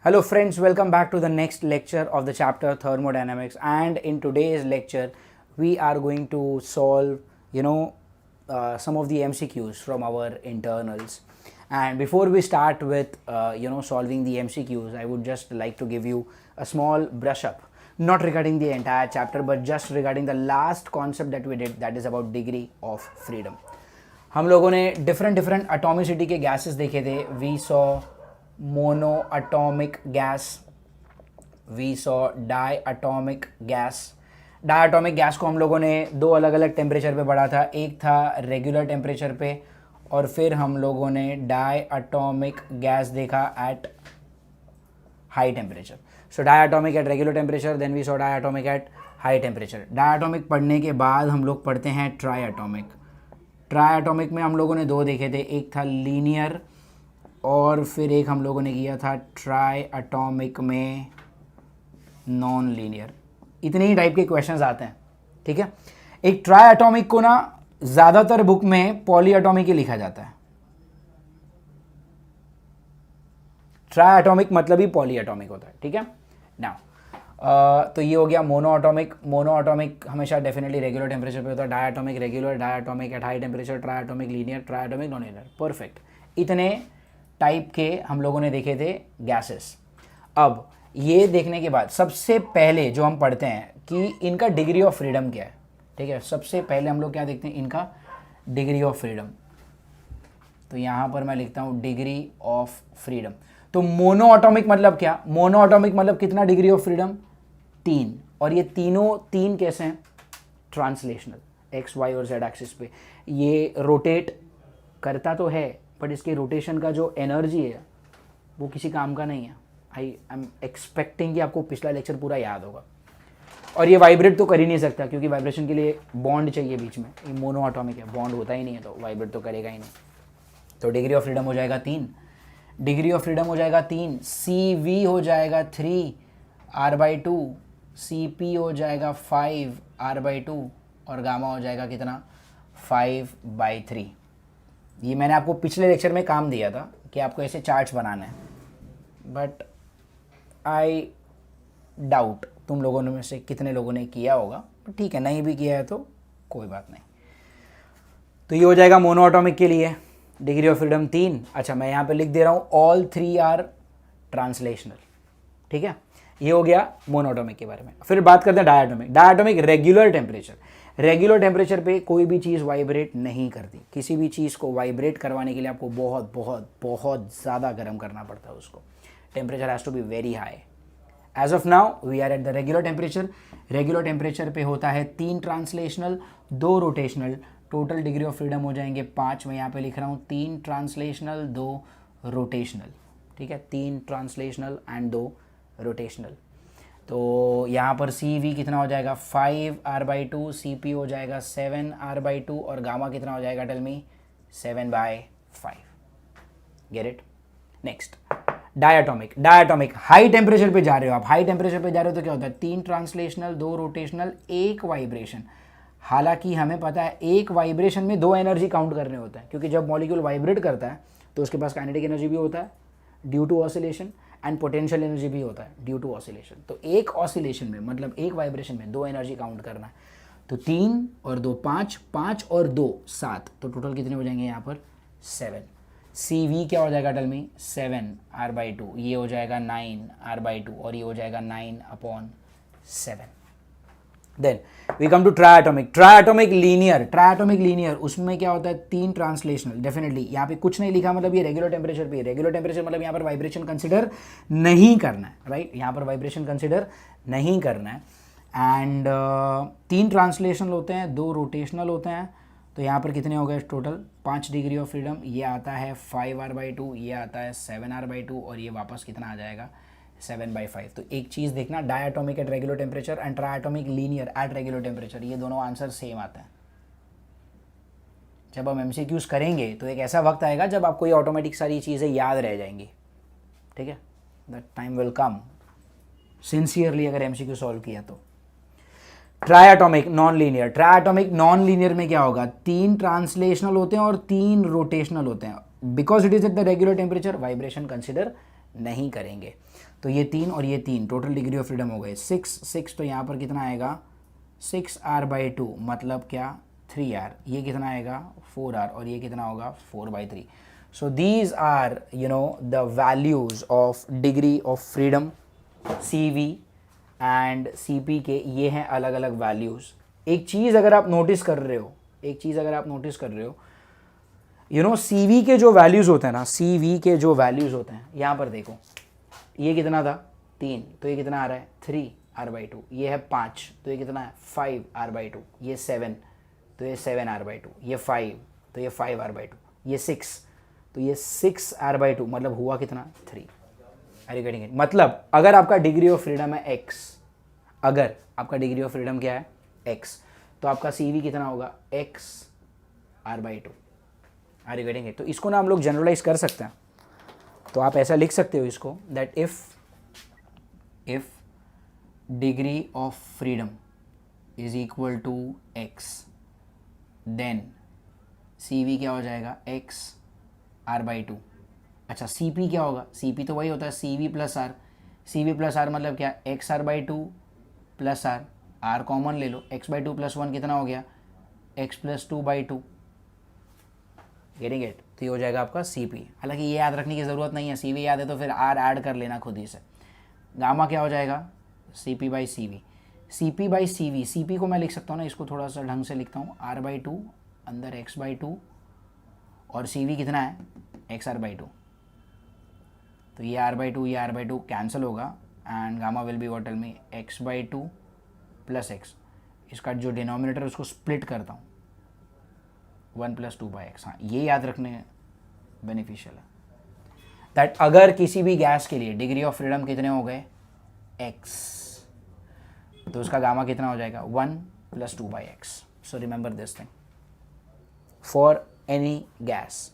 Hello friends, welcome back to the next lecture of the chapter thermodynamics, and in today's lecture we are going to solve some of the MCQs from our internals. And before we start with solving the MCQs, I would just like to give you a small brush up, not regarding the entire chapter but just regarding the last concept that we did, that is about degree of freedom. हम लोगों ने different atomicity के gases देखे थे. We saw monoatomic gas, we saw diatomic gas. Diatomic gas को हम लोगों ने दो अलग अलग टेम्परेचर पे पढ़ा था. एक था रेगुलर टेम्परेचर पे और फिर हम लोगों ने डायटोमिक गैस देखा at high temperature. So diatomic at regular temperature, then we saw diatomic at high temperature. Diatomic पढ़ने के बाद हम लोग पढ़ते हैं ट्राइएटोमिक. ट्राइएटोमिक में हम लोगों ने दो देखे थे, एक था लीनियर और फिर एक हम लोगों ने किया था ट्राइएटोमिक में नॉन लीनियर. इतने ही टाइप के क्वेश्चंस आते हैं, ठीक है. एक ट्राइएटोमिक को ना ज़्यादातर बुक में पॉलीएटोमिक ही लिखा जाता है. ट्राइएटोमिक मतलब ही पॉलीएटोमिक होता है, ठीक है. नाउ तो ये हो गया मोनोएटोमिक. मोनोएटोमिक हमेशा डेफिनेटली रेगुलर टेम्परेचर पे होता है. Diatomic regular, diatomic at high temperature, triatomic linear, triatomic non linear. Perfect. इतने टाइप के हम लोगों ने देखे थे गैसेस. अब ये देखने के बाद सबसे पहले जो हम पढ़ते हैं कि इनका डिग्री ऑफ फ्रीडम क्या है, ठीक है. सबसे पहले हम लोग क्या देखते हैं, इनका डिग्री ऑफ फ्रीडम. तो यहाँ पर मैं लिखता हूँ डिग्री ऑफ फ्रीडम. तो मोनोएटोमिक मतलब क्या, मोनोएटोमिक मतलब कितना डिग्री ऑफ फ्रीडम, 3. और ये तीनों तीन कैसे हैं, ट्रांसलेशनल, एक्स वाई और जेड एक्सिस पे. ये रोटेट करता तो है बट इसके रोटेशन का जो एनर्जी है वो किसी काम का नहीं है. आई एम एक्सपेक्टिंग कि आपको पिछला लेक्चर पूरा याद होगा. और ये वाइब्रेट तो कर ही नहीं सकता क्योंकि वाइब्रेशन के लिए बॉन्ड चाहिए बीच में. ये मोनोएटोमिक है, बॉन्ड होता ही नहीं है तो वाइब्रेट तो करेगा ही नहीं. तो डिग्री ऑफ फ्रीडम हो जाएगा 3. डिग्री ऑफ फ्रीडम हो जाएगा 3. CV हो जाएगा 3 R/2, CP हो जाएगा 5 R/2 और गामा हो जाएगा कितना, 5/3. ये मैंने आपको पिछले लेक्चर में काम दिया था कि आपको ऐसे चार्ट्स बनाने हैं, बट आई डाउट तुम लोगों में से कितने लोगों ने किया होगा. ठीक है, नहीं भी किया है तो कोई बात नहीं. तो ये हो जाएगा मोनोएटोमिक के लिए डिग्री ऑफ फ्रीडम 3. अच्छा, मैं यहाँ पे लिख दे रहा हूँ ऑल 3 आर ट्रांसलेशनल, ठीक है. ये हो गया मोनोएटोमिक के बारे में. फिर बात करते हैं डायएटोमिक. डायएटोमिक रेगुलर टेम्परेचर. रेगुलर टेम्परेचर पे कोई भी चीज़ वाइब्रेट नहीं करती. किसी भी चीज़ को वाइब्रेट करवाने के लिए आपको बहुत बहुत बहुत ज़्यादा गर्म करना पड़ता है उसको. Temperature has to be very high. As of now we are at the regular temperature. Regular temperature पे होता है 3 translational, 2 rotational. Total degree of freedom हो जाएंगे 5. मैं यहाँ पे लिख रहा हूँ 3 ट्रांसलेशनल, 2 रोटेशनल, ठीक है. 3 ट्रांसलेशनल एंड 2 रोटेशनल. तो यहाँ पर CV कितना हो जाएगा, 5 R/2, CP हो जाएगा 7 R/2 और गामा कितना हो जाएगा, tell me, 7/5. Get it. Next diatomic. Diatomic high temperature पे जा रहे हो आप. हाई टेम्परेचर पे जा रहे हो तो क्या होता है, 3 ट्रांसलेशनल, 2 रोटेशनल, 1 वाइब्रेशन. हालांकि हमें पता है एक वाइब्रेशन में 2 एनर्जी काउंट करने होता है क्योंकि जब मॉलिक्यूल वाइब्रेट करता है तो उसके पास काइनेटिक एनर्जी भी होता है due to oscillation and potential energy भी होता है ड्यू टू ऑसिलेशन. तो एक ऑसिलेशन में मतलब एक वाइब्रेशन में 2 एनर्जी काउंट करना है. तो 3 और 2 5, 5 और 2 7, तो टोटल कितने हो जाएंगे यहाँ पर, 7. CV क्या हो जाएगा, टेल मी, 7 R/2. ये हो जाएगा 9 R/2 और ये हो जाएगा 9/7. Then we come to triatomic. Triatomic linear. Triatomic linear उसमें क्या होता है, 3 ट्रांसलेशनल. डेफिनेटली यहाँ पे कुछ नहीं लिखा मतलब ये रेगुलर टेम्परेचर पे. रेगुलर टेम्परेचर मतलब यहाँ पर वाइब्रेशन कंसिडर नहीं करना है, राइट. यहाँ पर वाइब्रेशन कंसिडर नहीं करना है. एंड 3 ट्रांसलेशनल होते हैं, 2 रोटेशनल होते हैं. तो यहाँ पर कितने हो गए टोटल, 5 डिग्री ऑफ फ्रीडम. ये आता है 5 R/2, ये आता है 7 R/2 और ये वापस कितना आ जाएगा, 7/5. तो एक चीज़ देखना, diatomic at regular temperature and triatomic linear at regular temperature, ये दोनों आंसर सेम आते हैं. जब हम MCQs करेंगे तो एक ऐसा वक्त आएगा जब आपको ये ऑटोमेटिक सारी चीज़ें याद रह जाएंगी, ठीक है. That time will come sincerely अगर MCQ सॉल्व किया तो. ट्राइएटोमिक non linear. Triatomic non linear में क्या होगा, 3 ट्रांसलेशनल होते हैं और 3 रोटेशनल होते हैं. Because it is eight the regular temperature vibration consider नहीं करेंगे। तो ये 3 और ये 3 टोटल डिग्री ऑफ फ्रीडम हो गए 6, तो यहाँ पर कितना आएगा 6r/2 मतलब क्या 3r, ये कितना आएगा 4r और ये कितना होगा 4/3। So these are the values of degree of freedom CV and CP के, ये हैं अलग अलग वैल्यूज़। एक चीज़ अगर आप नोटिस कर रहे हो CV के जो वैल्यूज़ होते हैं ना, CV के जो वैल्यूज़ होते हैं, यहाँ पर देखो ये कितना था 3, तो ये कितना आ रहा है 3r/2, ये है 5 तो ये कितना है 5r/2, ये 7 तो ये 7r/2, ये 5 तो ये 5r/2, ये 6 तो ये 6r/2, मतलब हुआ कितना 3। Are you getting it? मतलब अगर आपका डिग्री ऑफ फ्रीडम है x, अगर आपका डिग्री ऑफ फ्रीडम क्या है x, तो आपका CV कितना होगा x/2। Are you getting it? तो इसको ना हम लोग जनरलाइज कर सकते हैं, तो आप ऐसा लिख सकते हो इसको that if degree of freedom is equal to x, then CV क्या हो जाएगा x/2। अच्छा CP क्या होगा, CP तो वही होता है CV plus R, CV plus R मतलब क्या x/2 plus R, R common ले लो, x/2 प्लस 1 कितना हो गया x+2/2। Getting it? तो ये हो जाएगा आपका CP। हालांकि ये याद रखने की ज़रूरत नहीं है, CV याद है तो फिर R ऐड कर लेना खुद ही से। गामा क्या हो जाएगा CP/CV, CP/CV, CP को मैं लिख सकता हूँ ना, इसको थोड़ा सा ढंग से लिखता हूँ R/2 अंदर x/2 और CV कितना है xr/2, तो ये r/2 कैंसिल होगा and gamma will be what, tell me x/2 plus x, इसका जो डिनोमिनेटर उसको स्प्लिट करता हूँ 1 + 2/x। हाँ ये याद रखने बेनिफिशियल है दैट अगर किसी भी गैस के लिए डिग्री ऑफ फ्रीडम कितने हो गए x, तो उसका गामा कितना हो जाएगा 1 + 2/x। So remember this thing for any gas,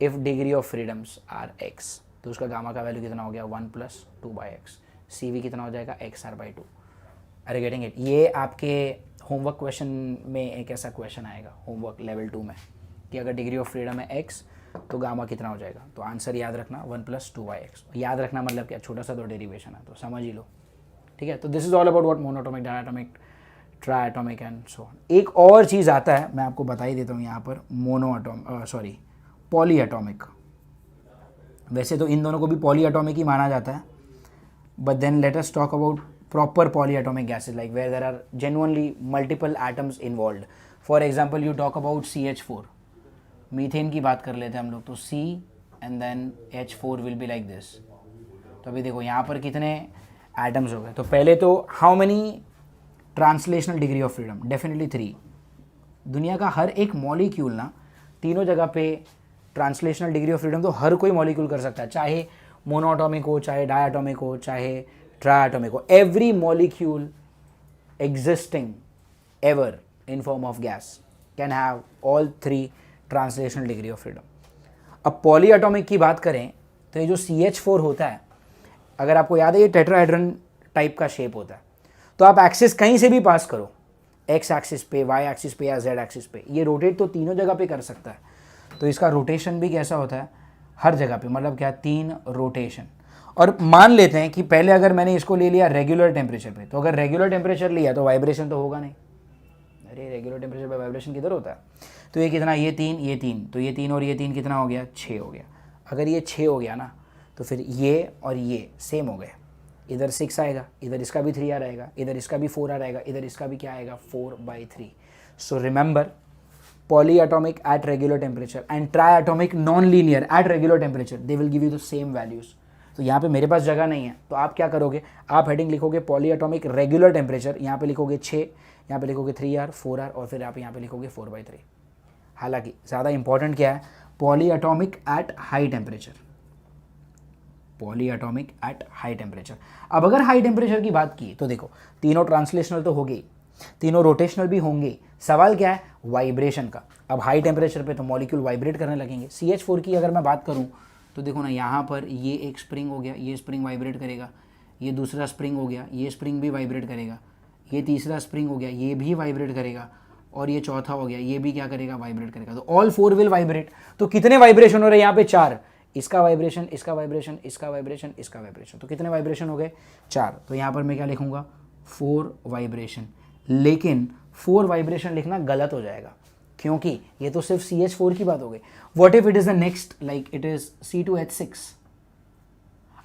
if degree of freedoms are x, तो उसका गामा का वैल्यू कितना हो गया 1 + 2/x। CV कितना हो जाएगा x/2। अरे गेटिंग इट? ये आपके होमवर्क क्वेश्चन में एक ऐसा क्वेश्चन आएगा होमवर्क लेवल 2 में कि अगर डिग्री ऑफ फ्रीडम है x तो गामा कितना हो जाएगा, तो आंसर याद रखना 1 + 2/x। याद रखना मतलब क्या, छोटा सा तो डेरिवेशन है तो समझ ही लो, ठीक है। तो this is all about what monoatomic, diatomic, triatomic and so on. एक और चीज़ आता है, मैं आपको बता ही देता हूँ यहाँ पर, पॉलीएटॉमिक। वैसे तो इन दोनों को भी पॉलीएटॉमिक ही माना जाता है, but then let us talk about proper polyatomic gases, like where there are genuinely multiple atoms involved. For example, you talk about CH4, methane की बात कर लेते हैं हम लोग, तो C and then H4 will be like this। तो अभी देखो यहाँ पर कितने एटम्स हो गए। तो पहले तो how many translational degree of freedom, definitely 3। दुनिया का हर एक मॉलिक्यूल ना तीनों जगह पे ट्रांसलेशनल डिग्री ऑफ फ्रीडम तो हर कोई मॉलिक्यूल कर सकता है, चाहे मोनोएटॉमिक हो, चाहे डायएटॉमिक हो, चाहे triatomic हो। every molecule existing ever in form of gas can have all 3 translational degree of freedom। अब polyatomic की बात करें तो ये जो CH4 होता है, अगर आपको याद है ये टेट्राहेड्रन टाइप का शेप होता है, तो आप एक्सिस कहीं से भी पास करो, x एक्सिस पे, y एक्सिस पे या z एक्सिस पे, ये रोटेट तो तीनों जगह पे कर सकता है। तो इसका रोटेशन भी कैसा होता है हर जगह पे, मतलब क्या 3 रोटेशन। और मान लेते हैं कि पहले अगर मैंने इसको ले लिया रेगुलर टेम्परेचर पे, तो अगर रेगुलर टेम्परेचर लिया तो वाइब्रेशन तो होगा नहीं। अरे रेगुलर टेम्परेचर पे वाइब्रेशन किधर होता है? तो ये कितना, ये 3, तो ये 3 और ये 3 कितना हो गया 6 हो गया। अगर ये 6 हो गया ना तो फिर ये और ये सेम हो गए, इधर 6 आएगा, इधर इसका भी 3R आएगा, इधर इसका भी 4R आएगा, इधर इसका भी क्या आएगा 4/3। So remember polyatomic at regular temperature and triatomic non-linear at regular temperature, they will give you the same values। तो यहाँ पे मेरे पास जगह नहीं है, तो आप क्या करोगे, आप हेडिंग लिखोगे पॉलीएटॉमिक रेगुलर टेम्परेचर, यहाँ पे लिखोगे 6, यहाँ पे लिखोगे 3R 4R और फिर आप यहाँ पे लिखोगे 4/3। हालांकि ज़्यादा इंपॉर्टेंट क्या है, polyatomic eight high temperature, polyatomic eight high temperature. अब अगर हाई टेम्परेचर की बात की तो देखो तीनों ट्रांसलेशनल तो हो गई, तीनों रोटेशनल भी होंगे, सवाल क्या है वाइब्रेशन का। अब हाई टेम्परेचर पे तो मॉलिक्यूल वाइब्रेट करने लगेंगे। CH4 की अगर मैं बात करूं तो देखो ना, यहाँ पर ये एक स्प्रिंग हो गया, ये स्प्रिंग वाइब्रेट करेगा, ये दूसरा स्प्रिंग हो गया, ये स्प्रिंग भी वाइब्रेट करेगा, ये तीसरा स्प्रिंग हो गया, ये भी वाइब्रेट करेगा, और ये चौथा हो गया, ये भी क्या करेगा वाइब्रेट करेगा। तो ऑल 4 विल वाइब्रेट। तो कितने वाइब्रेशन हो रहे हैं यहाँ पे 4, इसका वाइब्रेशन, इसका वाइब्रेशन, इसका वाइब्रेशन, इसका वाइब्रेशन, तो कितने वाइब्रेशन हो गए? 4। तो यहाँ पर मैं क्या लिखूँगा? 4 वाइब्रेशन। लेकिन 4 वाइब्रेशन लिखना गलत हो जाएगा, क्योंकि ये तो सिर्फ CH4 की बात हो गई। What if it is the next, like it is C2H6।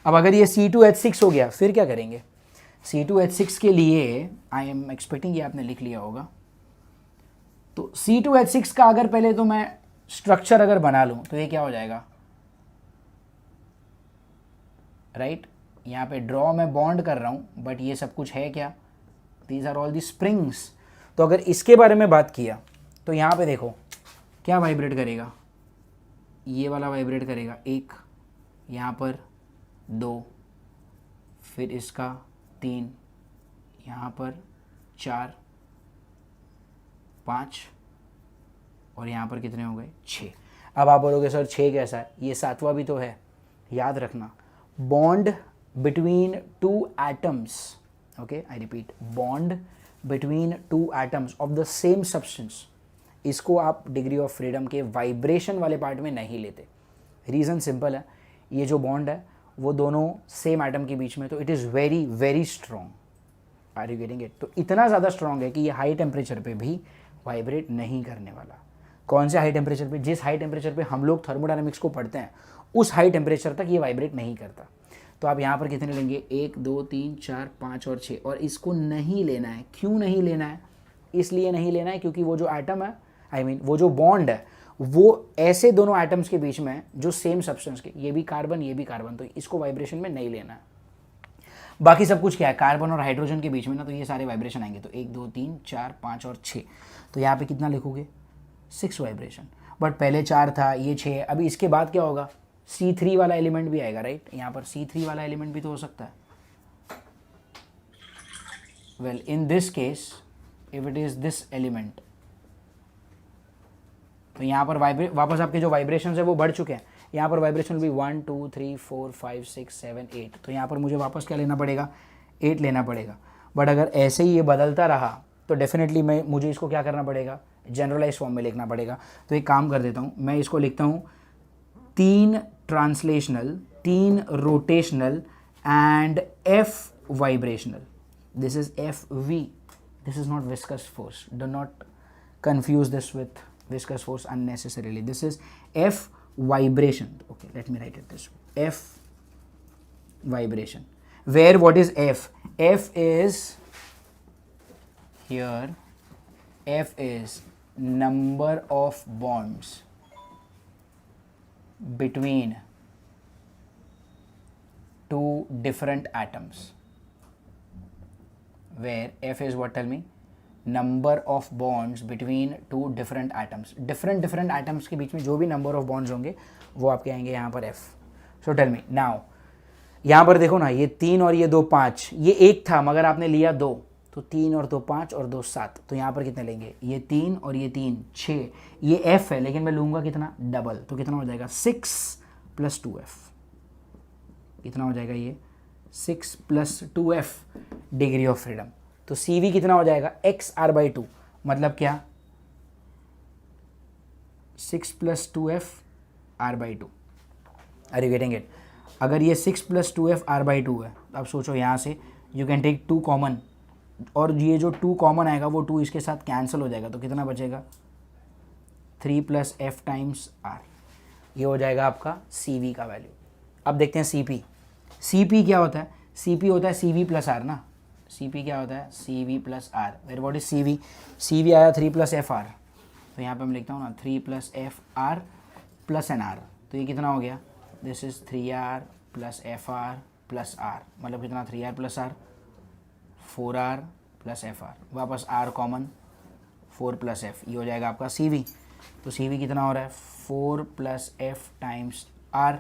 अब अगर ये C2H6 हो गया, फिर क्या करेंगे? C2H6 के लिए आई एम एक्सपेक्टिंग ये आपने लिख लिया होगा। तो C2H6 का अगर पहले तो मैं स्ट्रक्चर अगर बना लूँ तो ये क्या हो जाएगा? राइट यहाँ पे ड्रॉ मैं बॉन्ड कर रहा हूँ, बट ये सब कुछ है क्या? These are all the springs. तो अगर इसके बारे में बात किया तो यहाँ पे देखो क्या वाइब्रेट करेगा? ये वाला वाइब्रेट करेगा 1, यहाँ पर 2, फिर इसका 3, यहाँ पर 4, 5 और यहाँ पर कितने हो गए? 6। अब आप बोलोगे सर 6 कैसा है? ये 7वां भी तो है। याद रखना, bond between 2 atoms, okay I repeat, bond between 2 atoms of the same substance, इसको आप डिग्री ऑफ फ्रीडम के वाइब्रेशन वाले पार्ट में नहीं लेते। रीज़न सिंपल है, ये जो बॉन्ड है वो दोनों सेम एटम के बीच में, तो it is very very strong. Are you getting it? तो इतना ज़्यादा स्ट्रॉन्ग है कि ये हाई टेम्परेचर पे भी वाइब्रेट नहीं करने वाला। कौन से हाई टेम्परेचर पे? जिस हाई टेम्परेचर पे हम लोग थर्मोडायनामिक्स को पढ़ते हैं, उस हाई टेम्परेचर तक ये वाइब्रेट नहीं करता। तो आप यहाँ पर कितने लेंगे? 1 2 3 4 5 और 6। और इसको नहीं लेना है। क्यों नहीं लेना है? इसलिए नहीं लेना है क्योंकि वो जो एटम है, आई मीन वो जो बॉन्ड है, वो ऐसे दोनों एटम्स के बीच में है जो सेम सब्सटेंस के, ये भी कार्बन ये भी कार्बन, तो इसको वाइब्रेशन में नहीं लेना है। बाकी सब कुछ क्या है? कार्बन और हाइड्रोजन के बीच में ना, तो ये सारे वाइब्रेशन आएंगे। तो 1 2 3 4 5 और 6, तो यहाँ पे कितना लिखोगे? 6 वाइब्रेशन। बट पहले 4 था, ये 6 है। अभी इसके बाद क्या होगा? C3 वाला एलिमेंट भी आएगा, राइट? यहाँ पर C3 वाला एलिमेंट भी तो हो सकता है। Well in this case if it is this element, तो यहाँ पर वापस आपके जो वाइब्रेशन है वो बढ़ चुके हैं। यहाँ पर वाइब्रेशन भी 1 2 3 4 5 6 7 8, तो यहाँ पर मुझे वापस क्या लेना पड़ेगा? 8 लेना पड़ेगा। बट अगर ऐसे ही ये बदलता रहा तो डेफिनेटली मुझे इसको क्या करना पड़ेगा? जनरलाइज फॉर्म में लिखना पड़ेगा। तो एक काम कर देता हूँ, मैं इसको लिखता हूँ 3 translational, 3 rotational and F vibrational. This is FV, this is not viscous force, do not confuse this with viscous force unnecessarily. This is F vibration. Okay, let me write it this way. F vibration. Where what is F? F is here. F is number of bonds between 2 different atoms. Where F is what? Tell me. Number of bonds between 2 different atoms. Different atoms के बीच में जो भी number of bonds होंगे वो आपके आएंगे यहाँ पर F। So tell me now, यहाँ पर देखो ना, ये 3 और ये 2 5, ये 1 था मगर आपने लिया 2, तो 3 और 2 5 और 2 7, तो यहाँ पर कितने लेंगे? ये 3 और ये 3 6, ये F है लेकिन मैं लूँगा कितना? डबल। तो कितना हो जाएगा? 6 + 2F। कितना हो जाएगा ये? 6 + 2F डिग्री ऑफ फ्रीडम। तो CV कितना हो जाएगा? XR/2, मतलब क्या? 6 + 2F R/2। Are you getting it? अगर ये 6 + 2F R/2 है, अब सोचो यहाँ से यू कैन टेक 2 कॉमन, और ये जो 2 कॉमन आएगा वो 2 इसके साथ कैंसिल हो जाएगा, तो कितना बचेगा? 3 + F × R। ये हो जाएगा आपका CV का वैल्यू। अब देखते हैं CP। CP क्या होता है? CP होता है CV + R ना। CP क्या होता है? CV + R। Where what is CV? CV आया 3 + FR, तो यहाँ पे मैं लिखता हूँ ना 3 + FR + NR, तो ये कितना हो गया? This is 3R + FR + R, मतलब कितना? 3R + R, 4R + FR, वापस R कॉमन, 4 + F, ये हो जाएगा आपका CV। तो CV कितना हो रहा है? 4 + F × R,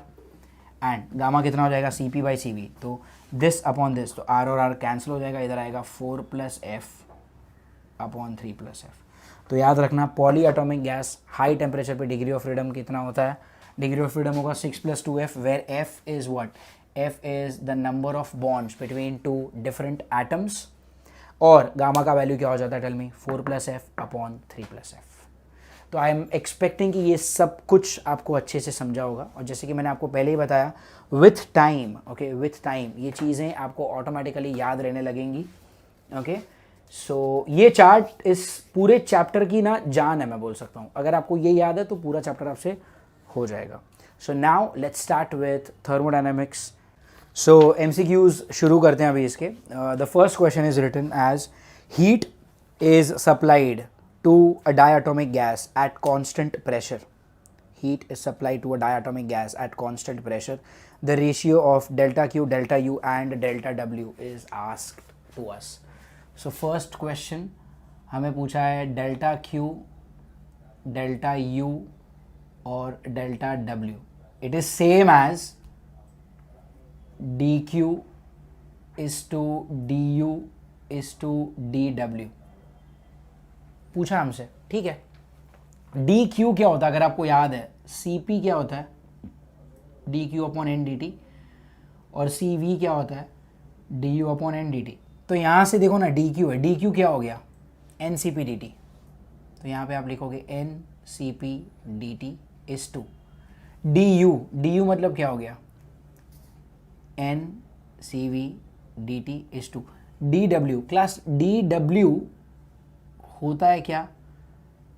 एंड गामा कितना हो जाएगा? CP/CV, तो दिस अपॉन दिस, तो R और R कैंसिल हो जाएगा, इधर आएगा 4 + F / 3 + F। तो याद रखना, poly atomic gas high temperature पे डिग्री ऑफ फ्रीडम कितना होता है? डिग्री ऑफ फ्रीडम होगा 6 + 2F, where F is what? F is the number of bonds between 2 different atoms, और गामा का वैल्यू क्या हो जाता है? Tell me. 4 + F / 3 + F। तो आई एम एक्सपेक्टिंग कि ये सब कुछ आपको अच्छे से समझा होगा। और जैसे कि मैंने आपको पहले ही बताया, with time, okay, with time ये चीज़ें आपको ऑटोमेटिकली याद रहने लगेंगी। ओके, सो ये चार्ट इस पूरे चैप्टर की ना जान है, मैं बोल सकता हूँ। अगर आपको ये याद है तो पूरा चैप्टर आपसे हो जाएगा। So now let's start with thermodynamics. So MCQs शुरू करते हैं अभी इसके। The first question is written as heat is supplied to a diatomic gas at constant pressure. Heat is supplied to a diatomic gas at constant pressure. The ratio of delta Q, delta U and delta W is asked to us. So first question हमें पूछा है delta Q, delta U और delta W. It is same as dQ is to du is to dW. पूछा हमसे, ठीक है। D Q क्या होता है अगर आपको याद है, सी पी क्या होता है, D Q upon N D T, और सी वी क्या होता है, D U upon N D T. तो यहाँ से देखो ना, डी क्यू है, डी क्यू क्या हो गया, N C P D T. तो यहाँ पे आप लिखोगे N C P D T is to D U मतलब क्या हो गया, N C V D T is to D W. Class D W होता है क्या,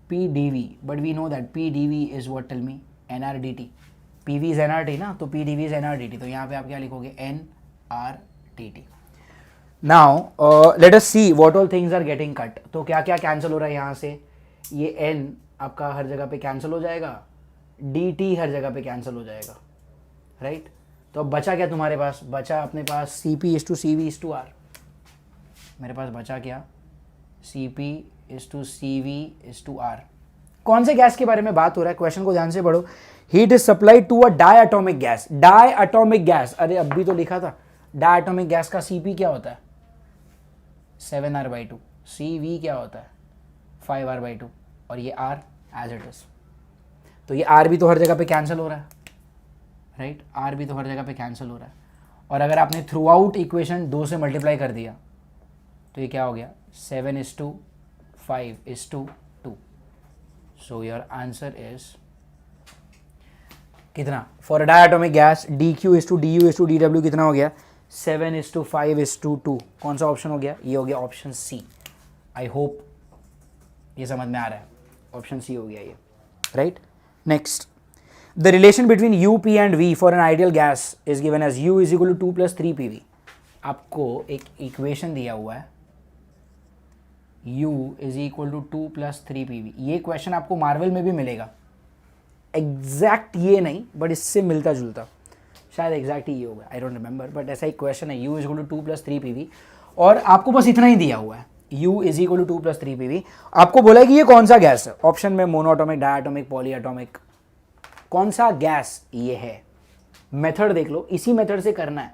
P D V, but we know that P D V is what, tell me, N R D T. P V is N R T ना, तो P D V is N R D T. तो यहाँ पे आप क्या लिखोगे, N R T T. Now let us see what all things are getting cut. तो क्या क्या कैंसिल हो रहा है यहाँ से, ये एन आपका हर जगह पे कैंसिल हो जाएगा, डी टी हर जगह पे कैंसिल हो जाएगा, राइट। तो अब बचा क्या तुम्हारे पास, बचा अपने पास C P is to C V is to R. मेरे पास बचा क्या, C P is to C V is to R. कौन से गैस के बारे में बात हो रहा है, क्वेश्चन को ध्यान से पढ़ो। Heat is supplied to a diatomic gas. Diatomic gas, अरे अब भी तो लिखा था, डायटोमिक गैस का सीपी क्या होता है, 7r/2। सी वी क्या होता है, 5r/2, और ये r एज इट इज। तो ये r भी तो हर जगह पे कैंसिल हो रहा है, राइट, r भी तो हर जगह पे कैंसिल हो रहा है। और अगर आपने थ्रू आउट इक्वेशन 2 से मल्टीप्लाई कर दिया तो ये क्या हो गया, 7:5:2. So your answer is कितना, for diatomic gas dq is to du is to dw कितना हो गया, 7:5:2. कौन सा ऑप्शन हो गया, ये हो गया ऑप्शन सी। आई होप ये समझ में आ रहा है, ऑप्शन सी हो गया ये, right. Next, the relation between u, p and v for an ideal gas is given as u is equal to 2 + 3 pv। आपको एक इक्वेशन दिया हुआ है, u is equal to 2 + 3 pv। ये क्वेश्चन आपको मार्वल में भी मिलेगा, एग्जैक्ट ये नहीं बट इससे मिलता जुलता, शायद एग्जैक्ट ही ये होगा, आई डोंट रिमेंबर, बट ऐसा ही क्वेश्चन है, u is equal to 2 + 3 pv। और आपको बस इतना ही दिया हुआ है, u is equal to 2 + 3 pv। आपको बोला है कि ये कौन सा गैस है, ऑप्शन में मोनोएटॉमिक, डायटोमिक, पॉलीएटॉमिक, कौन सा गैस ये है। मेथड देख लो, इसी मेथड से करना है,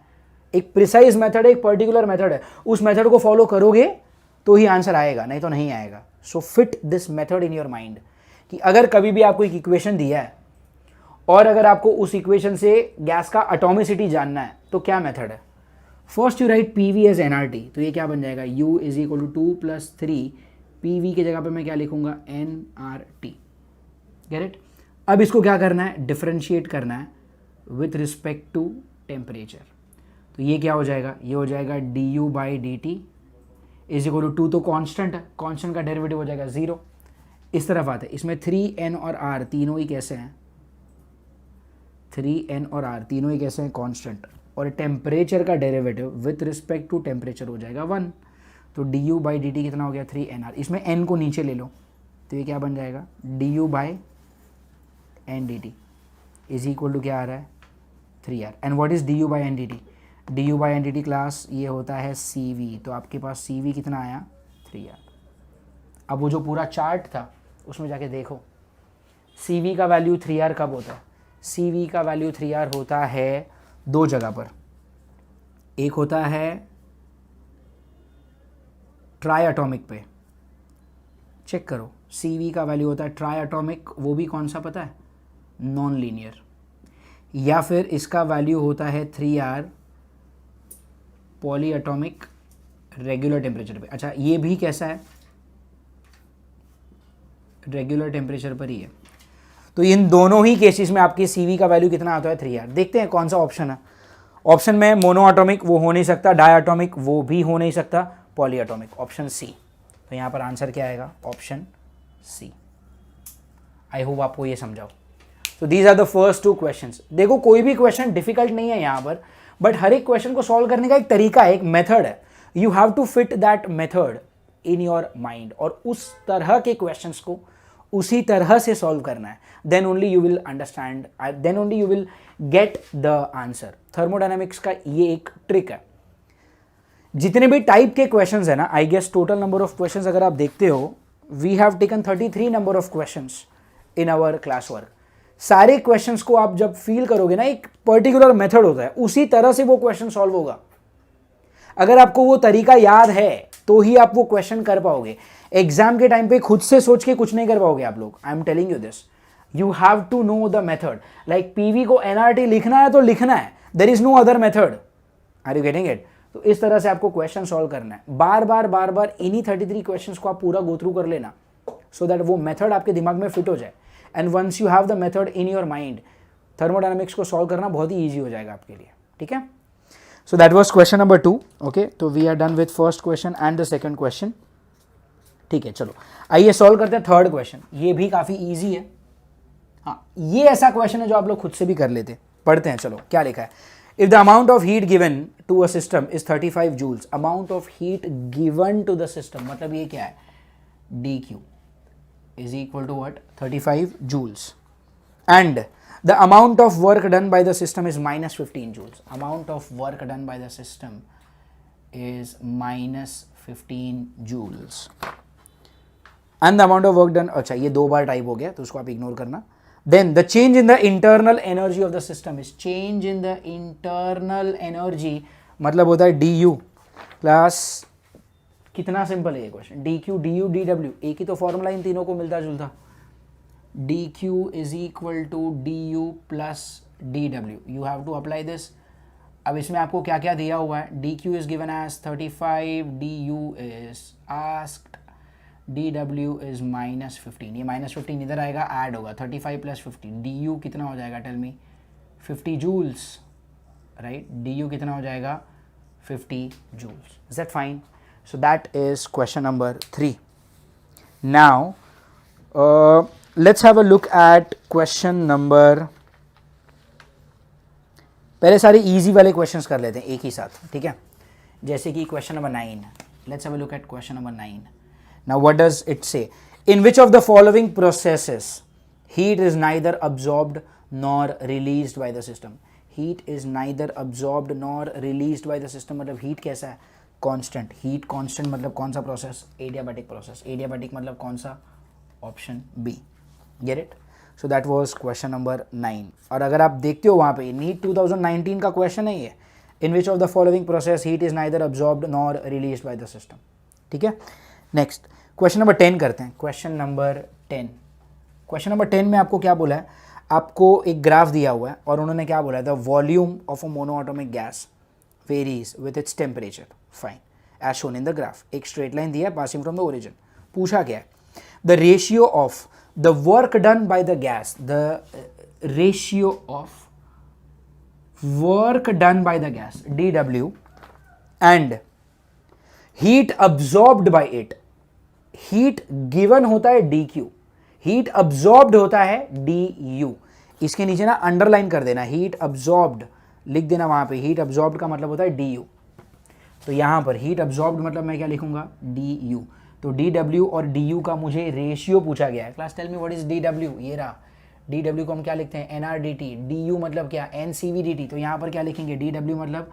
एक प्रिसाइज मेथड है, एक पर्टिकुलर मेथड है, उस मेथड को फॉलो करोगे तो ही आंसर आएगा, नहीं तो नहीं आएगा। So fit this method in your mind कि अगर कभी भी आपको एक इक्वेशन दिया है और अगर आपको उस इक्वेशन से गैस का एटॉमिसिटी जानना है तो क्या मेथड है। First you write P V as N R T, तो ये क्या बन जाएगा, u is equal to 2 + 3 pv की जगह पे मैं क्या लिखूंगा, nRT, गेट इट। अब इसको क्या करना है, डिफरेंशिएट करना है विथ रिस्पेक्ट टू टेम्परेचर। तो ये क्या हो जाएगा, ये हो जाएगा du/dt इज इक्वल टू 2, तो कांस्टेंट है, कांस्टेंट का डेरिवेटिव हो जाएगा 0। इस तरफ आते हैं, इसमें 3n और r तीनों ही कैसे हैं, 3n और r तीनों ही कैसे हैं, कांस्टेंट। और टेम्परेचर का derivative with respect to temperature हो जाएगा 1। तो du/dt कितना हो गया, 3nr। इसमें n को नीचे ले लो तो ये क्या बन जाएगा, du/ndt इज इक्वल टू क्या आ रहा है, 3r। And what is du/ndt, du/ndt class ये होता है cv। तो आपके पास cv कितना आया, 3r। अब वो जो पूरा चार्ट था उसमें जाके देखो, cv का वैल्यू 3r कब होता है, cv का वैल्यू 3r होता है 2 जगह पर। एक होता है ट्राइएटॉमिक पे, चेक करो, cv का वैल्यू होता है ट्राइएटॉमिक, वो भी कौन सा पता है, नॉन लीनियर। या फिर इसका वैल्यू होता है 3r पॉलीएटॉमिक रेगुलर टेम्परेचर पे। अच्छा, ये भी कैसा है, रेगुलर टेम्परेचर पर ही है। तो इन दोनों ही केसेस में आपके CV का वैल्यू कितना आता है 3R। देखते हैं कौन सा ऑप्शन है। ऑप्शन में मोनो एटॉमिक वो हो नहीं सकता, डायटॉमिक वो भी हो नहीं सकता, पॉली एटॉमिक ऑप्शन सी। तो यहाँ पर आंसर क्या आएगा? Option C. आई होप आपको ये समझाओ। तो these are the first 2 questions. देखो कोई भी क्वेश्चन डिफिकल्ट नहीं है यहाँ पर, बट हर एक क्वेश्चन को सॉल्व करने का एक तरीका है, एक मेथड है। You have to fit that method in your mind, और उस तरह के क्वेश्चंस को उसी तरह से सॉल्व करना है। Then only you will understand, then only you will get the answer. Thermodynamics का ये एक ट्रिक है। जितने भी टाइप के क्वेश्चंस है ना, I guess total number of questions अगर आप देखते हो, we have taken 33 number of questions in our class work. सारे क्वेश्चंस को आप जब फील करोगे ना, एक पर्टिकुलर मेथड होता है, उसी तरह से वो क्वेश्चन सॉल्व होगा। अगर आपको वो तरीका याद है तो ही आप वो क्वेश्चन कर पाओगे। एग्जाम के टाइम पे खुद से सोच के कुछ नहीं कर पाओगे आप लोग। I am telling you this, you have to know the method. Like P V को एनआरटी लिखना है तो लिखना है, there is no other method. Are you getting it? तो इस तरह से आपको क्वेश्चन सॉल्व करना है। बार बार इन्हीं 33 क्वेश्चंस को आप पूरा गो थ्रू कर लेना, सो दैट वो मेथड आपके दिमाग में फिट हो जाए। And once you have the method in your mind, thermodynamics को सॉल्व करना बहुत ही ईजी हो जाएगा आपके लिए। ठीक है? So that was question number 2। Okay, तो we are done with first question and the second question. ठीक है, चलो आइए सॉल्व करते हैं थर्ड क्वेश्चन। ये भी काफी इजी है। हाँ, ये ऐसा क्वेश्चन है जो आप लोग खुद से भी कर लेते। पढ़ते हैं, चलो क्या लिखा है। If the amount of heat given to a system is 35 joules, amount of heat given to the system, मतलब ये क्या है? dq is equal to what? 35 joules, and the amount of work done by the system is minus 15 joules. Amount of work done by the system is minus 15 joules, and the amount of work done, अच्छा ये 2 बार type हो गया तो उसको आप ignore करना। Then the change in the internal energy of the system is, change in the internal energy मतलब होता है du प्लस, कितना सिंपल है ये क्वेश्चन, dq du dw, एक ही तो फॉर्मूला इन तीनों को मिलता जुलता। dq is equal to du plus dw, you have to apply this. अब इसमें आपको क्या क्या दिया हुआ है? dq is given as 35, du is asked, dw is minus 15। ये माइनस 15 इधर आएगा, ऐड होगा 35 प्लस 15, du कितना हो जाएगा? Tell me. 50 joules, right? du कितना हो जाएगा? 50 joules. Is that fine? So that is question number 3. Now let's have a look at question number, पहले सारे easy वाले questions कर लेते हैं एक ही साथ, ठीक है? जैसे कि question number 9. Let's have a look at question number 9. Now what does it say? In which of the following processes heat is neither absorbed nor released by the system? Heat is neither absorbed nor released by the system, मतलब heat कैसा है? Constant. Heat constant मतलब कौन सा process? Adiabatic process. Adiabatic मतलब कौन सा? Option B. Get it? So that was question number 9। और अगर आप देखते हो वहाँ पे नीट 2019 का क्वेश्चन है ये, in which of the following process heat is neither absorbed nor released by the system. ठीक है, नेक्स्ट क्वेश्चन नंबर 10 करते हैं। क्वेश्चन नंबर 10, क्वेश्चन नंबर 10 में आपको क्या बोला है? आपको एक ग्राफ दिया हुआ है और उन्होंने क्या बोला है? The volume of a monoatomic gas varies with its temperature. Fine, as shown in the graph. एक straight line दिया है passing from the origin. पूछा क्या है? The ratio of the work done by the gas, the ratio of work done by the gas dW and heat absorbed by it. heat given होता है dq, heat absorbed होता है du. इसके नीचे ना अंडरलाइन कर देना, heat absorbed लिख देना वहाँ पे। हीट अब्जॉर्ब्ड का मतलब होता है du, तो यहाँ पर हीट अब्जॉर्ब्ड मतलब मैं क्या लिखूंगा? du। तो dw और du का मुझे रेशियो पूछा गया है। Class tell me what is dw? ये रहा। dw को हम क्या लिखते हैं? nrdt। du मतलब क्या? ncvdt। तो यहाँ पर क्या लिखेंगे? dw मतलब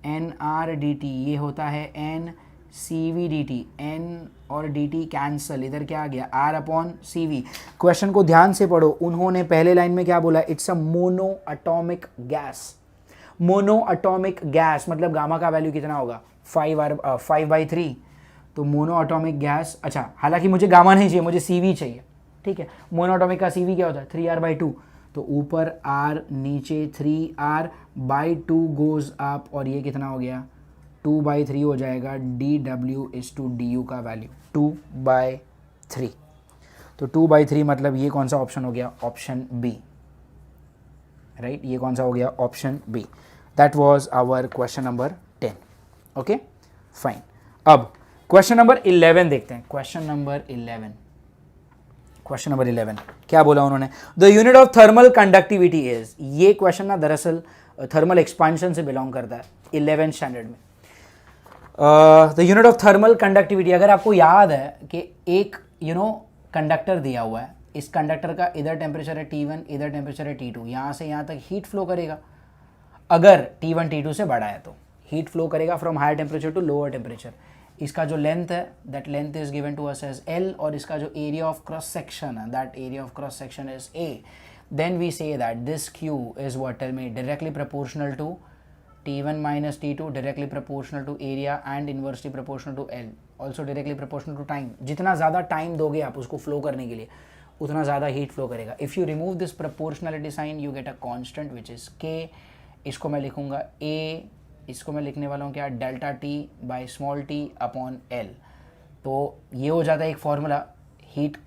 nrdt, ये होता है ncvdt। n और dt कैंसल, इधर क्या आ गया? r upon cv। क्वेश्चन को ध्यान से पढ़ो, उन्होंने पहले लाइन में क्या बोला? It's a mono atomic gas. Mono atomic gas मतलब गामा का वैल्यू कितना होगा? 5/3। तो मोनो एटॉमिक गैस, अच्छा हालांकि मुझे गामा नहीं चाहिए, मुझे CV चाहिए। ठीक है, मोनो एटॉमिक का CV क्या होता है? 3R/2। तो ऊपर R, नीचे 3R/2 गोज अप, और ये कितना हो गया? 2/3 हो जाएगा। dW is to du का वैल्यू 2/3। तो 2/3 मतलब ये कौन सा ऑप्शन हो गया, ऑप्शन बी, राइट, ये कौन सा हो गया, option B. That was our question number 10। Okay fine. अब क्वेश्चन नंबर 11 देखते हैं। क्वेश्चन नंबर 11 क्या बोला उन्होंने, the unit of thermal conductivity is, ये क्वेश्चन ना दरअसल थर्मल एक्सपांशन से बिलोंग करता है 11th स्टैंडर्ड में। The unit of thermal conductivity, अगर आपको याद है कि एक कंडक्टर दिया हुआ है, इस कंडक्टर का इधर टेम्परेचर है T1, इधर टेम्परेचर है T2, यहाँ से यहाँ तक हीट फ्लो करेगा। अगर T1 T2 से बड़ा है तो हीट फ्लो करेगा from higher temperature to lower temperature. इसका जो लेंथ है, that length is given to us as L, और इसका जो एरिया ऑफ क्रॉस सेक्शन है, that area of cross section is A। Then we say that this Q is what, tell me, directly proportional to T1 minus T2, directly proportional to area and inversely proportional to L, also directly proportional to time। जितना ज़्यादा time दोगे आप उसको flow करने के लिए, उतना ज़्यादा हीट फ्लो करेगा। If you remove this proportionality sign you get a constant which is K। इसको मैं लिखूंगा A, इसको मैं लिखने वाला हूँ क्या, delta T by small t upon L। तो ये हो जाता है एक formula, heat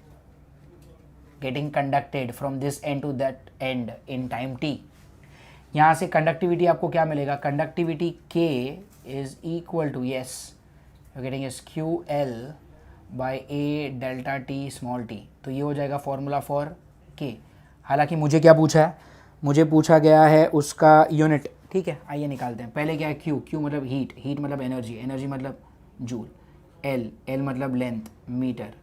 getting conducted from this end to that end in time t। यहाँ से कंडक्टिविटी आपको क्या मिलेगा, conductivity K is equal to, yes you getting is QL by A delta T small t। तो ये हो जाएगा फॉर्मूला फॉर K। हालांकि मुझे क्या पूछा है, मुझे पूछा गया है उसका यूनिट, ठीक है, आइए निकालते हैं। पहले क्या है Q मतलब हीट, हीट मतलब एनर्जी मतलब जूल, L मतलब लेंथ मीटर,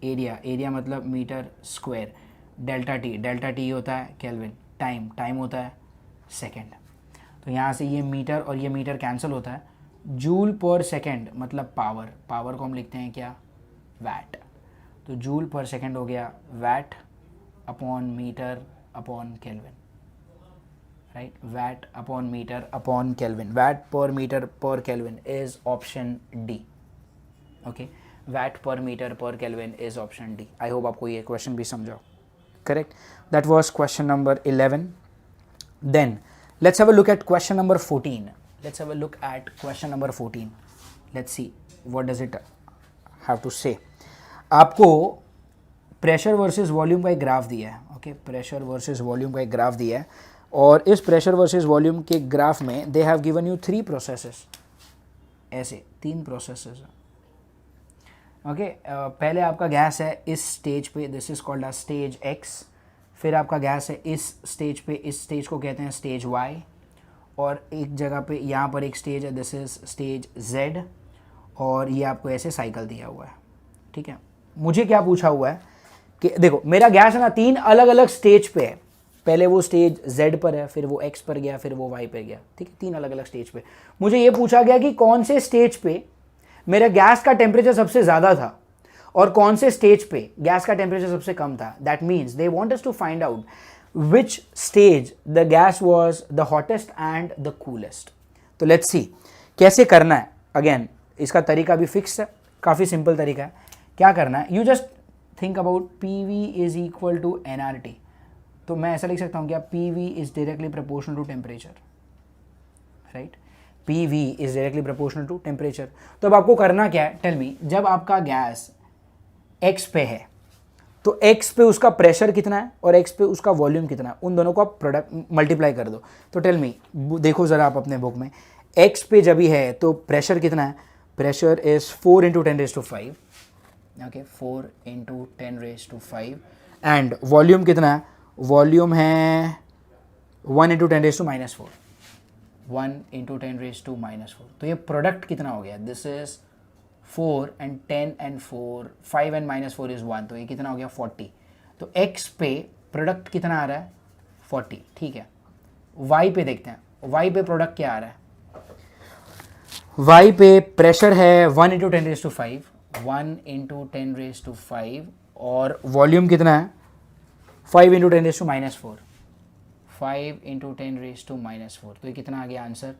एरिया मतलब मीटर स्क्वायर, डेल्टा T होता है केल्विन, टाइम होता है सेकेंड। तो यहाँ से ये मीटर और ये मीटर कैंसिल होता है, जूल पर सेकेंड मतलब पावर को हम लिखते हैं क्या, वैट। तो जूल पर सेकेंड हो गया watt upon meter upon kelvin, right, watt upon meter upon kelvin, watt per meter per kelvin is option D. Okay, watt per meter per kelvin is option D. I hope आपको ये question भी समझाओ, correct. That was question number 11। Then let's have a look at question number 14. Let's have a look at question number 14. Let's see what does it have to say. आपको pressure versus volume का एक graph दिया है, okay, pressure versus volume का एक graph दिया है, और इस प्रेशर वर्सेस वॉल्यूम के ग्राफ में दे हैव गिवन यू 3 प्रोसेसेस, ऐसे 3 प्रोसेसेस, ओके। पहले आपका गैस है इस स्टेज पे, this is called a stage X। फिर आपका गैस है इस स्टेज पे, इस स्टेज को कहते हैं स्टेज Y, और एक जगह पे यहाँ पर एक स्टेज है, दिस इज स्टेज Z, और ये आपको ऐसे साइकिल दिया हुआ है, ठीक है। मुझे क्या पूछा हुआ है कि देखो मेरा गैस है ना 3 अलग अलग स्टेज पे है, पहले वो स्टेज Z पर है, फिर वो X पर गया, फिर वो Y पर गया, ठीक है, 3 अलग अलग स्टेज पे। मुझे ये पूछा गया कि कौन से स्टेज पे मेरे गैस का टेम्परेचर सबसे ज़्यादा था और कौन से स्टेज पे गैस का टेम्परेचर सबसे कम था। That means they want us to find out which stage the gas was the hottest and the coolest. तो लेट्स सी कैसे करना है। अगेन इसका तरीका भी फिक्स है, काफ़ी सिंपल तरीका है। क्या करना है, you just think about PV is equal to NRT। तो मैं ऐसा लिख सकता हूँ क्या, PV is directly proportional to temperature, right, PV is directly proportional to temperature. तो अब आपको करना क्या है, टेल मी, जब आपका गैस X पे है तो X पे उसका प्रेशर कितना है और X पे उसका वॉल्यूम कितना है, उन दोनों को आप प्रोडक्ट मल्टीप्लाई कर दो। तो टेल मी, देखो ज़रा आप अपने बुक में, X पे जब भी है तो प्रेशर कितना है, pressure is 4 × 10⁵, okay, 4 × 10⁵, and volume कितना है, वॉल्यूम है 1 × 10⁻⁴, 1 × 10⁻⁴। तो ये प्रोडक्ट कितना हो गया, this is 4 and 10 and 4, 5 and -4 is 1, तो ये कितना हो गया 40। तो X पे प्रोडक्ट कितना आ रहा है 40, ठीक है। Y पे देखते हैं, Y पे प्रोडक्ट क्या आ रहा है, Y पे प्रेशर है 1 × 10⁵, 1 × 10⁵, और वॉल्यूम कितना है 5 × 10⁻⁴, 5 × 10⁻⁴। तो ये कितना आ गया आंसर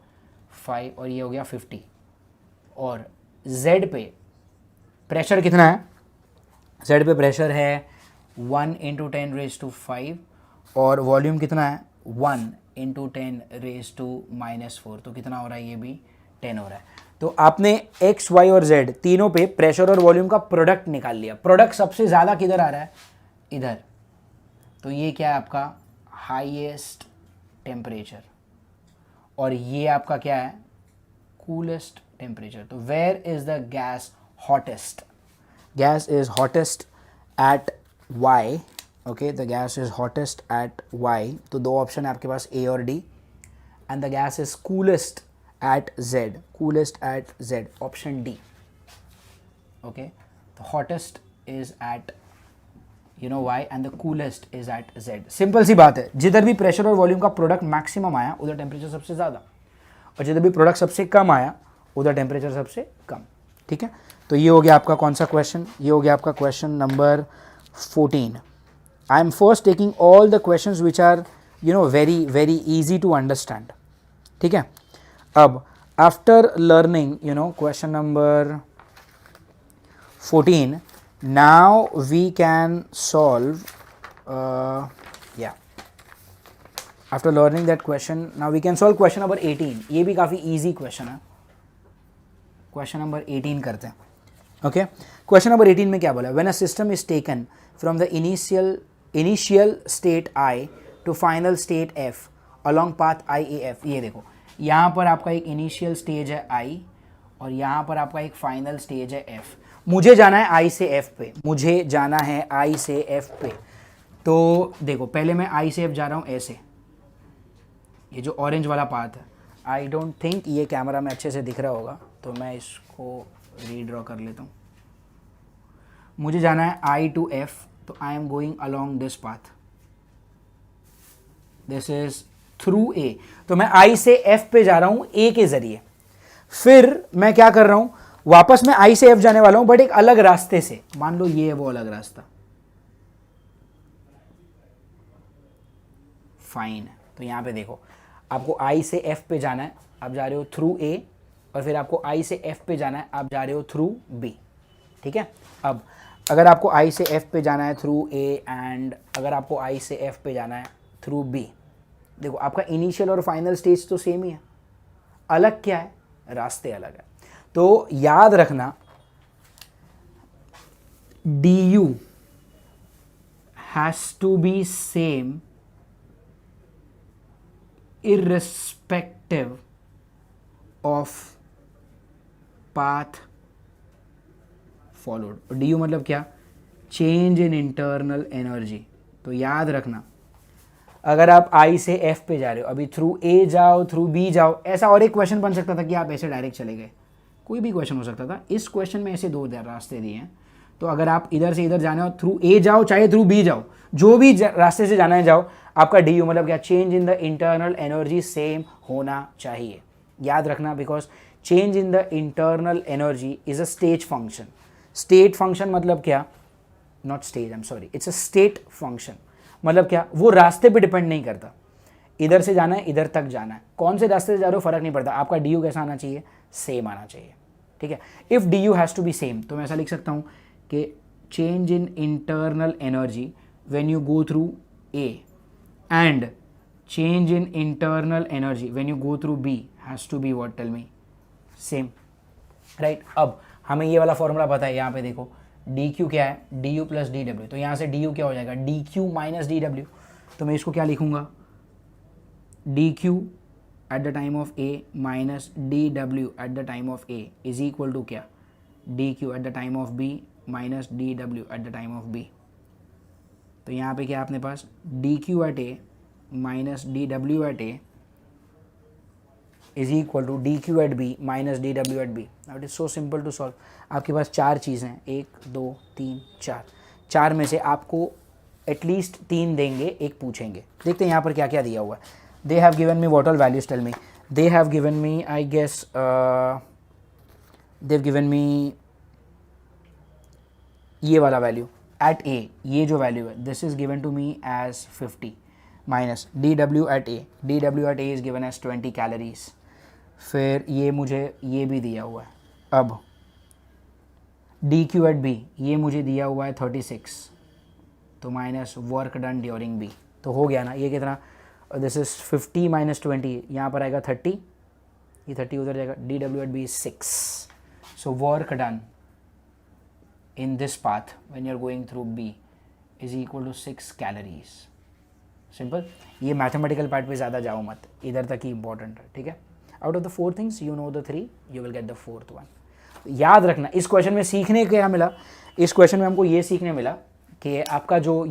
5, और ये हो गया 50। और Z पे प्रेशर कितना है, Z पे प्रेशर है 1 × 10⁵, और वॉल्यूम कितना है 1 × 10⁻⁴। तो कितना हो रहा है ये भी 10 हो रहा है। तो आपने एक्स वाई और जेड तीनों पे प्रेशर और वॉल्यूम का प्रोडक्ट निकाल लिया। प्रोडक्ट सबसे ज़्यादा किधर आ रहा है? इधर। तो ये क्या है आपका? Highest temperature. और ये आपका क्या है? Coolest temperature. तो where is the gas hottest? Gas is hottest at Y. Okay, the gas is hottest at Y. तो दो ऑप्शन है आपके पास, ए और D. And the gas is coolest at Z, coolest at Z, option D. Okay, the hottest is at Y and the coolest is at Z. Simple सी बात है, जिधर भी प्रेशर और वॉल्यूम का प्रोडक्ट मैक्सिमम आया उधर टेम्परेचर सबसे ज़्यादा, और जिधर भी प्रोडक्ट सबसे कम आया उधर टेम्परेचर सबसे कम। ठीक है, तो ये हो गया आपका कौन सा क्वेश्चन? ये हो गया आपका question number 14। I am first taking all the questions which are very very easy to understand. ठीक है, अब after learning question number 14, now we can solve after learning that question now we can solve question number 18। ये भी काफ़ी easy question है। Question number 18 करते हैं। Okay, question number 18 में क्या बोला? When a system is taken from the initial state I to final state F along path I A F. ये देखो, यहाँ पर आपका एक इनिशियल स्टेज है I और यहाँ पर आपका एक फाइनल स्टेज है F। मुझे जाना है I से F पे, मुझे जाना है I से F पे। तो देखो, पहले मैं I से F जा रहा हूँ ऐसे, ये जो ऑरेंज वाला पाथ है। आई डोंट थिंक ये कैमरा में अच्छे से दिख रहा होगा, तो मैं इसको रीड्रॉ कर लेता हूँ। मुझे जाना है I to F, तो I am going along this path, this is through a. तो मैं I से F पे जा रहा हूं A के जरिए। फिर मैं क्या कर रहा हूं? वापस मैं I से F जाने वाला हूं, बट एक अलग रास्ते से। मान लो ये है वो अलग रास्ता। फाइन, तो यहां पे देखो, आपको I से F पे जाना है, आप जा रहे हो थ्रू A, और फिर आपको I से F पे जाना है, आप जा रहे हो थ्रू B। ठीक है, अब अगर आपको I से F पे जाना है थ्रू A एंड अगर आपको I से F पे जाना है थ्रू B, देखो आपका इनिशियल और फाइनल स्टेज तो सेम ही है, अलग क्या है? रास्ते अलग है। तो याद रखना, du has to be same irrespective of path followed। du मतलब क्या? Change in internal energy. तो याद रखना, अगर आप I से F पे जा रहे हो, अभी थ्रू A जाओ, थ्रू B जाओ, ऐसा और एक क्वेश्चन बन सकता था कि आप ऐसे डायरेक्ट चले गए, कोई भी क्वेश्चन हो सकता था। इस क्वेश्चन में ऐसे दो रास्ते दिए हैं, तो अगर आप इधर से इधर जाना हो, थ्रू A जाओ चाहे थ्रू B जाओ, जो भी रास्ते से जाना है जाओ, आपका du मतलब क्या? Change in the internal energy same होना चाहिए। याद रखना, because change in the internal energy is a stage function. State function मतलब क्या? Not stage, I am sorry, it's a state function. मतलब क्या? वो रास्ते पे डिपेंड नहीं करता, इधर से जाना है इधर तक जाना है, कौन से रास्ते से जा रहे हो फर्क नहीं पड़ता, आपका du कैसा आना चाहिए? सेम आना चाहिए। ठीक है, if du has to be same, तो मैं ऐसा लिख सकता हूँ कि change in internal energy when you go through A and change in internal energy when you go through B has to be what? Tell me, same, right. अब हमें ये वाला फॉर्मूला पता है, यहाँ पे देखो dq क्या है? du plus dw। तो यहाँ से du क्या हो जाएगा? dq minus dw। तो मैं इसको क्या लिखूंगा? dq at the time of a minus dw at the time of a is equal to क्या? dq at the time of b minus dw at the time of b। तो यहाँ पे क्या अपने पास? dq at a minus dw at a is equal to dq at b minus dw at b। Now it is so simple to solve. आपके पास चार चीज़ें हैं, 1 2 3 4, चार में से आपको एटलीस्ट 3 देंगे, एक पूछेंगे। देखते हैं यहाँ पर क्या क्या दिया हुआ है। They have given me what all values? Tell me. They have given me, I guess they have given me ये वाला वैल्यू एट a, ये जो वैल्यू है this is given to me as 50 minus dw at a, dw at a is given as 20 calories. फिर ये मुझे ये भी दिया हुआ है। अब dq एट b ये मुझे दिया हुआ है 36, तो minus work done during b। तो हो गया ना, ये कितना? दिस इज 50 माइनस 20, यहाँ पर आएगा 30, ये 30 उधर जाएगा, dw at b is 6. So work done in this path when you're going through b is equal to 6 calories. Simple. ये मैथमेटिकल पार्ट पे ज़्यादा जाओ मत, इधर तक ही इंपॉर्टेंट है, ठीक है. Out of the 4 things you know the 3, you will get the 4th one. याद रखना, इस क्वेश्चन में सीखने क्या मिला, इस क्वेश्चन में हमको ये सीखने मिला कि आपका जो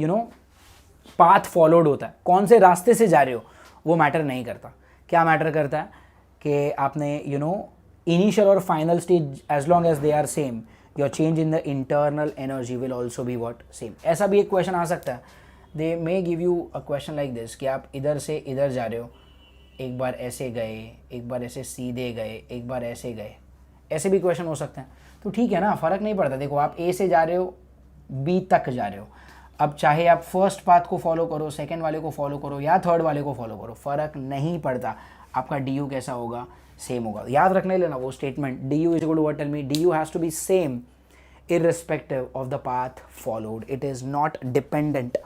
पाथ फॉलोड होता है, कौन से रास्ते से जा रहे हो वो मैटर नहीं करता. क्या मैटर करता है कि आपने इनिशियल और final stage as long as they are same, your change in the internal energy will also be what same. ऐसा भी एक क्वेश्चन आ सकता है, they may give you a question like this कि आप इधर से इधर जा रहे हो, एक बार ऐसे गए, एक बार ऐसे सीधे गए, एक बार ऐसे गए, ऐसे भी क्वेश्चन हो सकते हैं. तो ठीक है ना, फ़र्क नहीं पड़ता. देखो आप ए से जा रहे हो, बी तक जा रहे हो. अब चाहे आप फर्स्ट पाथ को फॉलो करो, सेकंड वाले को फॉलो करो या थर्ड वाले को फॉलो करो, फ़र्क नहीं पड़ता. आपका डी यू कैसा होगा, सेम होगा. याद रखने लेना वो statement, D U is equal to what, tell me, D U has to be same irrespective of the path followed. It is not dependent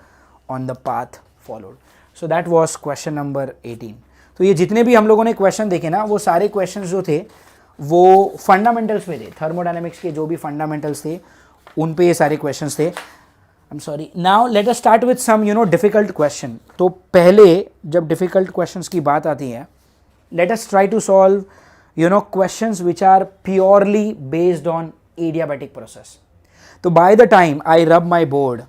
on the path followed. So that was question number 18. तो ये जितने भी हम लोगों ने question देखे ना, वो सारे क्वेश्चन जो थे वो फंडामेंटल्स पे थे. थर्मोडायनेमिक्स के जो भी फंडामेंटल्स थे उन पे ये सारे क्वेश्चंस थे. I am sorry. Now let us start with some difficult question. तो पहले जब डिफिकल्ट क्वेश्चंस की बात आती है, let us try to solve questions which are purely based on adiabatic process. तो by the time I rub my board,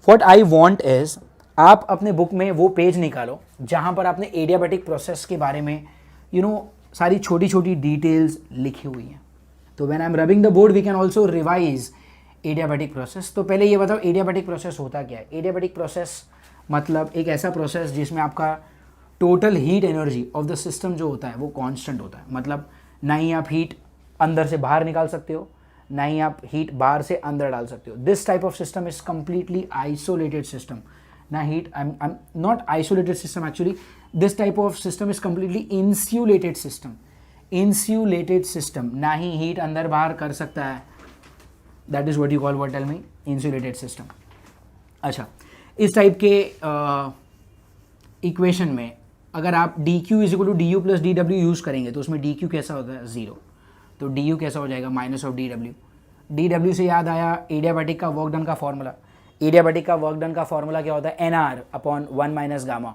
what I want is, आप अपने बुक में वो पेज निकालो जहाँ पर आपने adiabatic process के बारे में सारी छोटी छोटी डिटेल्स लिखी हुई हैं. तो when I'm rubbing the board we can also revise adiabatic process. तो पहले ये बताओ adiabatic process होता क्या है. adiabatic process मतलब एक ऐसा प्रोसेस जिसमें आपका total heat energy of the system जो होता है वो कांस्टेंट होता है. मतलब ना ही आप हीट अंदर से बाहर निकाल सकते हो, ना ही आप हीट बाहर से अंदर डाल सकते हो. This type of system is completely isolated system. ना heat, I am not isolated system actually, this type of system is completely insulated system. Insulated system, ना ही हीट अंदर बाहर कर सकता है. That is what you call, what tell me, insulated system. अच्छा, इस टाइप के इक्वेशन में अगर आप D Q is equal to D U plus D W use करेंगे तो उसमें डी क्यू कैसा होता है, 0. तो डी यू कैसा हो जाएगा, minus of D W. D W से याद आया एडियाबैटिक का वर्क डन का फॉर्मूला. एडियाबैटिक का वर्क डन का फॉर्मूला क्या होता है, N R upon 1 minus gamma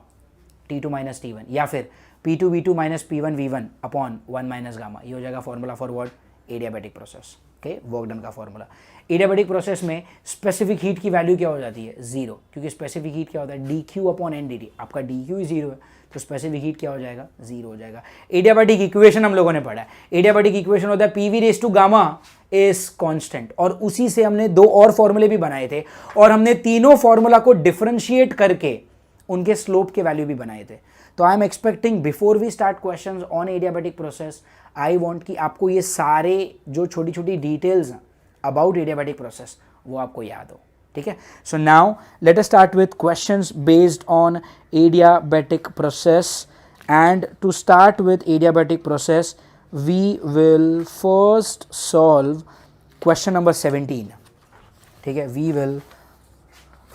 T2 minus T1, या फिर P2 V2 minus P1 V1 upon 1 minus gamma. ये हो जाएगा formula for what, adiabatic process के वर्क डन का फॉर्मूला. एडियाबैटिक प्रोसेस में स्पेसिफिक हीट की वैल्यू क्या हो जाती है, 0, क्योंकि स्पेसिफिक हीट क्या होता है, D Q upon N D T. आपका डी क्यू ही 0 है तो स्पेसिफिक हीट क्या हो जाएगा, 0 हो जाएगा. एडियाबैटिक इक्वेशन हम लोगों ने पढ़ा है. एडियाबैटिक इक्वेशन होता है PV raise to gamma is constant, और उसी से हमने 2 और फॉर्मूले भी बनाए थे, और हमने तीनों फॉर्मूला को डिफरेंशिएट करके उनके स्लोप के वैल्यू भी बनाए थे. तो I am expecting before we start questions on adiabatic process, I want कि आपको ये सारे जो छोटी छोटी डिटेल्स अबाउट एडियाबैटिक प्रोसेस वो आपको याद हो. ठीक है. So now let us start with questions based on adiabatic process, and to start with adiabatic process we will first solve question number 17. ठीक है, we will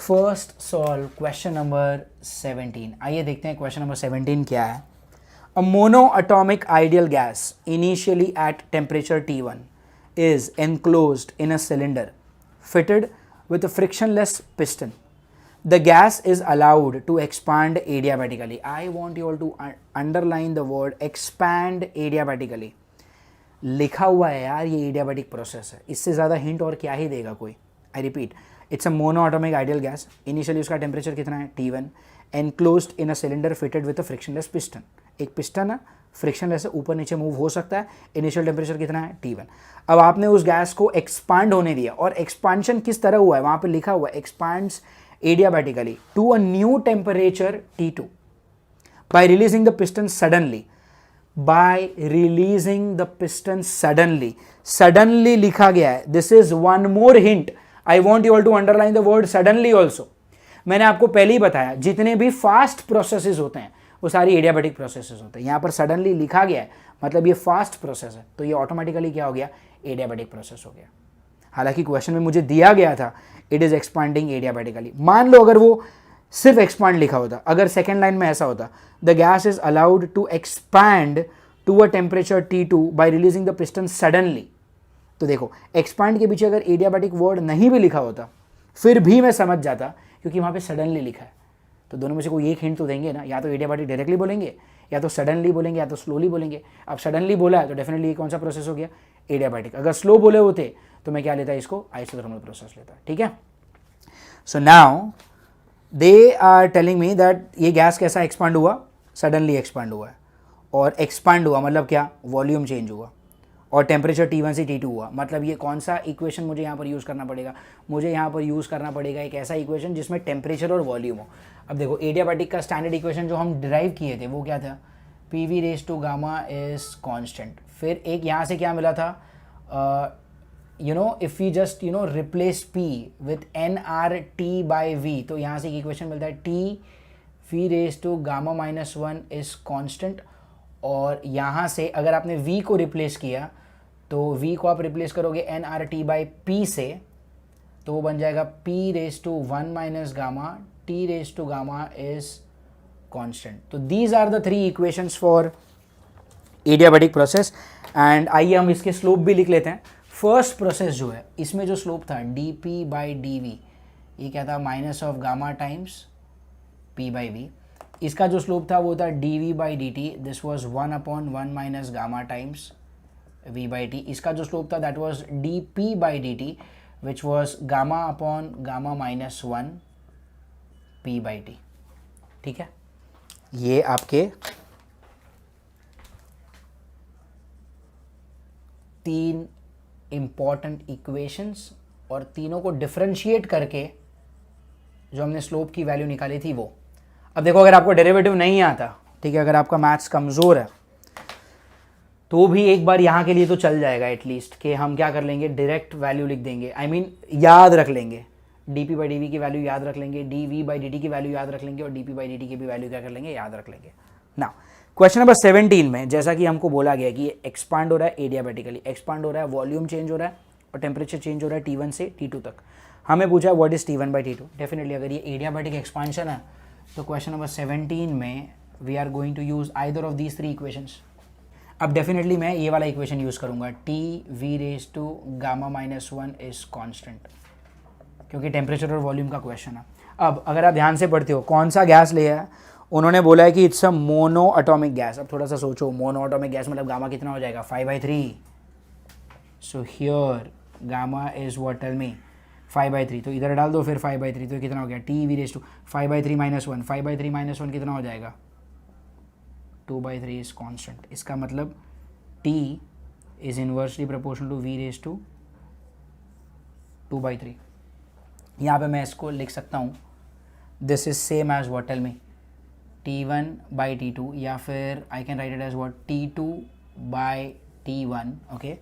first solve question number 17. आइए देखते हैं question number 17 क्या है. A monoatomic ideal gas initially at temperature T1 is enclosed in a cylinder fitted with a frictionless piston. The gas is allowed to expand adiabatically. I want you all to underline the word expand adiabatically. लिखा हुआ है यार, ये adiabatic process है, इससे ज़्यादा hint और क्या ही देगा कोई. I repeat, it's a monoatomic ideal gas. Initially उसका टेम्परेचर कितना है, T1, enclosed in a cylinder fitted with a frictionless piston. एक पिस्टन है, फ्रिक्शनलेस है, ऊपर नीचे मूव हो सकता है. इनिशियल टेम्परेचर कितना है, T1. अब आपने उस गैस को एक्सपांड होने दिया, और एक्सपांशन किस तरह हुआ है, वहाँ पर लिखा हुआ है expands adiabatically to a new temperature T2 by releasing the piston suddenly. By releasing the piston suddenly. Suddenly लिखा गया है. This is one more hint. I want you all to underline the word suddenly also. मैंने आपको पहले ही बताया जितने भी fast processes होते हैं वो सारी एडियाबैटिक प्रोसेसेस होते हैं. यहाँ पर सडनली लिखा गया है मतलब ये फास्ट प्रोसेस है, तो ये ऑटोमेटिकली क्या हो गया, एडियाबैटिक प्रोसेस हो गया. हालांकि क्वेश्चन में मुझे दिया गया था इट इज एक्सपांडिंग एडियाबैटिकली. मान लो अगर वो सिर्फ एक्सपांड लिखा होता, अगर सेकेंड लाइन में ऐसा होता, the gas is allowed to expand to a temperature T2 by releasing the piston suddenly. तो देखो एक्सपांड के पीछे अगर एडियाबैटिक वर्ड नहीं भी लिखा होता फिर भी मैं समझ जाता, क्योंकि वहाँ पे सडनली लिखा है। तो दोनों में से कोई एक हिंट तो देंगे ना, या तो एडियाबैटिक डायरेक्टली बोलेंगे, या तो सडनली बोलेंगे, या तो स्लोली बोलेंगे। अब सडनली बोला है तो डेफिनेटली ये कौन सा प्रोसेस हो गया, एडियाबैटिक। अगर स्लो बोले होते तो मैं क्या लेता, इसको आइसोथर्मल प्रोसेस लेता। ठीक है, so now they are telling me that ये गैस कैसा एक्सपांड हुआ, सडनली एक्सपांड हुआ है। और एक्सपांड हुआ मतलब क्या, वॉल्यूम चेंज हुआ, और टेम्परेचर T1 से T2 हुआ। मतलब ये कौन सा इक्वेशन मुझे यहाँ पर यूज़ करना पड़ेगा, मुझे यहाँ पर यूज़ करना पड़ेगा एक ऐसा इक्वेशन जिसमें टेम्परेचर और वॉल्यूम हो। अब देखो एडियाबैटिक का स्टैंडर्ड इक्वेशन जो हम डिराइव किए थे वो क्या था, PV raise to gamma is constant. फिर एक यहाँ से क्या मिला था, if we just replace P with nRT/V, तो यहाँ से एक इक्वेशन मिलता है T V raise to gamma -1 is constant. और यहाँ से अगर आपने V को रिप्लेस किया तो V को आप रिप्लेस करोगे nRT/P से, तो वो बन जाएगा P raise to 1 minus gamma T raise to gamma is constant. तो these are the 3 equations for adiabatic process. And आइए हम इसके स्लोप भी लिख लेते हैं। फर्स्ट प्रोसेस जो है इसमें जो स्लोप था dP/dV, ये क्या था, minus of gamma times P/V। इसका जो स्लोप था वो था dV/dt, this was 1/1 minus gamma times V/T। इसका जो स्लोप था that was dP/dt which was gamma upon gamma -1 P/T। ठीक है, ये आपके 3 इंपॉर्टेंट इक्वेशंस, और तीनों को डिफरेंशिएट करके जो हमने स्लोप की वैल्यू निकाली थी वो। अब देखो अगर आपको डेरिवेटिव नहीं आता, ठीक है, अगर आपका मैथ्स कमज़ोर है तो भी एक बार यहाँ के लिए तो चल जाएगा एटलीस्ट, कि हम क्या कर लेंगे, डायरेक्ट वैल्यू लिख देंगे। आई मीन याद रख लेंगे, dP/dV की वैल्यू याद रख लेंगे, dV/dt की वैल्यू याद रख लेंगे, और dP/dt की भी वैल्यू क्या कर लेंगे, याद रख लेंगे। ना क्वेश्चन नंबर 17 में जैसा कि हमको बोला गया कि ये एक्सपांड हो रहा है, एडियाबैटिकली एक्सपांड हो रहा है, वॉल्यूम चेंज हो रहा है और टेम्परेचर चेंज हो रहा है T1 से T2 तक। हमें पूछा व्हाट इज T1/T2। डेफिनेटली अगर ये एडियाबैटिक एक्सपांशन है तो क्वेश्चन नंबर 17 में we are going to use either of these 3 equations. अब डेफिनेटली मैं ये वाला इक्वेशन यूज़ करूँगा, TV raise to gamma -1 is constant, क्योंकि टेम्परेचर और वॉल्यूम का क्वेश्चन है। अब अगर आप ध्यान से पढ़ते हो कौन सा गैस लिया है, उन्होंने बोला है कि it's a mono atomic gas. अब थोड़ा सा सोचो, मोनो एटॉमिक गैस मतलब गामा कितना हो जाएगा, 5/3। So here gamma is what, tell me, 5/3। तो इधर डाल दो फिर 5/3, तो कितना हो गया, TV रेज टू 5/3 -1, 5/3 -1 कितना हो जाएगा, 2/3 इज कांस्टेंट। इसका मतलब T is inversely proportional to V raise to 2/3। यहाँ पे मैं इसको लिख सकता हूँ, this is same as what, tell me, T1/T2, या फिर I can write it as what, T2/T1। Okay,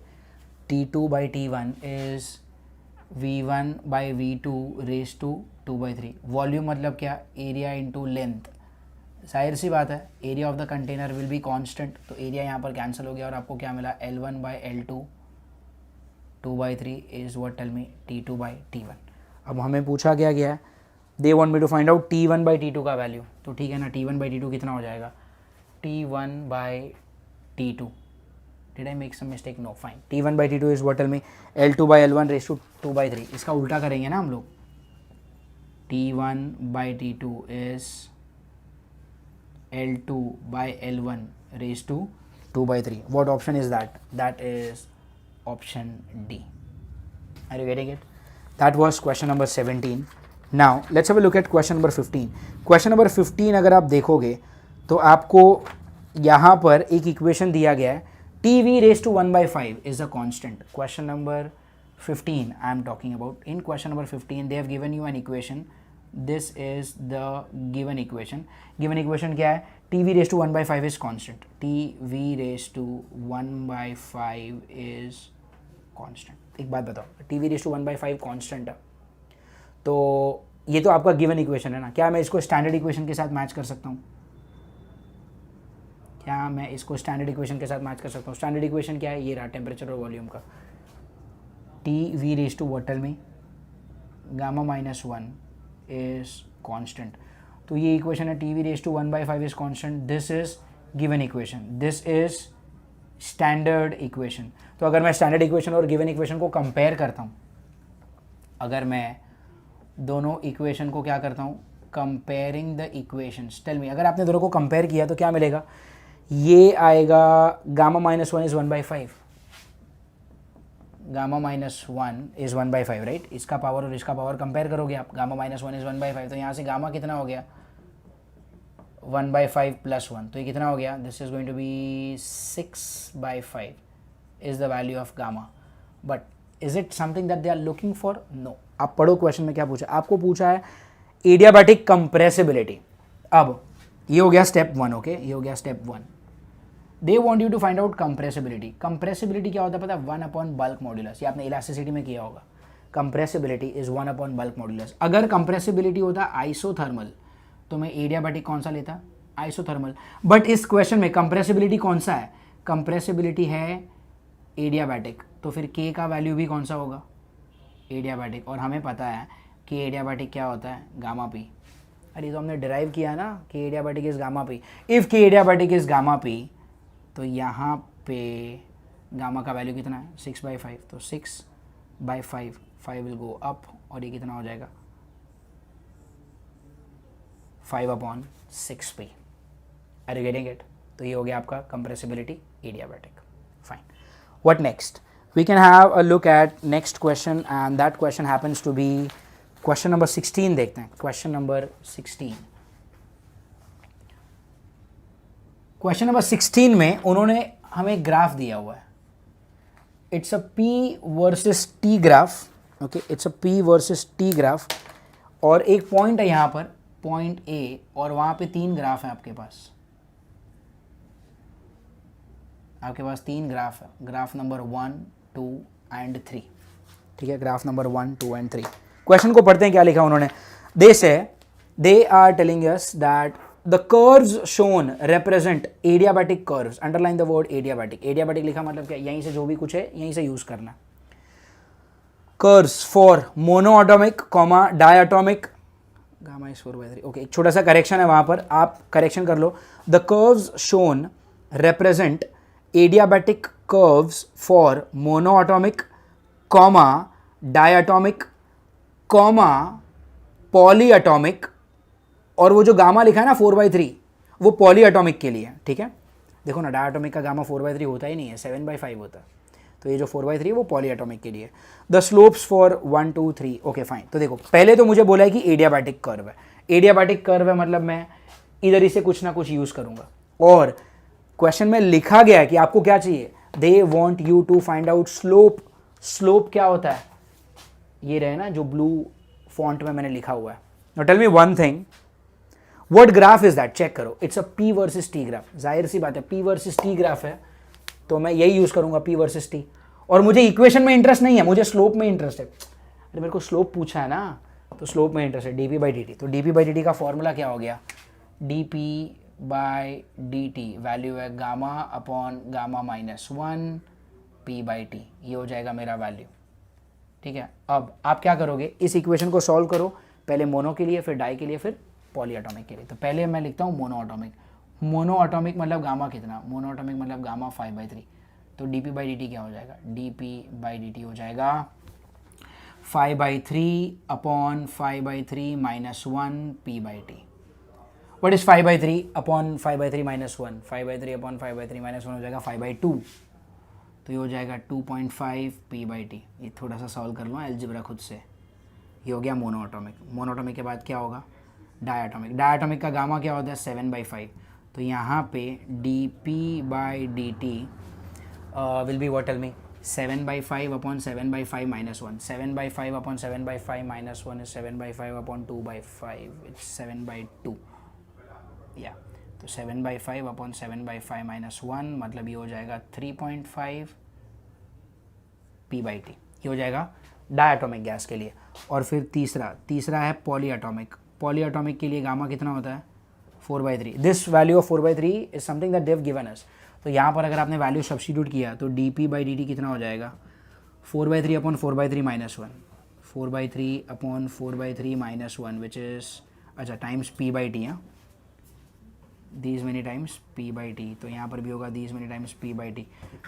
T2/T1 is V1/V2 raise to 2/3। Volume मतलब क्या, एरिया इंटू लेंथ। जाहिर सी बात है area of the container will be constant, तो area यहाँ पर कैंसिल हो गया और आपको क्या मिला, L1/L2 2/3 is what, tell me, T2/T1। अब हमें पूछा क्या गया है, they want me to find out T1/T2 का वैल्यू। तो ठीक है ना, T1/T2 कितना हो जाएगा, T1/T2। Did I make some mistake, no, fine. T1/T2 is what, tell me, L2/L1 raise to 2/3। इसका उल्टा करेंगे ना हम लोग, T1/T2 is L2/L1 raised to 2/3. What option is that? That is option D. Are you getting it? That was question number 17. Now let's have a look at question number 15. Question number 15 अगर आप देखोगे तो आपको यहाँ पर एक equation दिया गया है, TV raised to 1/5 is a constant. Question number 15 I am talking about. In question number 15 they have given you an equation. This is the given equation. Given equation क्या है, TV raised to 1/5 is constant. TV raised to 1/5 is constant. एक बात बताओ, TV raised to 1/5 constant है, तो ये तो आपका गिवन इक्वेशन है ना, क्या मैं इसको स्टैंडर्ड इक्वेशन के साथ मैच कर सकता हूँ? क्या मैं इसको स्टैंडर्ड इक्वेशन के साथ मैच कर सकता हूँ? स्टैंडर्ड इक्वेशन क्या है, ये रहा, टेम्परेचर और वॉल्यूम का। TV raised to what, tell me, gamma -1 is constant. तो ये इक्वेशन है, TV raised to 1/5 is constant. This is given equation. This is standard equation. तो अगर मैं स्टैंडर्ड इक्वेशन और गिवन इक्वेशन को कंपेयर करता हूँ, अगर मैं दोनों इक्वेशन को क्या करता हूँ, comparing the equations, tell me, अगर आपने दोनों को कंपेयर किया तो क्या मिलेगा, ये आएगा gamma minus one is 1/5, gamma minus one is 1/5 right. इसका पावर और इसका पावर कंपेयर करोगे आप, गामा माइनस वन इज़ 1/5, तो यहाँ से गामा कितना हो गया 1/5 + 1, तो ये कितना हो गया, this is going to be 6/5 is the value of gamma. But is it something that they are looking for, no. आप पढ़ो क्वेश्चन में क्या पूछा, आपको पूछा है एडियाबैटिक कंप्रेसिबिलिटी। अब ये हो गया स्टेप 1, ओके, ये हो गया step 1। They want you to find out compressibility. Compressibility क्या होता है पता है, 1 बल्क मॉड्यूलस, ये आपने इलास्टिसिटी में किया होगा। Compressibility is 1 bulk modulus. अगर कंप्रेसिबिलिटी होता आइसोथर्मल तो मैं एडियाबैटिक कौन सा लेता, आइसोथर्मल। बट इस क्वेश्चन में कंप्रेसिबिलिटी कौन सा है, कंप्रेसिबिलिटी है एडियाबैटिक, तो फिर के का वैल्यू भी कौन सा होगा, एडियाबैटिक। और हमें पता है कि एडियाबैटिक क्या होता है, गामा पी। अरे तो हमने डिराइव किया ना कि adiabatic is gamma P. If के एडियाबैटिक इज गामा पी, तो यहाँ पे गामा का वैल्यू कितना है 6/5, तो 6/5, 5 विल गो अप, और ये कितना हो जाएगा 5/6p। Are you getting it? तो ये हो गया आपका compressibility adiabatic. Fine, what next, we can have a look at next question, and that question happens to be question number 16। देखते हैं क्वेश्चन नंबर 16। क्वेश्चन नंबर 16 में उन्होंने हमें ग्राफ दिया हुआ है, it's a P versus T graph, okay, it's a P versus T graph, और एक पॉइंट है यहाँ पर, पॉइंट ए, और वहाँ पे 3 ग्राफ है आपके पास, आपके पास 3 ग्राफ है, ग्राफ नंबर 1, 2 एंड 3, ठीक है, ग्राफ नंबर 1, 2 एंड 3। क्वेश्चन को पढ़ते हैं क्या लिखा उन्होंने। They are telling us that the curves shown represent adiabatic curves, underline the word adiabatic. Adiabatic लिखा मतलब क्या, यहीं से जो भी कुछ है यहीं से यूज करना। Curves for monoatomic comma diatomic, gamma is 4/3, okay, एक छोटा सा करेक्शन है वहां पर, आप करेक्शन कर लो। The curves shown represent adiabatic curves for monoatomic comma diatomic comma polyatomic, और वो जो गामा लिखा है ना 4/3, वो पॉलीएटॉमिक के लिए है, ठीक है। देखो ना, डायटॉमिक का गामा 4/3 होता ही नहीं है, 7/5 होता है, तो ये जो 4/3 वो पॉलीएटॉमिक के लिए। The slopes for 1, 2, 3, okay fine. तो देखो पहले तो मुझे बोला है कि एडियाबैटिक कर्व है, एडियाबैटिक कर्व है मतलब मैं इधर ही से कुछ ना कुछ यूज करूंगा, और क्वेश्चन में लिखा गया है कि आपको क्या चाहिए, they want you to find out slope. Slope क्या होता है, ये रहे ना जो ब्लू फॉन्ट में मैंने लिखा हुआ है। Now tell me one thing, what graph is that, check करो, it's a P versus T graph. जाहिर सी बात है पी वर्सेस टी ग्राफ है, तो मैं यही यूज करूंगा पी वर्सेस टी। और मुझे इक्वेशन में इंटरेस्ट नहीं है, मुझे स्लोप में इंटरेस्ट है। अरे मेरे को स्लोप पूछा है ना, तो स्लोप में इंटरेस्ट है, dp/dt। तो dp/dt का फॉर्मूला क्या हो गया, dp/dt वैल्यू है gamma upon gamma minus 1 p/t, ये हो जाएगा मेरा वैल्यू, ठीक है। अब आप क्या करोगे, इस इक्वेशन को सॉल्व करो, पहले मोनो के लिए, फिर डाई के लिए, फिर पॉलीएटॉमिक के लिए। तो पहले मैं लिखता हूँ मोनोएटॉमिक। मोनोएटॉमिक मतलब गामा कितना, मोनोएटॉमिक मतलब गामा 5/3, तो dp/dt क्या हो जाएगा, dp/dt हो जाएगा 5/3 upon 5/3 minus 1 p/t। What is 5/3 upon 5/3 minus 1, 5/3 upon 5/3 minus 1 हो जाएगा 5/2, तो ये हो जाएगा 2.5 p/t। ये थोड़ा सा सॉल्व कर लो अलजेब्रा खुद से। ये हो गया मोनोएटॉमिक। मोनोएटॉमिक के बाद क्या होगा, डायटॉमिक। डायटॉमिक का गामा क्या होता है 7/5, तो यहाँ पे dp/dt will be what, tell me, 7/5 upon 7/5 minus 1, 7/5 upon 7/5 minus 1 is 7/5 upon 2/5, it's 7/2, या तो 7/5 अपॉन 7/5 माइनस 1 मतलब ये हो जाएगा 3.5 p/t, ये हो जाएगा डायटॉमिक गैस के लिए। और फिर तीसरा है पॉलीएटॉमिक। पॉलीएटॉमिक के लिए गामा कितना होता है 4/3। This value of 4/3 is something that they have given us. तो यहाँ पर अगर आपने वैल्यू सब्स्टिट्यूट किया तो dp/dt कितना हो जाएगा 4/3 upon 4/3 minus 1, 4/3 upon 4/3 minus 1 which is, अच्छा, टाइम्स p/t, हाँ, these many times p by t, तो यहाँ पर भी होगा these many times p by t.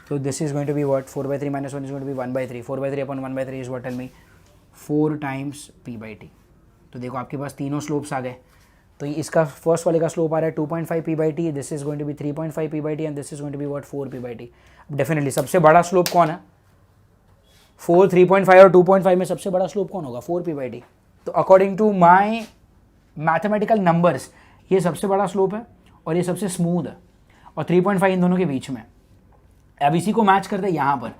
So this is going to be what? 4 by 3 minus 1 is going to be 1 by 3. 4 by 3 upon 1 by 3 is what? Tell me. 4 times p by t. तो देखो आपके पास तीनों slopes आ गए. तो इसका first वाले का slope आ रहा है 2.5 p by t, this is going to be 3.5 p by t and this is going to be what 4 p by t. Definitely सबसे बड़ा स्लोप कौन है? 4, 3.5 और 2.5 में सबसे बड़ा स्लोप कौन होगा? 4 p by t. तो according to my mathematical numbers ये सबसे बड़ा स्लोप है और ये सबसे स्मूथ है और 3.5 इन दोनों के बीच में. अब इसी को मैच करते हैं यहाँ पर.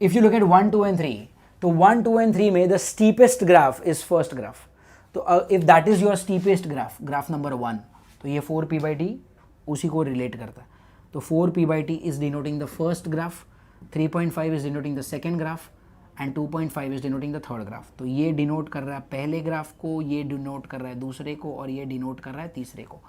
If you look at 1, 2 and 3, तो 1, 2 एंड 3 में the steepest graph is first graph. तो if that is your steepest graph, graph number 1, तो ये 4 p by t उसी को रिलेट करता है. तो 4 p by t is denoting the first graph, 3.5 is denoting the second graph and 2.5 is denoting the third graph. तो ये denote कर रहा है पहले ग्राफ को, ये डिनोट कर रहा है दूसरे को और ये डिनोट कर रहा है तीसरे को.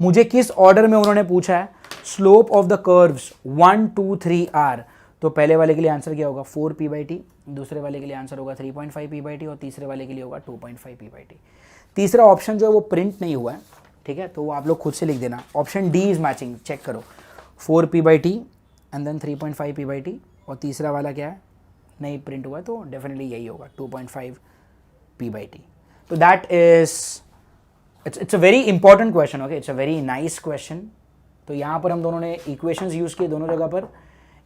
मुझे किस ऑर्डर में उन्होंने पूछा है? Slope of the curves 1, 2, 3 are. तो पहले वाले के लिए आंसर क्या होगा? 4 p by t, दूसरे वाले के लिए आंसर होगा 3.5 p by t और तीसरे वाले के लिए होगा 2.5 p by t. तीसरा ऑप्शन जो है वो प्रिंट नहीं हुआ है, ठीक है, तो वो आप लोग खुद से लिख देना. Option D is matching, check करो. 4 p by t and then 3.5 p by t और तीसरा वाला क्या है? नहीं प्रिंट हुआ है, तो डेफिनेटली यही होगा 2.5 p by t. तो that is it's a very important question. Okay, it's a very nice question. तो यहाँ पर हम दोनों ने इक्वेशंस यूज़ किए दोनों जगह पर.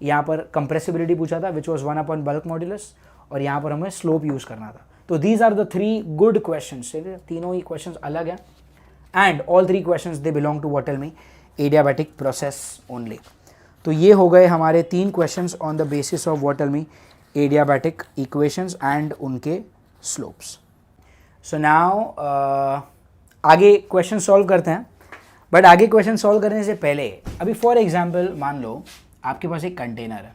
यहाँ पर कंप्रेसिबिलिटी पूछा था which was 1 upon bulk modulus और यहाँ पर हमें स्लोप यूज़ करना था. तो these are the 3 good questions. तीनों ही क्वेश्चंस अलग हैं and all 3 questions they belong to what? Tell me. Adiabatic process only. तो ये हो गए हमारे 3 questions on the basis of what? Tell me adiabatic equations and उनके स्लोप्स. सो नाउ आगे क्वेश्चन सॉल्व करते हैं. बट आगे क्वेश्चन सॉल्व करने से पहले अभी फॉर एग्जांपल मान लो आपके पास एक कंटेनर है,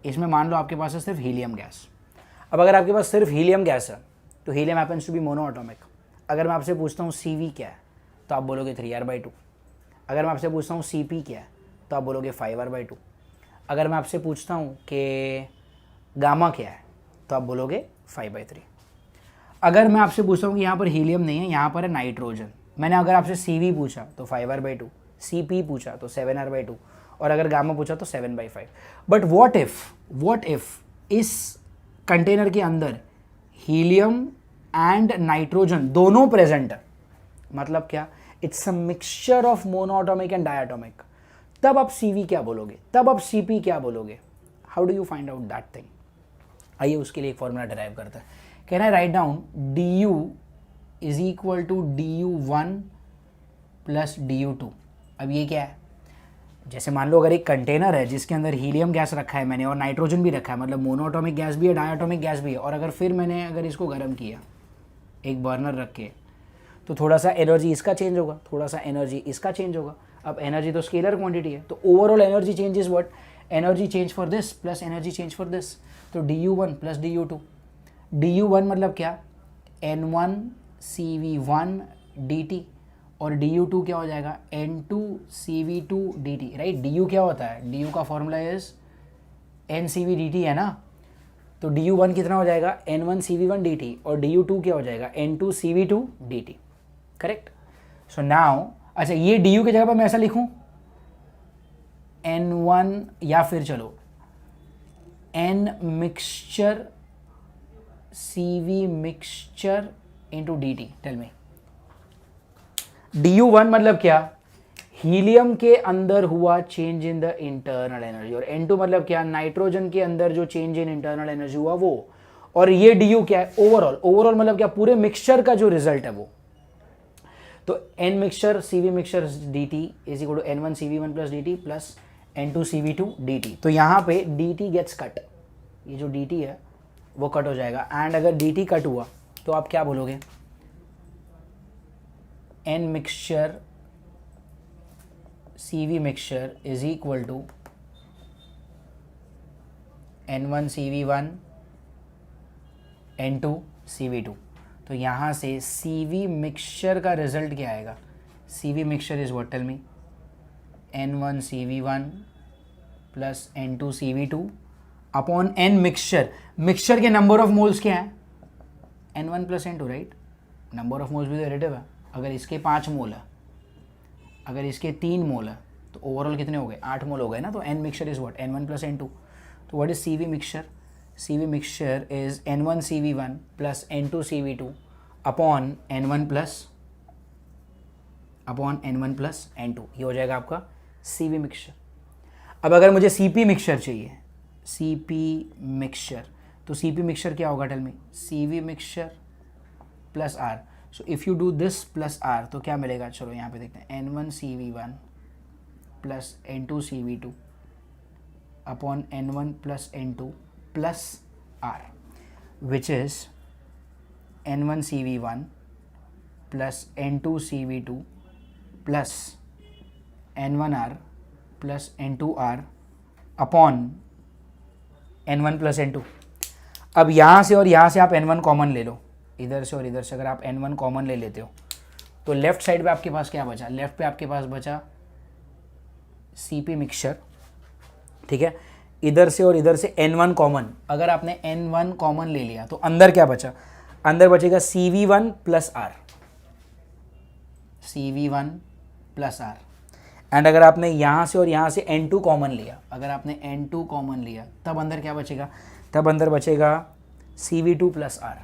इसमें मान लो आपके पास है सिर्फ हीलियम गैस. अब अगर आपके पास सिर्फ हीलियम गैस है तो helium happens to be mono atomic. अगर मैं आपसे पूछता हूँ CV क्या है तो आप बोलोगे 3r/2. अगर मैं आपसे पूछता हूँ CP क्या है तो आप बोलोगे 5r/2. अगर मैं आपसे पूछता हूँ कि गामा क्या है तो आप बोलोगे 5/3. अगर मैं आपसे पूछता हूँ कि यहाँ पर हीलियम नहीं है, यहाँ पर है नाइट्रोजन, मैंने अगर आपसे CV पूछा तो 5r/2, CP पूछा तो 7r/2 और अगर गामा पूछा तो 7/5. बट व्हाट इफ इस कंटेनर के अंदर हीलियम एंड नाइट्रोजन दोनों प्रेजेंट है? मतलब क्या? It's a mixture of monoatomic and diatomic. तब आप CV क्या बोलोगे? तब आप CP क्या बोलोगे? How do you find out that thing? आइए उसके लिए एक फॉर्मूला डिराइव करते हैं. Can I write down du is equal to du1 plus du2. अब ये क्या है? जैसे मान लो अगर एक कंटेनर है जिसके अंदर हीलियम गैस रखा है मैंने और नाइट्रोजन भी रखा है, मतलब मोनोएटॉमिक गैस भी है, डायटॉमिक गैस भी है, और अगर फिर मैंने अगर इसको गर्म किया एक बर्नर रख के, तो थोड़ा सा एनर्जी इसका चेंज होगा, थोड़ा सा एनर्जी इसका चेंज होगा. अब एनर्जी तो स्केलर क्वांटिटी है, तो overall energy change is what? Energy change for this plus energy change for this. तो du1 प्लस du2. du1 मतलब क्या? n1 cv1 dt और du2 क्या हो जाएगा? n2 cv2 dt. Right, du क्या होता है? du का फॉर्मूला इज ncv dt है ना. तो du1 कितना हो जाएगा? n1 cv1 dt और du2 क्या हो जाएगा? n2 cv2 dt. Correct. So now अच्छा ये du की जगह पर मैं ऐसा लिखूं n1 या फिर चलो n mixture cv mixture into dt. Tell me. du1 मतलब क्या? हीलियम के अंदर हुआ change in the internal energy, और n2 मतलब क्या? नाइट्रोजन के अंदर जो चेंज इन इंटरनल एनर्जी हुआ वो. और ये du क्या है? ओवरऑल मतलब क्या? पूरे मिक्सचर का जो रिजल्ट है वो. तो n mixture cv mixture dt is equal to n1 cv1 plus dt plus n2 cv2 dt. तो यहाँ पे dt गेट्स कट, ये जो dt है वो कट हो जाएगा. एंड अगर dt कट हुआ तो आप क्या बोलोगे? n mixture cv mixture is equal to n1 cv1 n2 cv2. तो यहाँ से cv मिक्सचर का रिजल्ट क्या आएगा? cv mixture is what? Tell me. n1 cv1 plus n2 cv2 upon n mixture. Mixture के नंबर ऑफ मोल्स क्या है? n1 plus n2. Right, number of moles भी तो रिलेटिव है. अगर इसके 5 मोल है, अगर इसके 3 मोल है तो ओवरऑल कितने हो गए, 8 मोल हो गए ना। तो N mixture is what, N1 plus N2। तो what is CV mixture, CV mixture is N1 CV1 plus N2 CV2 upon N1 plus N2। ये हो जाएगा आपका CV मिक्सचर। अब अगर मुझे CP मिक्सचर चाहिए, CP मिक्सचर, तो CP मिक्सचर क्या होगा, tell me, CV mixture plus R। So if you do this plus R तो क्या मिलेगा, चलो यहाँ पे देखते हैं, N1 CV1 plus N2 CV2 upon N1 plus N2 plus R, which is N1 CV1 plus N2 CV2 plus N1R plus N2R upon N1 plus N2। अब यहाँ से और यहाँ से आप N1 कॉमन ले लो, इधर से और इधर से अगर आप N1 कॉमन ले लेते हो तो लेफ्ट साइड पे आपके पास क्या बचा, लेफ्ट पे आपके पास बचा CP मिक्सचर, ठीक है। इधर से और इधर से N1 कॉमन, अगर आपने N1 कॉमन ले लिया तो अंदर क्या बचा, अंदर बचेगा CV1 plus R, CV1 plus R। And अगर आपने यहाँ से और यहाँ से N2 कॉमन लिया, अगर आपने N2 कॉमन लिया तब अंदर क्या बचेगा, तब अंदर बचेगा CV2 plus R,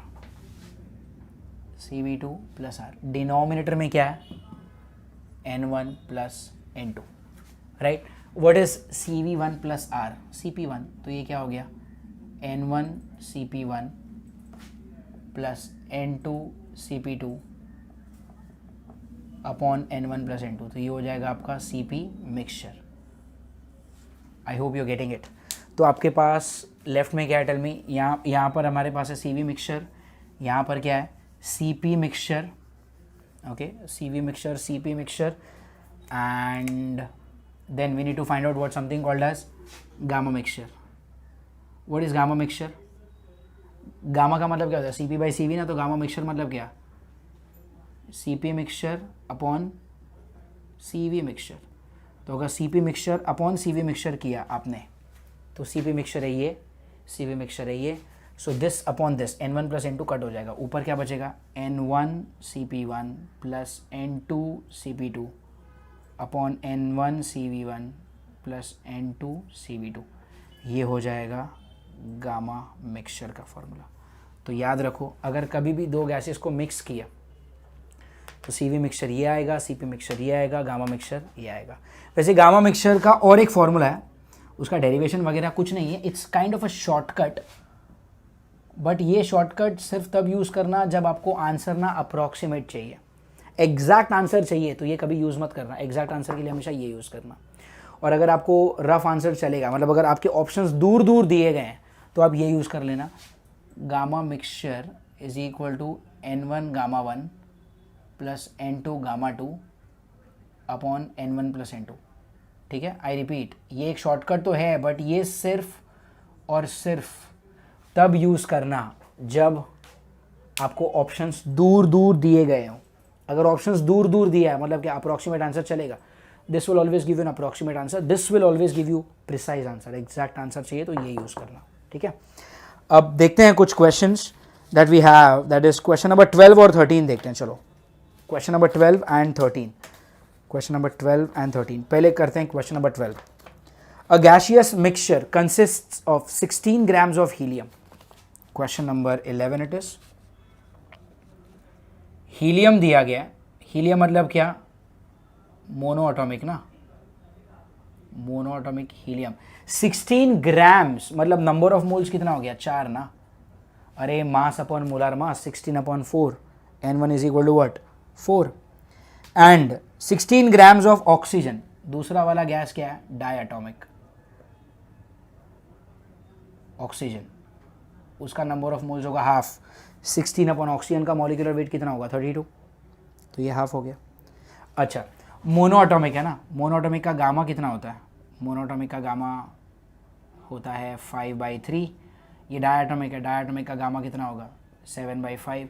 CV2 plus R। Denominator में क्या है, N1 plus N2, right. What is CV1 plus R, CP1, तो ये क्या हो गया, N1 CP1 plus N2 CP2 upon N1 plus N2। तो ये हो जाएगा आपका CP mixture. I hope you getting it. तो आपके पास लेफ्ट में क्या है, टेल मी, यहाँ पर हमारे पास है CV मिक्सचर, यहाँ पर क्या है, CP mixture, okay, CV mixture, CP mixture, and then we need to find out what something called as gamma mixture. What is gamma mixture? Gamma का मतलब क्या होता है, CP बाई CV ना, तो गामा मिक्सचर मतलब क्या, CP mixture upon CV mixture. तो अगर CP mixture upon CV mixture किया आपने तो CP मिक्सचर है ये, CV मिक्सचर है ये। So this upon this N1 plus N2 cut हो जाएगा, ऊपर क्या बचेगा, N1 CP1 plus N2 CP2 upon N1 CV1 plus N2 CV2। ये हो जाएगा गामा मिक्सचर का फॉर्मूला। तो याद रखो, अगर कभी भी दो गैसेस को मिक्स किया तो CV मिक्सचर ये आएगा, CP मिक्सचर ये आएगा, गामा मिक्सचर ये आएगा। वैसे गामा मिक्सचर का और एक फॉर्मूला है, उसका डेरिवेशन वगैरह कुछ नहीं है, it's kind of a shortcut, but ये शॉर्टकट सिर्फ तब यूज़ करना जब आपको आंसर ना अप्रॉक्सीमेट चाहिए। एग्जैक्ट आंसर चाहिए तो ये कभी यूज़ मत करना, एग्जैक्ट आंसर के लिए हमेशा ये यूज़ करना। और अगर आपको रफ आंसर चलेगा, मतलब अगर आपके ऑप्शंस दूर दूर दिए गए हैं तो आप ये यूज़ कर लेना, gamma mixture is equal to N1 gamma 1 plus N2 gamma 2 upon N1 plus N2, ठीक है। आई रिपीट, ये एक शॉर्टकट तो है, बट ये सिर्फ और सिर्फ तब यूज़ करना जब आपको ऑप्शंस दूर दूर दिए गए हों। अगर ऑप्शंस दूर दूर दिया है मतलब क्या, अप्रॉक्सीमेट आंसर चलेगा, this will always give you an approximate answer, this will always give you precise answer. Exact answer चाहिए तो ये यूज़ करना, ठीक है। अब देखते हैं कुछ questions that we have, that is question number 12 और 13 देखते हैं। चलो question number 12 and 13, question number 12 and 13। पहले करते हैं question number 12। A gaseous mixture consists of 16 grams of helium. Question number 11 it is. Helium दिया गया है, हीलियम मतलब क्या, मोनो एटॉमिक ना, मोनो एटॉमिक हीलियम। 16 ग्राम्स मतलब नंबर ऑफ मोल्स कितना हो गया, 4 ना। अरे mass upon molar mass 16 upon 4, N1 is equal to what, 4। And 16 grams of oxygen, दूसरा वाला गैस क्या है, डायटोमिक ऑक्सीजन, उसका नंबर ऑफ मोल्स होगा हाफ। 16 अपॉन ऑक्सीजन का मॉलिक्यूलर वेट कितना होगा, 32, तो ये हाफ हो गया। अच्छा, मोनोएटॉमिक है ना, मोनोएटॉमिक का गामा कितना होता है, मोनोएटॉमिक का गामा होता है 5/3। ये डायटोमिक है, डायटोमिक का गामा कितना होगा, 7/5।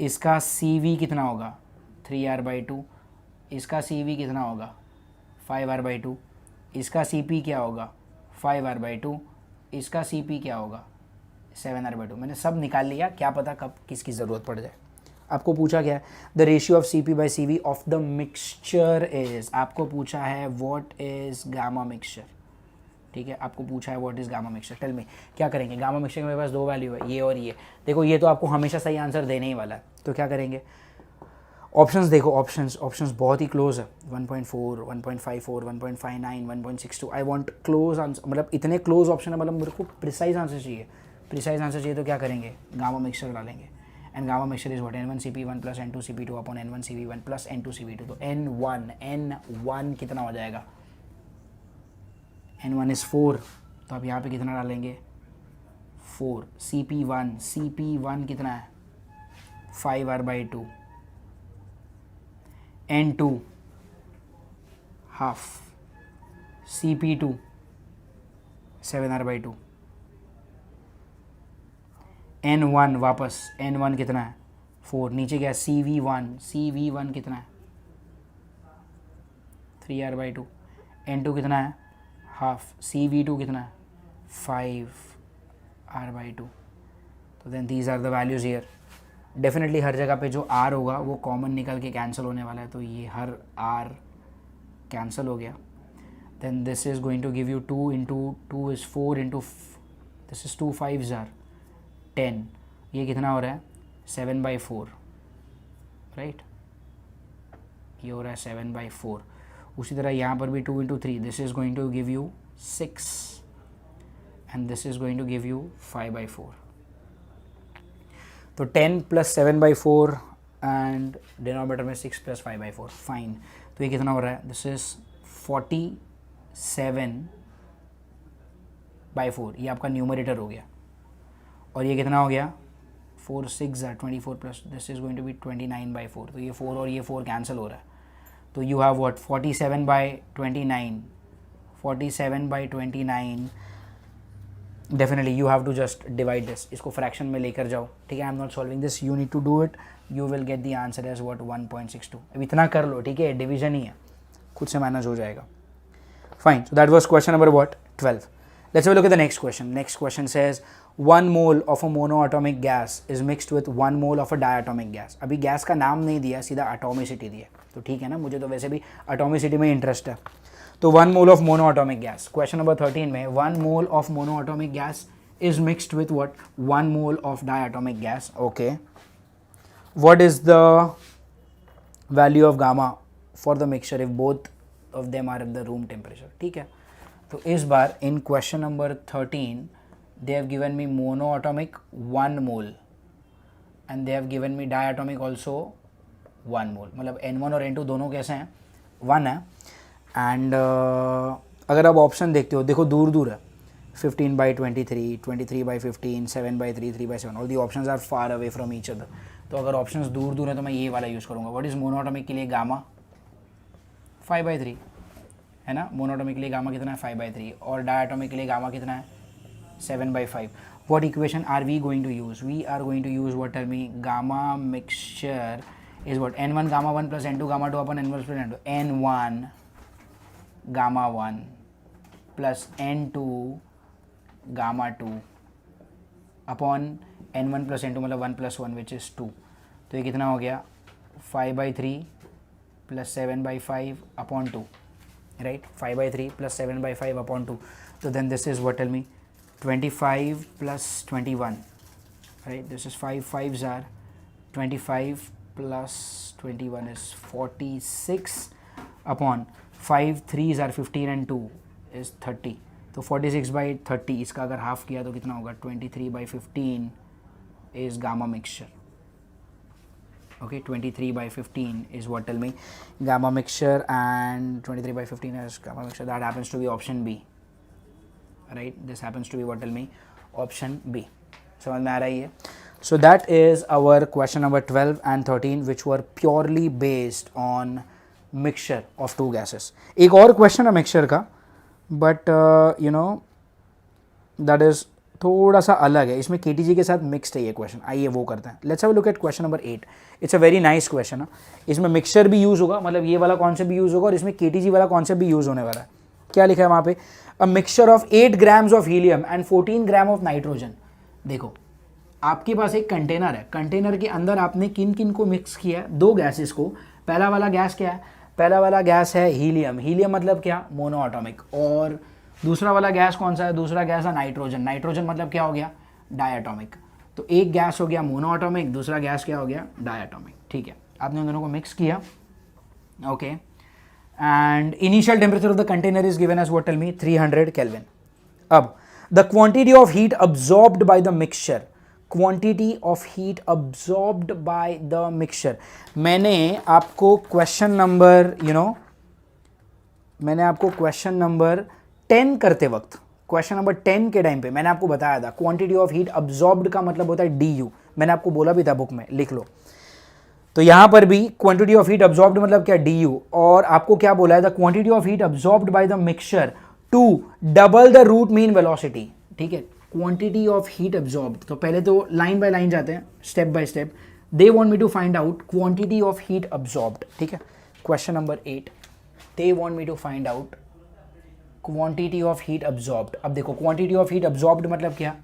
इसका CV कितना होगा, 3R/2। इसका CV कितना होगा, 5R/2। इसका CP क्या होगा, 5R/2। इसका CP क्या होगा, 7R/2। मैंने सब निकाल लिया, क्या पता कब किसकी ज़रूरत पड़ जाए। आपको पूछा क्या है, the ratio of CP/CV of the mixture is, आपको पूछा है व्हाट इज गामा मिक्सचर, ठीक है, आपको पूछा है what is gamma mixture. Tell me क्या करेंगे, गामा मिक्सचर के मेरे पास दो वैल्यू है, ये और ये। देखो ये तो आपको हमेशा सही आंसर देने ही वाला है, तो क्या करेंगे, ऑप्शंस देखो, ऑप्शंस बहुत ही क्लोज है, 1.4, 1.54, 1.59, 1.62। आई वांट क्लोज आंसर, मतलब इतने क्लोज ऑप्शन है, मतलब मेरे को प्रिसाइज आंसर चाहिए, प्रिसाइज आंसर चाहिए, तो क्या करेंगे, गामा मिक्सचर डालेंगे। And gamma mixture is what, N1CP1 + N2CP2 upon N1CV1 + N2CP2। तो N1 कितना हो जाएगा, N1 इज़ 4, तो आप यहाँ पे कितना डालेंगे, 4। CP1 कितना है, 5R/2। N2 half, CP2 7R/2। N1 वापस, N1 कितना है, 4, नीचे क्या है, CV1 कितना है, 3R/2। N2 कितना है, हाफ, CV2 कितना है, 5R/2। तो then these are the values here. Definitely हर जगह पे जो R होगा वो कॉमन निकल के कैंसिल होने वाला है, तो ये हर R कैंसिल हो गया। Then this is going to give you 2 × 2 is 4 × this is 2 5s are 10, ये कितना हो रहा है, 7/4, राइट, ये हो रहा है 7/4। उसी तरह यहाँ पर भी 2 × 3, this is going to give you 6 and this is going to give you 5/4। तो 10 + 7/4 एंड डिनोमिनेटर में 6 + 5/4, फाइन। तो ये कितना हो रहा है, दिस इज़ 47/4, ये आपका न्यूमरेटर हो गया। और ये कितना हो गया, 4 6 are 24 plus this is going to be 29/4। तो ये 4 और ये 4 कैंसिल हो रहा है, तो you have what, 47/29, 47/29। Definitely you have to just divide this, इसको फ्रैक्शन में लेकर जाओ, ठीक है। I am not solving this, you need to do it, you will get the answer as what 1.62। अब इतना कर लो, ठीक है, डिवीजन ही है, खुद से मैनेज हो जाएगा, fine. So that was question number what 12। Let's have a look at the next question. Next question says 1 mole of a monoatomic gas is mixed with 1 mole of a diatomic gas. अभी gas का नाम नहीं दिया, सीधा atomicity दिया, तो ठीक है ना, मुझे तो वैसे भी एटॉमिसिटी में इंटरेस्ट है। तो 1 mole of monoatomic gas, question number 13 में 1 mole of monoatomic gas is mixed with what, 1 mole of diatomic gas, okay. What is the value of gamma for the mixture if both of them are at the room temperature, ठीक है। तो इस बार in question number 13 they have given me monoatomic 1 mole and they have given me diatomic also 1 mole, मतलब N1 और N2 दोनों कैसे हैं, 1 है। एंड अगर आप ऑप्शन देखते हो, देखो दूर दूर है, 15/23, 23/15, 7/3, 3/7, all the options are far away from each other. तो अगर ऑप्शंस दूर दूर है तो मैं ये वाला यूज़ करूँगा। व्हाट इज़ मोनोएटॉमिक के लिए गामा, 5/3 है ना, मोनोएटॉमिक के लिए गामा कितना है, 5/3, और डायटोमिक के लिए गामा कितना है, 7/5। What equation are we going to use, we are going to use what, tell me, gamma mixture is what, N1 gamma 1 + N2 gamma 2 upon N1 + N2, N1 gamma 1 + N2 gamma 2 upon N1 + N2, मतलब 1 + 1 which is 2। तो ये कितना हो गया, 5/3 + 7/5 upon 2, right, 5/3 + 7/5 upon 2। तो then this is what, tell me, 25 + 21, right, this is 5 5s are 25 + 21 is 46 upon 5 3s are 15 and 2 is 30। तो 46/30, इसका अगर हाफ किया तो कितना होगा, 23/15 is gamma mixture, okay, 23/15 is what, tell me, gamma mixture, and 23/15 is gamma mixture, that happens to be option B, right, this happens to be what, tell me, option B। समझ में आ रही है। So that is our question number 12 and 13 which were purely based on mixture of two gases। एक और question है mixture का, but you know that is थोड़ा सा अलग है, इसमें KTG के साथ मिक्सड है ये क्वेश्चन। आइए वो करते हैं। Let's have a look eight question number 8। It's a very nice question है, इसमें मिक्सचर भी यूज़ होगा, मतलब ये वाला कॉन्सेप्ट भी यूज़ होगा, और इसमें KTG वाला कॉन्सेप्ट भी यूज़ होने वाला है। क्या लिखा है वहाँ पे, a mixture of 8 grams of helium and 14 gram of nitrogen. देखो आपके पास एक कंटेनर है, कंटेनर के अंदर आपने किन किन को मिक्स किया है, दो गैसेस को। पहला वाला गैस क्या है, पहला वाला गैस है हीलियम, हीलियम मतलब क्या, मोनो एटॉमिक। और दूसरा वाला गैस कौन सा है, दूसरा गैस है नाइट्रोजन, नाइट्रोजन मतलब क्या हो गया, डायटोमिक। तो एक गैस हो गया मोनो एटॉमिक, दूसरा गैस क्या हो गया, डायटोमिक। ठीक है, आपने उन दोनों को मिक्स किया, okay. And initial temperature of the container is given as what, tell me, 300 kelvin. अब the quantity of heat absorbed by the mixture, quantity of heat absorbed by the mixture. मैंने आपको क्वेश्चन नंबर मैंने आपको question number 10 करते वक्त, question number 10 के time पे मैंने आपको बताया था क्वांटिटी ऑफ हीट अब्सॉर्ब्ड का मतलब होता है डी यू। मैंने आपको बोला भी था, बुक में लिख लो। तो यहां पर भी क्वांटिटी ऑफ हीट अब्सॉर्ब्ड मतलब क्या, डी यू। और आपको क्या बोला है, the quantity of heat absorbed by the mixture to double the root mean velocity. ठीक है, क्वांटिटी ऑफ हीट अब्सॉर्ब्ड। तो पहले तो लाइन बाय लाइन जाते हैं, step by step. They want me to find out quantity of heat absorbed. ठीक है, question number 8, they want me to find out quantity of heat absorbed. अब देखो, quantity of heat absorbed मतलब क्या,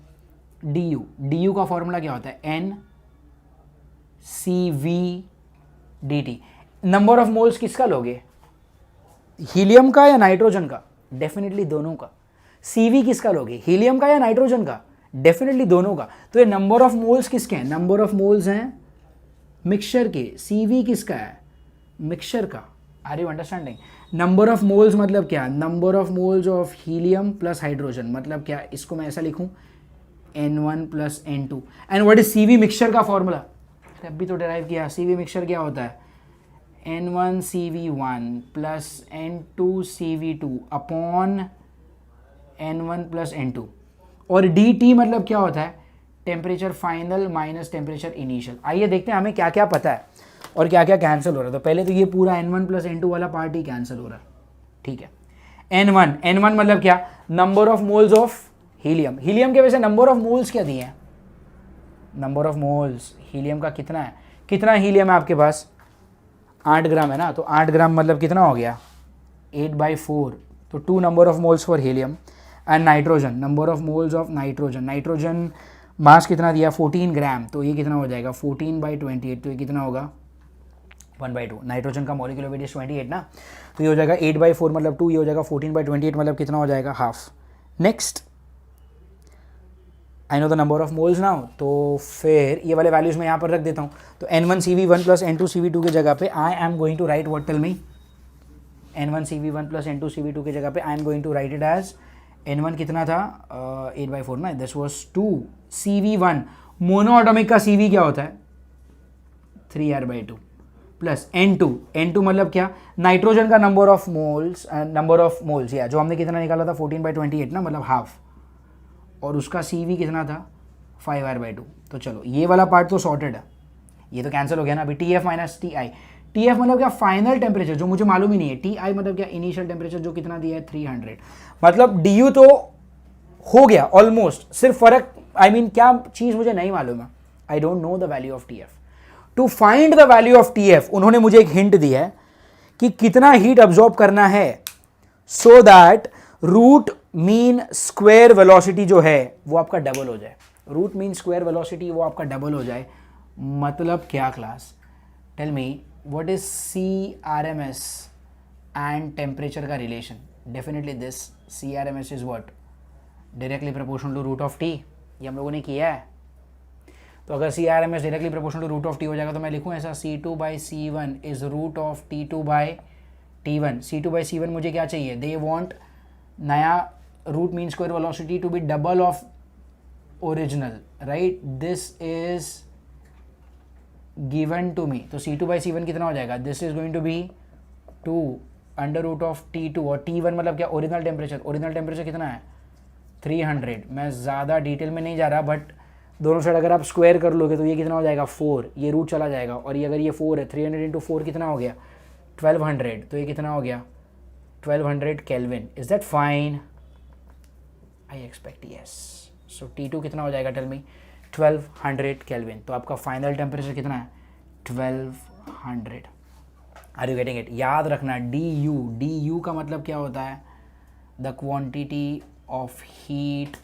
D U. D U का formula क्या होता है, N C V D T. Number of moles किसका लोगे, हीलियम का या नाइट्रोजन का, डेफिनेटली दोनों का। सीवी किसका लोगे, हीलियम का या नाइट्रोजन का, डेफिनेटली दोनों का। तो ये नंबर ऑफ मोल्स किसके हैं, नंबर ऑफ मोल्स हैं मिक्सचर के। सीवी किसका है, मिक्सचर का। Are you understanding? Number of moles मतलब क्या, number of moles of helium plus hydrogen. मतलब क्या, इसको मैं ऐसा लिखूं, N1 plus N2। And what is CV mixture का फॉर्मूला, अभी तो डिराइव किया। सीवी मिक्सचर क्या होता है, N1 CV1 plus N2 CV2 upon N1 plus N2। और DT मतलब क्या होता है, temperature final minus temperature initial. आइए देखते हैं हमें क्या क्या पता है और क्या क्या कैंसिल हो रहा है। तो पहले तो ये पूरा N1 प्लस N2 वाला पार्ट ही कैंसिल हो रहा है। ठीक है, N1 मतलब क्या, number of moles of helium. Helium के वजह से नंबर ऑफ मोल्स क्या दिए हैं, नंबर ऑफ मोल्स हीलियम का कितना है, कितना हीलियम है आपके पास, 8 ग्राम है ना। तो 8 ग्राम मतलब कितना हो गया, 8/4। तो 2 number of moles for helium. And nitrogen, number of moles of nitrogen. Nitrogen mass कितना दिया, 14 ग्राम। तो ये कितना हो जाएगा, 14/28। तो ये कितना होगा, 1/2। नाइट्रोजन का मॉलिक्यूलर वेट इज 28 ना। तो ये हो जाएगा 8/4 मतलब 2, ये हो जाएगा 14/28 मतलब कितना हो जाएगा, half. Next, I know the number of moles now. तो फिर ये वाले वैल्यूज मैं यहाँ पर रख देता हूँ। तो N1 CV1 plus N2 CV2 की जगह पे I am going to write what, tell me, N1 CV1 plus N2 CV2 की जगह पे I am going to write it as N1 कितना था, 8/4 ना, this was 2 CV1। Mono atomic का CV क्या होता है, 3R/2 प्लस N2 मतलब क्या, नाइट्रोजन का नंबर ऑफ मोल्स या जो हमने कितना निकाला था, 14/28 ना, मतलब हाफ। और उसका CV कितना था, 5R/2। तो चलो ये वाला पार्ट तो सॉर्टेड है, ये तो कैंसिल हो गया ना। अभी TF माइनस TI। TF मतलब क्या, फाइनल टेम्परेचर, जो मुझे मालूम ही नहीं है। TI मतलब क्या, इनिशियल टेम्परेचर, जो कितना दिया है, 300। मतलब DU तो हो गया ऑलमोस्ट, सिर्फ फर्क, आई मीन क्या चीज़ मुझे नहीं मालूम है, I don't know the value of TF। To find the value of TF उन्होंने मुझे एक हिंट दी है कि कितना हीट अब्जॉर्ब करना है, so that root mean square velocity जो है वो आपका डबल हो जाए। रूट मीन स्क्वायर वेलोसिटी वो आपका डबल हो जाए। मतलब क्या class, tell me what is CRMS and temperature का relation. Definitely this CRMS is what, directly proportional to root of T। ये हम लोगों ने किया है। तो अगर CRMS directly proportional to root of T हो जाएगा तो मैं लिखूँ ऐसा, C2/C1 is root of T2/T1। C2/C1 मुझे क्या चाहिए, दे वांट नया root mean square velocity to be double of original, right, this is given to me. तो C2/C1 कितना हो जाएगा, this is going to be 2 √ T2। और T1 मतलब क्या, ओरिजिनल टेम्परेचर। ओरिजिनल टेम्परेचर कितना है, 300। मैं ज़्यादा डिटेल में नहीं जा रहा, बट दोनों साइड अगर आप स्क्वायर कर लोगे तो ये कितना हो जाएगा, 4। ये रूट चला जाएगा। और ये अगर ये 4 है, 300 × 4 कितना हो गया, 1200। तो ये कितना हो गया, 1200 kelvin. Is that fine, I expect yes. So T2 कितना हो जाएगा, टेल मी, 1200 केल्विन। तो आपका फाइनल टेम्परेचर कितना है, 1200। Are you getting it? याद रखना DU का मतलब क्या होता है, the quantity of heat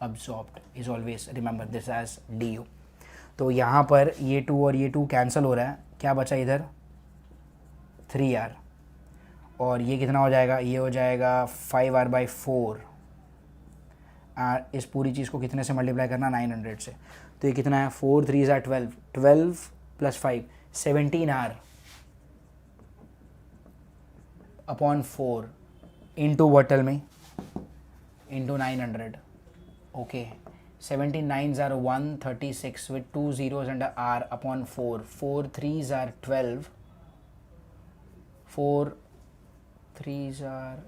absorbed is always, remember this as du. तो यहाँ पर ये 2 और ये 2 कैंसिल हो रहा है, क्या बचा इधर 3r, और ये कितना हो जाएगा, ये हो जाएगा 5r/4। इस पूरी चीज़ को कितने से मल्टीप्लाई करना, 900 से, तो ये कितना है 4 3 ज़ा 12, 12 + 5 17r अपॉन 4 इंटू वटल में into 900। Okay, 17 9s are 136 with 2 zeros under r upon 4, 4 3s are 12, 4 3s are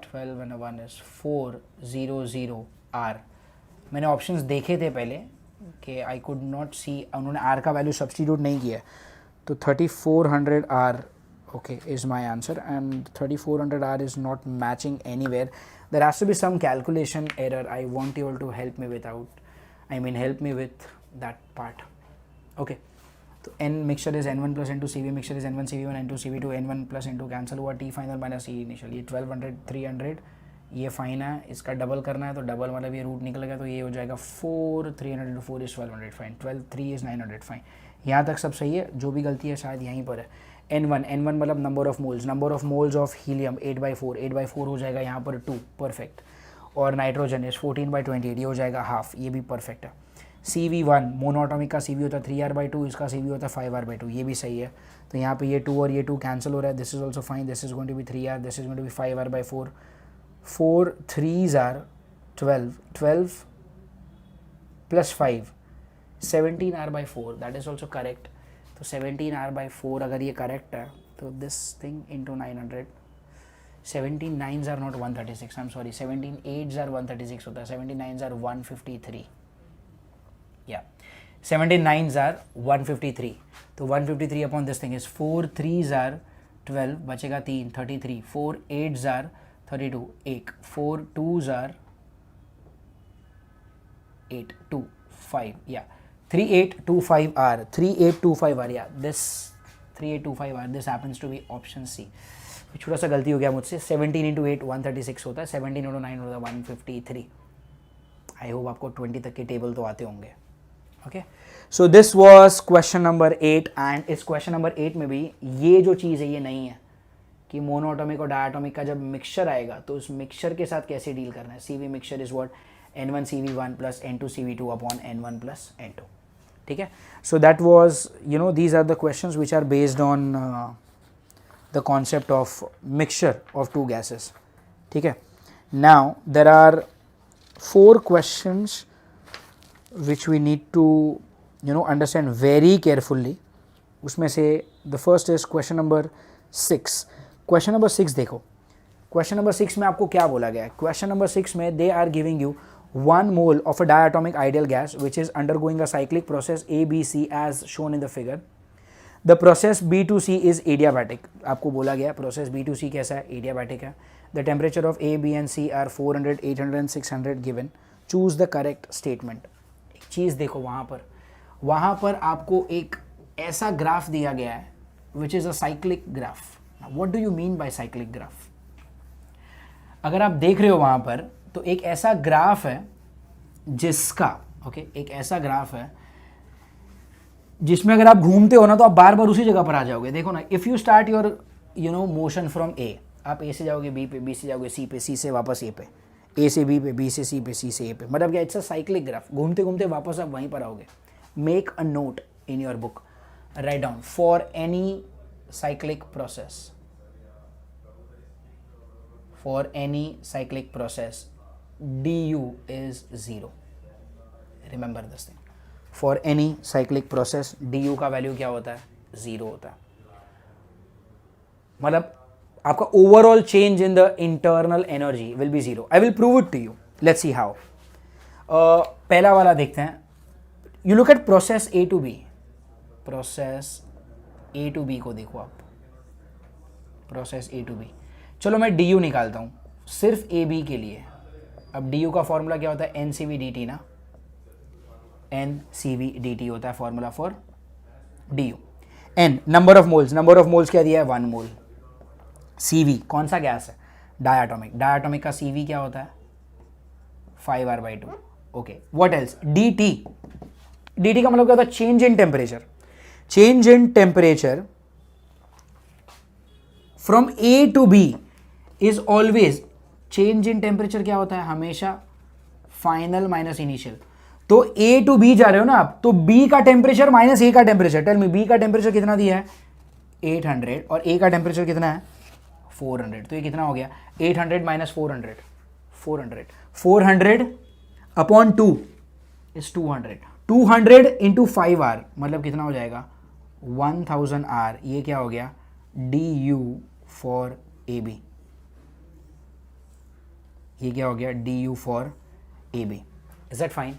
12 and 1 is 400 r। मैंने ऑप्शंस देखे थे पहले कि आई कुड नॉट सी, उन्होंने r का वैल्यू सब्सटीट्यूट नहीं किया, तो 3400 r okay is my answer, and 3400 r is not matching anywhere. There has to be some calculation error. I want you all to help me help me with that part. Okay, so n mixture is n1 plus n2 cv mixture is n1 cv1 n2 cv2 n1 plus n2 cancel हुआ, t final minus e initial, ये 1200 300 ये fine है, इसका double करना है तो double मतलब ये रूट निकल गया, तो ये हो जाएगा 4 300 into 4 is 1200 fine, 12 3 is 900 fine. यहाँ तक सब सही है, जो भी गलती है शायद यहीं पर है। n1 मतलब number of moles of helium 8/4 हो जाएगा यहाँ पर 2, परफेक्ट, और नाइट्रोजन इज 14/28, ये हो जाएगा हाफ, ये भी परफेक्ट है। CV1 मोनोटॉमिक का CV होता है 3r/2, इसका CV होता है 5r/2, ये भी सही है। तो यहाँ पे ये 2 और ये 2 कैंसिल हो रहा है, this is also fine, this is going to be 3r, this is going to be 5r/4, 4 3s are 12, 12 plus 5 17r/4, that is also correct. तो 17r/4 अगर ये करेक्ट है तो this thing into 900, 17 9s are not 136, I am sorry, 17 8s are 136 होता है, 17 9s are 153, या 17 9s are 153, तो 153 upon this thing is 4 3s are 12, बचेगा 3 33, 4 8s are 32 1, 4 2s are 8 2 5, या 3825r, 3825r, या this 3825r, this happens to be option C. छोटा सा गलती हो गया मुझसे, 17 into 8 136 होता है, 17 into 9 होता है 153। आई होप आपको 20 तक के टेबल तो आते होंगे। Okay, so this was question number 8, and इस क्वेश्चन नंबर 8 में भी ये जो चीज़ है ये नहीं है कि मोनोएटॉमिक और डायटॉमिक का जब मिक्सचर आएगा तो उस मिक्सचर के साथ कैसे डील करना है। CV mixture is what, n1 CV1 plus n2 CV2 upon n1 plus n2, ठीक है। So that was, you know, these are the questions which are based on the concept of mixture of two gases, ठीक है। Now there are 4 questions which we need to, you know, understand very carefully. उसमें से the first is question number 6. Question number 6 देखो, question number 6 में आपको क्या बोला गया है। question number 6 में they are giving you 1 mole of a diatomic ideal gas which is undergoing a cyclic process ABC as shown in the figure. The process B2C is adiabatic. आपको बोला गया प्रोसेस B2C कैसा है, adiabatic है। The temperature of A, B and C are 400, 800 and 600 given. Choose the correct statement. एक चीज़ देखो, वहाँ पर आपको एक ऐसा ग्राफ दिया गया है which is a cyclic graph. Now, what do you mean by cyclic graph? अगर आप देख रहे हो वहाँ पर तो एक ऐसा ग्राफ है जिसका, ओके, एक ऐसा ग्राफ है जिसमें अगर आप घूमते हो ना तो आप बार बार उसी जगह पर आ जाओगे। देखो ना, if you start your, you know, motion from A, आप ए से जाओगे बी पे, बी से जाओगे सी पे, सी से वापस ए पे, ए से बी पे, बी से सी पे, सी से ए पे, मतलब क्या, इट्स अ साइक्लिक ग्राफ, घूमते घूमते वापस आप वहीं पर आओगे। Make a note in your book, write down, for any cyclic process, for any cyclic process du is 0, remember this thing. For any cyclic process du का वैल्यू क्या होता है, 0 होता है। मतलब आपका overall change in the internal energy will be 0। I will prove it to you, let's see how. पहला वाला देखते हैं। You look at process A to B, process A to B को देखो आप, प्रोसेस A to B। चलो मैं du निकालता हूँ सिर्फ AB के लिए। अब du का फॉर्मूला क्या होता है, NCV/dt ना, NCV/dt होता है formula for du। n number of moles, number of moles क्या दिया है, 1 मोल। CV कौन सा गैस है, डायटोमिक, डायटोमिक का CV क्या होता है, 5r/2। Okay, what else, dt, dt का मतलब क्या होता है, change in temperature, change in temperature from A to B is always, change in temperature क्या होता है, हमेशा फाइनल माइनस इनिशियल। तो ए टू बी जा रहे हो ना आप, तो बी का टेम्परेचर माइनस ए का टेम्परेचर, टेल मी बी का टेम्परेचर कितना दिया है 800 और ए का टेम्परेचर कितना है 400, तो ये कितना हो गया 800 minus 400, 400 upon 2 is 200, 200 into 5 R मतलब कितना हो जाएगा 1000 आर, ये क्या हो गया D U for A B, ये क्या हो गया D U for A B. Is that fine?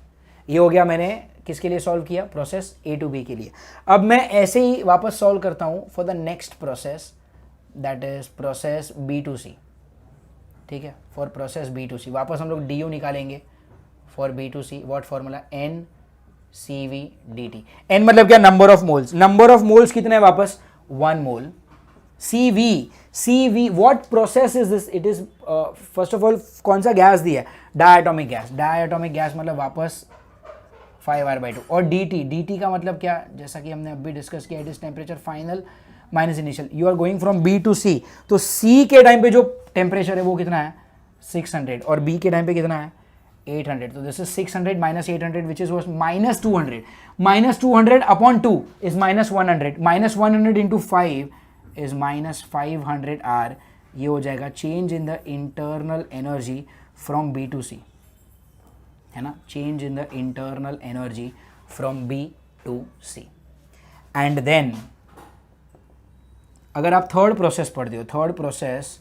ये हो गया, मैंने किसके लिए सॉल्व किया, प्रोसेस ए टू बी के लिए। अब मैं ऐसे ही वापस सॉल्व करता हूं for the next process, that is process B to C. ठीक है, for process B to C वापस हम लोग डी यू निकालेंगे for B to C, what formula, N C V D T. N मतलब क्या, number of moles, number of moles कितने हैं वापस 1 मोल। CV, what process is this? It is first of all कौन सा गैस दिया है, डायटोमिक गैस, डायटोमिक गैस मतलब वापस 5R/2। और dt का मतलब क्या, जैसा कि हमने अभी डिस्कस किया, it is temperature final minus initial. You are going from B to C, तो C के टाइम पे जो टेम्परेचर है वो कितना है 600 और B के टाइम पे कितना है 800, तो this is 600 minus 800 which is minus 200, minus 200 upon 2 is minus 100, minus 100 into 5 is minus 500 R. ये हो जाएगा change in the internal energy from B to C, है ना, change in the internal energy from B to C. And then अगर आप third process पढ़ते हो, third process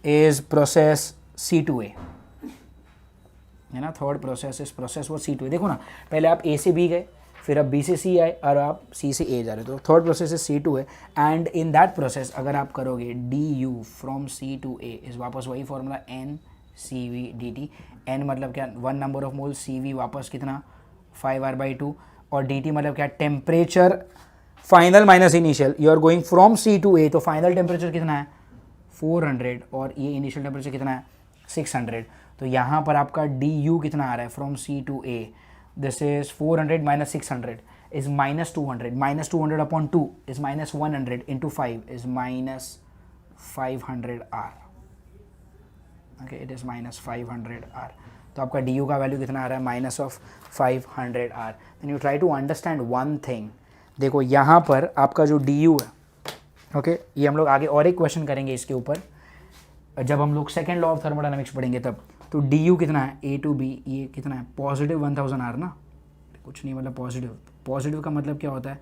is process C2A, है ना, थर्ड प्रोसेस इज प्रोसेस वो C2A। देखो ना, पहले आप A से B गए, फिर अब B से C आए और आप C से A जा रहे हो, तो third process is C2A। And in that process अगर आप करोगे DU from C to A is वापस वही formula N CV dt। N मतलब क्या, 1 नंबर ऑफ मोल, CV वापस कितना 5R/2 और dt मतलब क्या, temperature final minus initial. You are going from C to A, तो फाइनल टेम्परेचर कितना है 400 और ये इनिशियल टेम्परेचर कितना है 600। तो यहाँ पर आपका DU कितना आ रहा है from C to A, this is 400 minus 600 is minus 200, minus 200 upon 2 is minus 100 into 5 is minus 500 R, okay, it is minus 500 R। तो आपका DU का वैल्यू कितना आ रहा है minus of 500 R। then you try to understand one thing, देखो यहाँ पर आपका जो DU है, ओके, ये हम लोग आगे और एक क्वेश्चन करेंगे इसके ऊपर जब हम लोग सेकेंड लॉ ऑफ थर्मोडायनामिक्स पढ़ेंगे तब। तो DU कितना है A टू B, ये कितना है पॉजिटिव 1000 R ना, कुछ नहीं मतलब पॉजिटिव, पॉजिटिव का मतलब क्या होता है,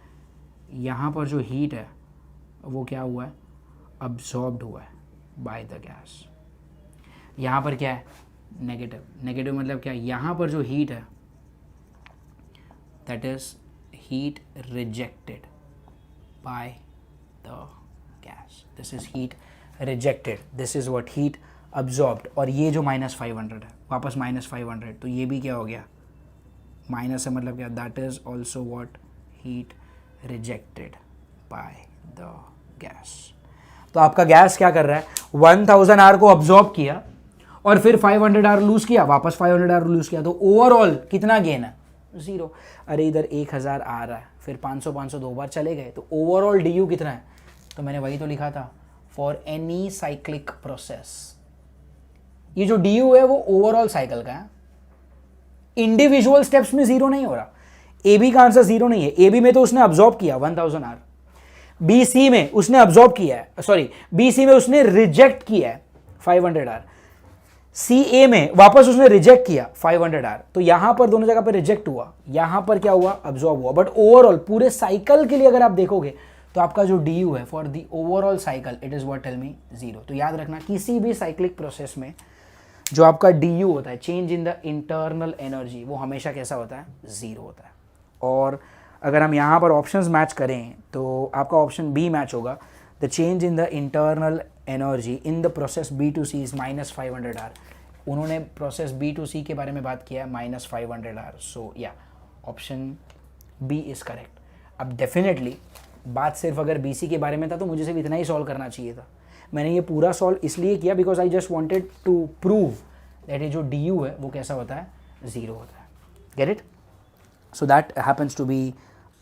यहाँ पर जो हीट है वो क्या हुआ है अब्जॉर्ब्ड हुआ है बाय द गैस। यहाँ पर क्या है नेगेटिव, नेगेटिव मतलब क्या, यहाँ पर जो हीट है that is heat rejected by the gas, this is heat rejected, this is what heat absorbed. और ये जो माइनस 500 है वापस माइनस 500, तो ये भी क्या हो गया माइनस है मतलब क्या, that is also what heat rejected by the gas. तो आपका गैस क्या कर रहा है 1000 आर को अब्जॉर्ब किया और फिर 500 आर लूज किया, वापस 500 आर लूज किया, तो ओवरऑल कितना गेन है 0। अरे इधर 1000 आ रहा है, फिर 500 दो बार चले गए, तो ओवरऑल DU कितना है, तो मैंने वही तो लिखा था फॉर एनी साइक्लिक प्रोसेस। ये जो DU है वो ओवरऑल साइकिल का है, इंडिविजुअल स्टेप्स में 0 नहीं हो रहा। AB का आंसर 0 नहीं है, AB में तो उसने अब्जॉर्ब किया 1000 आर, BC में उसने अब्जॉर्ब किया है, सॉरी BC में उसने रिजेक्ट किया है 500 आर, CA में वापस उसने रिजेक्ट किया 500 आर। तो यहां पर दोनों जगह पर रिजेक्ट हुआ, यहां पर क्या हुआ अब्जॉर्ब हुआ, बट ओवरऑल पूरे साइकिल के लिए अगर आप देखोगे तो आपका जो DU है for the overall cycle it is what, tell me 0। तो याद रखना किसी भी साइक्लिक प्रोसेस में जो आपका DU होता है, change in the internal energy, वो हमेशा कैसा होता है 0 होता है। और अगर हम यहाँ पर ऑप्शंस मैच करें तो आपका ऑप्शन B मैच होगा, the change in the internal energy in the process B to C is minus 500 R. उन्होंने प्रोसेस B टू C के बारे में बात किया है माइनस 500 आर, सो या ऑप्शन B इज करेक्ट। अब डेफिनेटली बात सिर्फ अगर BC के बारे में था तो मुझे सिर्फ इतना ही सॉल्व करना चाहिए था। मैंने ये पूरा सॉल्व इसलिए किया because I just wanted to prove that ये जो DU है वो कैसा होता है 0 होता है. Get it? So that happens to be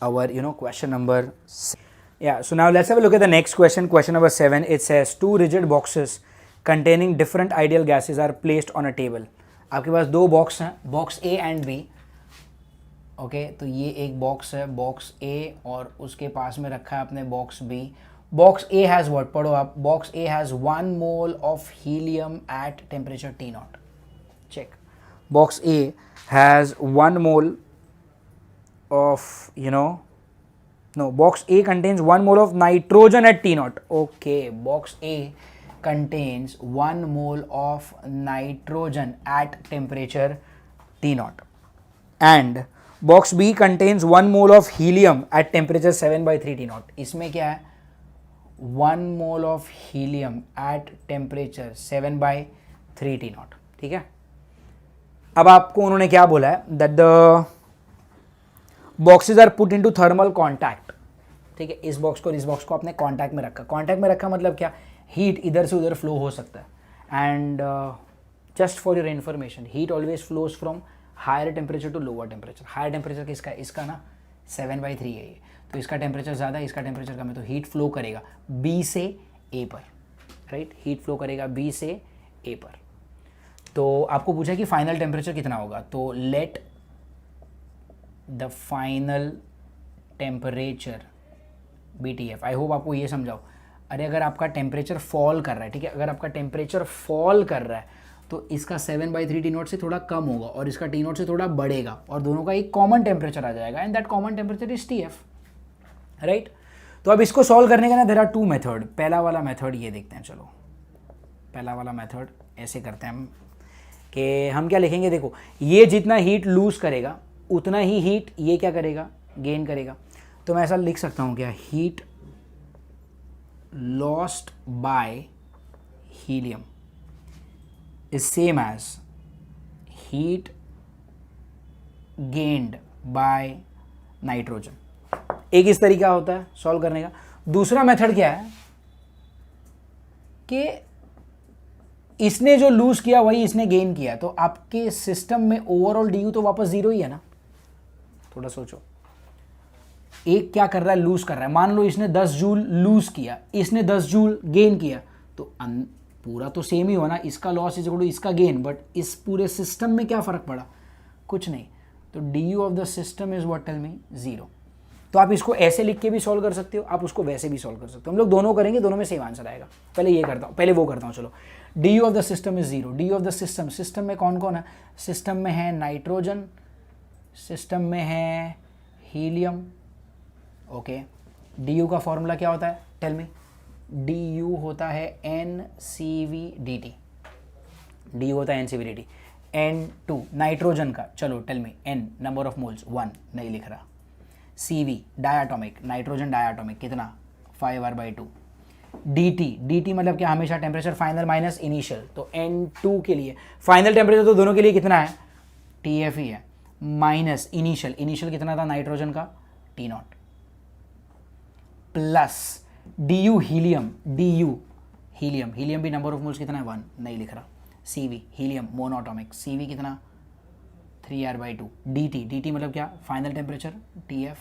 our question number 6. Yeah, so now let's have a look at the next question. Question number 7. It says 2 rigid boxes containing different ideal gases are placed on a table. आपके पास 2 box हैं, box A and B. Okay, तो ये एक box है, box A, और उसके पास में रखा है अपने box B. Box A has what, पढ़ो आप. Box A has 1 mole of helium at temperature T0. Check. Box A has 1 mole of box A contains 1 mole of nitrogen at T0. Okay, box A contains 1 mole of nitrogen at temperature T0, and box B contains 1 mole of helium at temperature 7/3 T0. इसमें क्या है, 1 mole of helium at temperature 7/3 T0. ठीक है. अब आपको उन्होंने क्या बोला है, that the boxes are put into thermal contact. ठीक है, इस बॉक्स को और इस बॉक्स को आपने कॉन्टैक्ट में रखा. कॉन्टैक्ट में रखा मतलब क्या, हीट इधर से उधर फ्लो हो सकता है. And just for your information, heat always flows from higher temperature to lower temperature. Higher temperature किसका है, इसका ना 7/3 है ये, तो इसका टेम्परेचर ज़्यादा है, इसका टेम्परेचर कम है, तो हीट फ्लो करेगा B से A पर. राइट, हीट फ्लो करेगा B से A पर. तो आपको पूछा कि फाइनल टेम्परेचर कितना होगा, तो let the final temperature BTF. I hope आपको ये समझाओ. अरे अगर आपका टेम्परेचर फॉल कर रहा है, ठीक है, अगर आपका टेम्परेचर फॉल कर रहा है तो इसका 7/3 T0 से थोड़ा कम होगा और इसका T0 से थोड़ा बढ़ेगा और दोनों का एक कॉमन टेम्परेचर आ जाएगा, and that common temperature is TF. Right. तो अब इसको सॉल्व करने का ना देयर आर 2 मेथड. पहला वाला मेथड ये देखते हैं. चलो, पहला वाला मेथड ऐसे करते हैं हम कि हम क्या लिखेंगे, देखो ये जितना हीट लूज करेगा उतना ही हीट ये क्या करेगा, गेन करेगा. तो मैं ऐसा लिख सकता हूँ क्या, heat lost by helium is same as heat gained by nitrogen. एक इस तरीका होता है सॉल्व करने का. दूसरा मेथड क्या है कि इसने जो लूज किया वही इसने गेन किया, तो आपके सिस्टम में ओवरऑल डी यू तो वापस 0 ही है ना. थोड़ा सोचो, एक क्या कर रहा है, लूज कर रहा है. मान लो इसने 10 जूल लूज किया, इसने 10 जूल गेन किया, तो पूरा तो सेम ही होना. इसका लॉस इज इक्वल टू इसका गेन, बट इस पूरे सिस्टम में क्या फ़र्क पड़ा, कुछ नहीं. तो D U of the system is what, tell me, 0. तो आप इसको ऐसे लिख के भी सॉल्व कर सकते हो, आप उसको वैसे भी सॉल्व कर सकते हो. हम लोग दोनों करेंगे, दोनों में सेम आंसर आएगा. पहले ये करता हूँ, पहले वो करता हूँ. चलो, D U of the system is 0. D U of the system, system में कौन कौन है, सिस्टम में है नाइट्रोजन, सिस्टम में है हीलियम. ओके, डी यू का फॉर्मूला क्या होता है, टेल मी. डी यू होता है NCV/dt. डी यू होता है NCV/dt. N2 नाइट्रोजन का, चलो tell me, N number of moles 1 नहीं लिख रहा. CV डायटोमिक, नाइट्रोजन डायटोमिक कितना, 5R/2. dt मतलब क्या, हमेशा टेम्परेचर फाइनल माइनस इनिशियल. तो N2 के लिए फाइनल टेम्परेचर तो दोनों के लिए कितना है, TF ही है, माइनस इनिशियल. इनिशियल कितना था नाइट्रोजन का, T0, plus DU helium. DU helium, helium भी नंबर ऑफ मोल्स कितना है, 1 नहीं लिख रहा. CV हीलियम मोनोटॉमिक, CV कितना, 3R/2. dt मतलब क्या, फाइनल टेम्परेचर TF.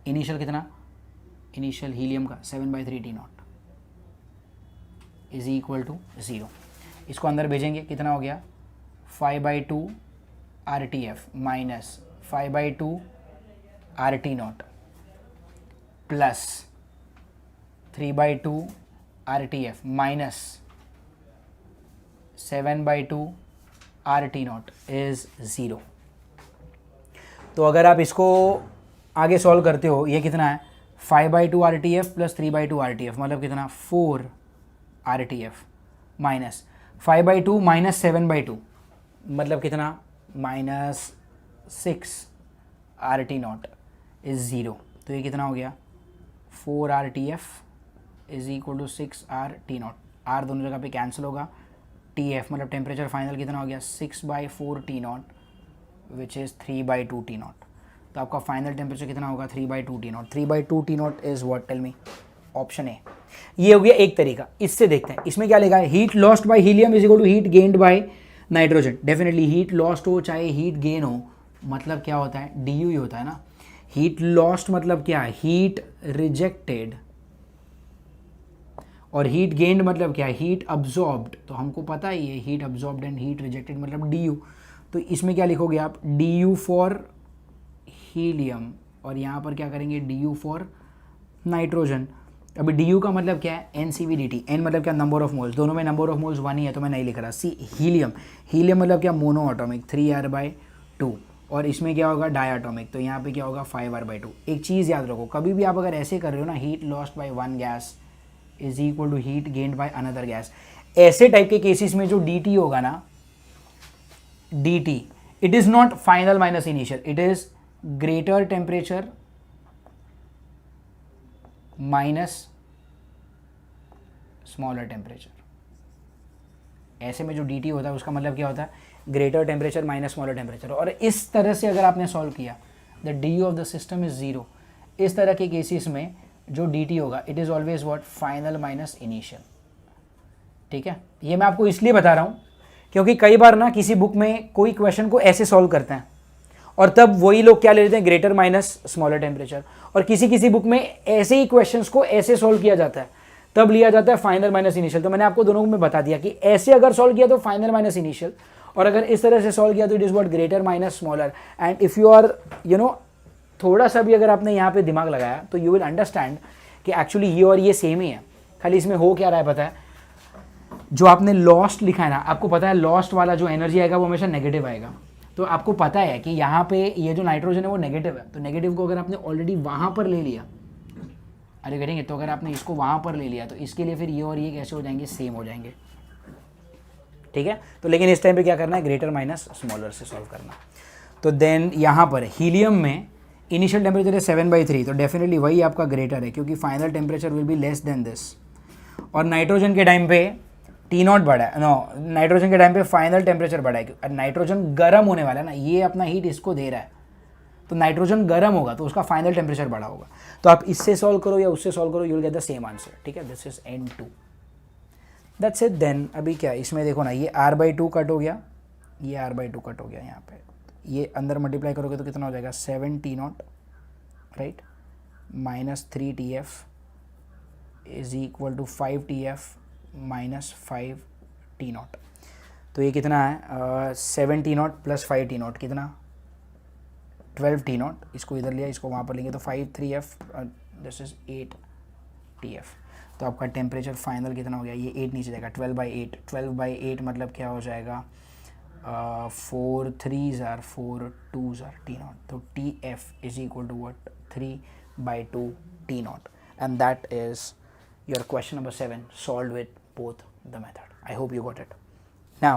इनिशियल कितना, इनिशियल हीलियम का 7/3 T0 इज इक्वल टू 0. इसको अंदर भेजेंगे, कितना हो गया, 5/2 RTF minus 5/2 RT0 plus 3/2 RTF minus 7/2 RT0 is 0. तो अगर आप इसको आगे सॉल्व करते हो, ये कितना है, 5/2 RTF प्लस 3/2 RTF मतलब कितना, 4 RTF माइनस 5/2 माइनस 7/2 मतलब कितना, माइनस 6 RT0 इज 0. तो ये कितना हो गया, 4 RTF is equal to 6 RT0. R दोनों जगह पे कैंसिल होगा. TF मतलब टेम्परेचर फाइनल कितना हो गया, 6/4 T0 विच इज़ 3/2 T0. तो आपका फाइनल टेम्परेचर कितना होगा, 3/2 T0. 3/2 T0 is what, tell me, option A. ये हो गया एक तरीका. इससे देखते हैं, इसमें क्या लिखा है, heat lost by helium is equal to heat gained by nitrogen definitely heat lost हो चाहे हीट गेन हो, मतलब क्या होता है, डी ही होता है ना। हीट लॉस्ट मतलब क्या है, हीट रिजेक्टेड, और हीट गेन्ड मतलब क्या है, हीट अब्जॉर्ब्ड। तो हमको पता ही है heat absorbed and heat rejected मतलब डी यू। तो इसमें क्या लिखोगे आप, डी यू फॉर हीलियम, और यहाँ पर क्या करेंगे, डी यू फॉर नाइट्रोजन। अभी डी यू का मतलब क्या है, N C V D T, N मतलब क्या, नंबर ऑफ मोल्स, दोनों में नंबर ऑफ मोल्स 1 ही है तो मैं नहीं लिख रहा। सी हीलियम, हीलियम मतलब क्या, मोनो एटॉमिक 3r/2, और इसमें क्या होगा, डायटोमिक, तो यहाँ पे क्या होगा 5r/2। एक चीज़ याद रखो, कभी भी आप अगर ऐसे कर रहे हो ना, heat lost by one gas is equal to heat gained by another gas, ऐसे टाइप के केसेस में जो dt होगा ना, dt it is not final minus initial, it is greater temperature minus smaller temperature. ऐसे में जो dt होता है उसका मतलब क्या होता है, greater temperature minus smaller temperature. और इस तरह से अगर आपने सॉल्व किया, the D of the system is 0, इस तरह के केसेस में जो dt होगा it is always what, final minus initial. ठीक है, ये मैं आपको इसलिए बता रहा हूँ क्योंकि कई बार ना किसी बुक में कोई क्वेश्चन को ऐसे सॉल्व करते हैं और तब वही लोग क्या ले लेते हैं, ग्रेटर माइनस स्मॉलर टेम्परेचर, और किसी किसी बुक में ऐसे ही क्वेश्चंस को ऐसे सॉल्व किया जाता है तब लिया जाता है फाइनल माइनस इनिशियल। तो मैंने आपको दोनों में बता दिया कि ऐसे अगर सॉल्व किया तो फाइनल माइनस इनिशियल, और अगर इस तरह से सॉल्व किया तो it is what, greater minus smaller. And if you are थोड़ा सा भी अगर आपने यहाँ पे दिमाग लगाया तो यू विल अंडरस्टैंड कि एक्चुअली ये और ये सेम ही है, खाली इसमें हो क्या रहा है पता है, जो आपने लॉस्ट लिखा है ना, आपको पता है लॉस्ट वाला जो एनर्जी आएगा वो हमेशा नेगेटिव आएगा। तो आपको पता है कि यहाँ पे ये जो नाइट्रोजन है वो नेगेटिव है, तो नेगेटिव को अगर आपने ऑलरेडी वहाँ पर ले लिया, अरे करेंगे, तो अगर आपने इसको वहाँ पर ले लिया तो इसके लिए फिर ये और ये कैसे हो जाएंगे, सेम हो जाएंगे। ठीक है, तो लेकिन इस टाइम पे क्या करना है, ग्रेटर माइनस स्मॉलर से सॉल्व करना। तो देन यहाँ पर हीलियम में इनिशियल टेम्परेचर है 7/3, तो डेफिनेटली वही आपका ग्रेटर है क्योंकि final temperature will be less than this. और नाइट्रोजन के टाइम पे T0 बढ़ा है, नो, नाइट्रोजन के टाइम पे फाइनल टेम्परेचर बढ़ा है, नाइट्रोजन गर्म होने वाला है ना, ये अपना हीट इसको दे रहा है, तो नाइट्रोजन गर्म होगा तो उसका फाइनल टेम्परेचर बढ़ा होगा। तो आप इससे सॉल्व करो या उससे सॉल्व करो, you will get the same answer. ठीक है, this is N2, that's it. Then अभी क्या इसमें देखो ना, ये r/2 कट हो गया, ये r/2 कट हो गया, यहाँ पे ये अंदर मल्टीप्लाई करोगे तो कितना हो जाएगा, 7T0 right, minus 3TF is equal to 5TF minus 5T0। तो ये कितना है, 7T0 प्लस 5T0 कितना, 12T0। इसको इधर लिया, इसको वहाँ पर लेंगे तो 5 3F, दिस इज 8TF। तो आपका टेम्परेचर फाइनल कितना हो गया, ये 8 नीचे जाएगा, 12/8, 12/8 मतलब क्या हो जाएगा, 4 3s are 4 2s are T0। तो TF is equal to what, 3/2 T0, and that is your question number 7 solved with both the method. I hope you got it. Now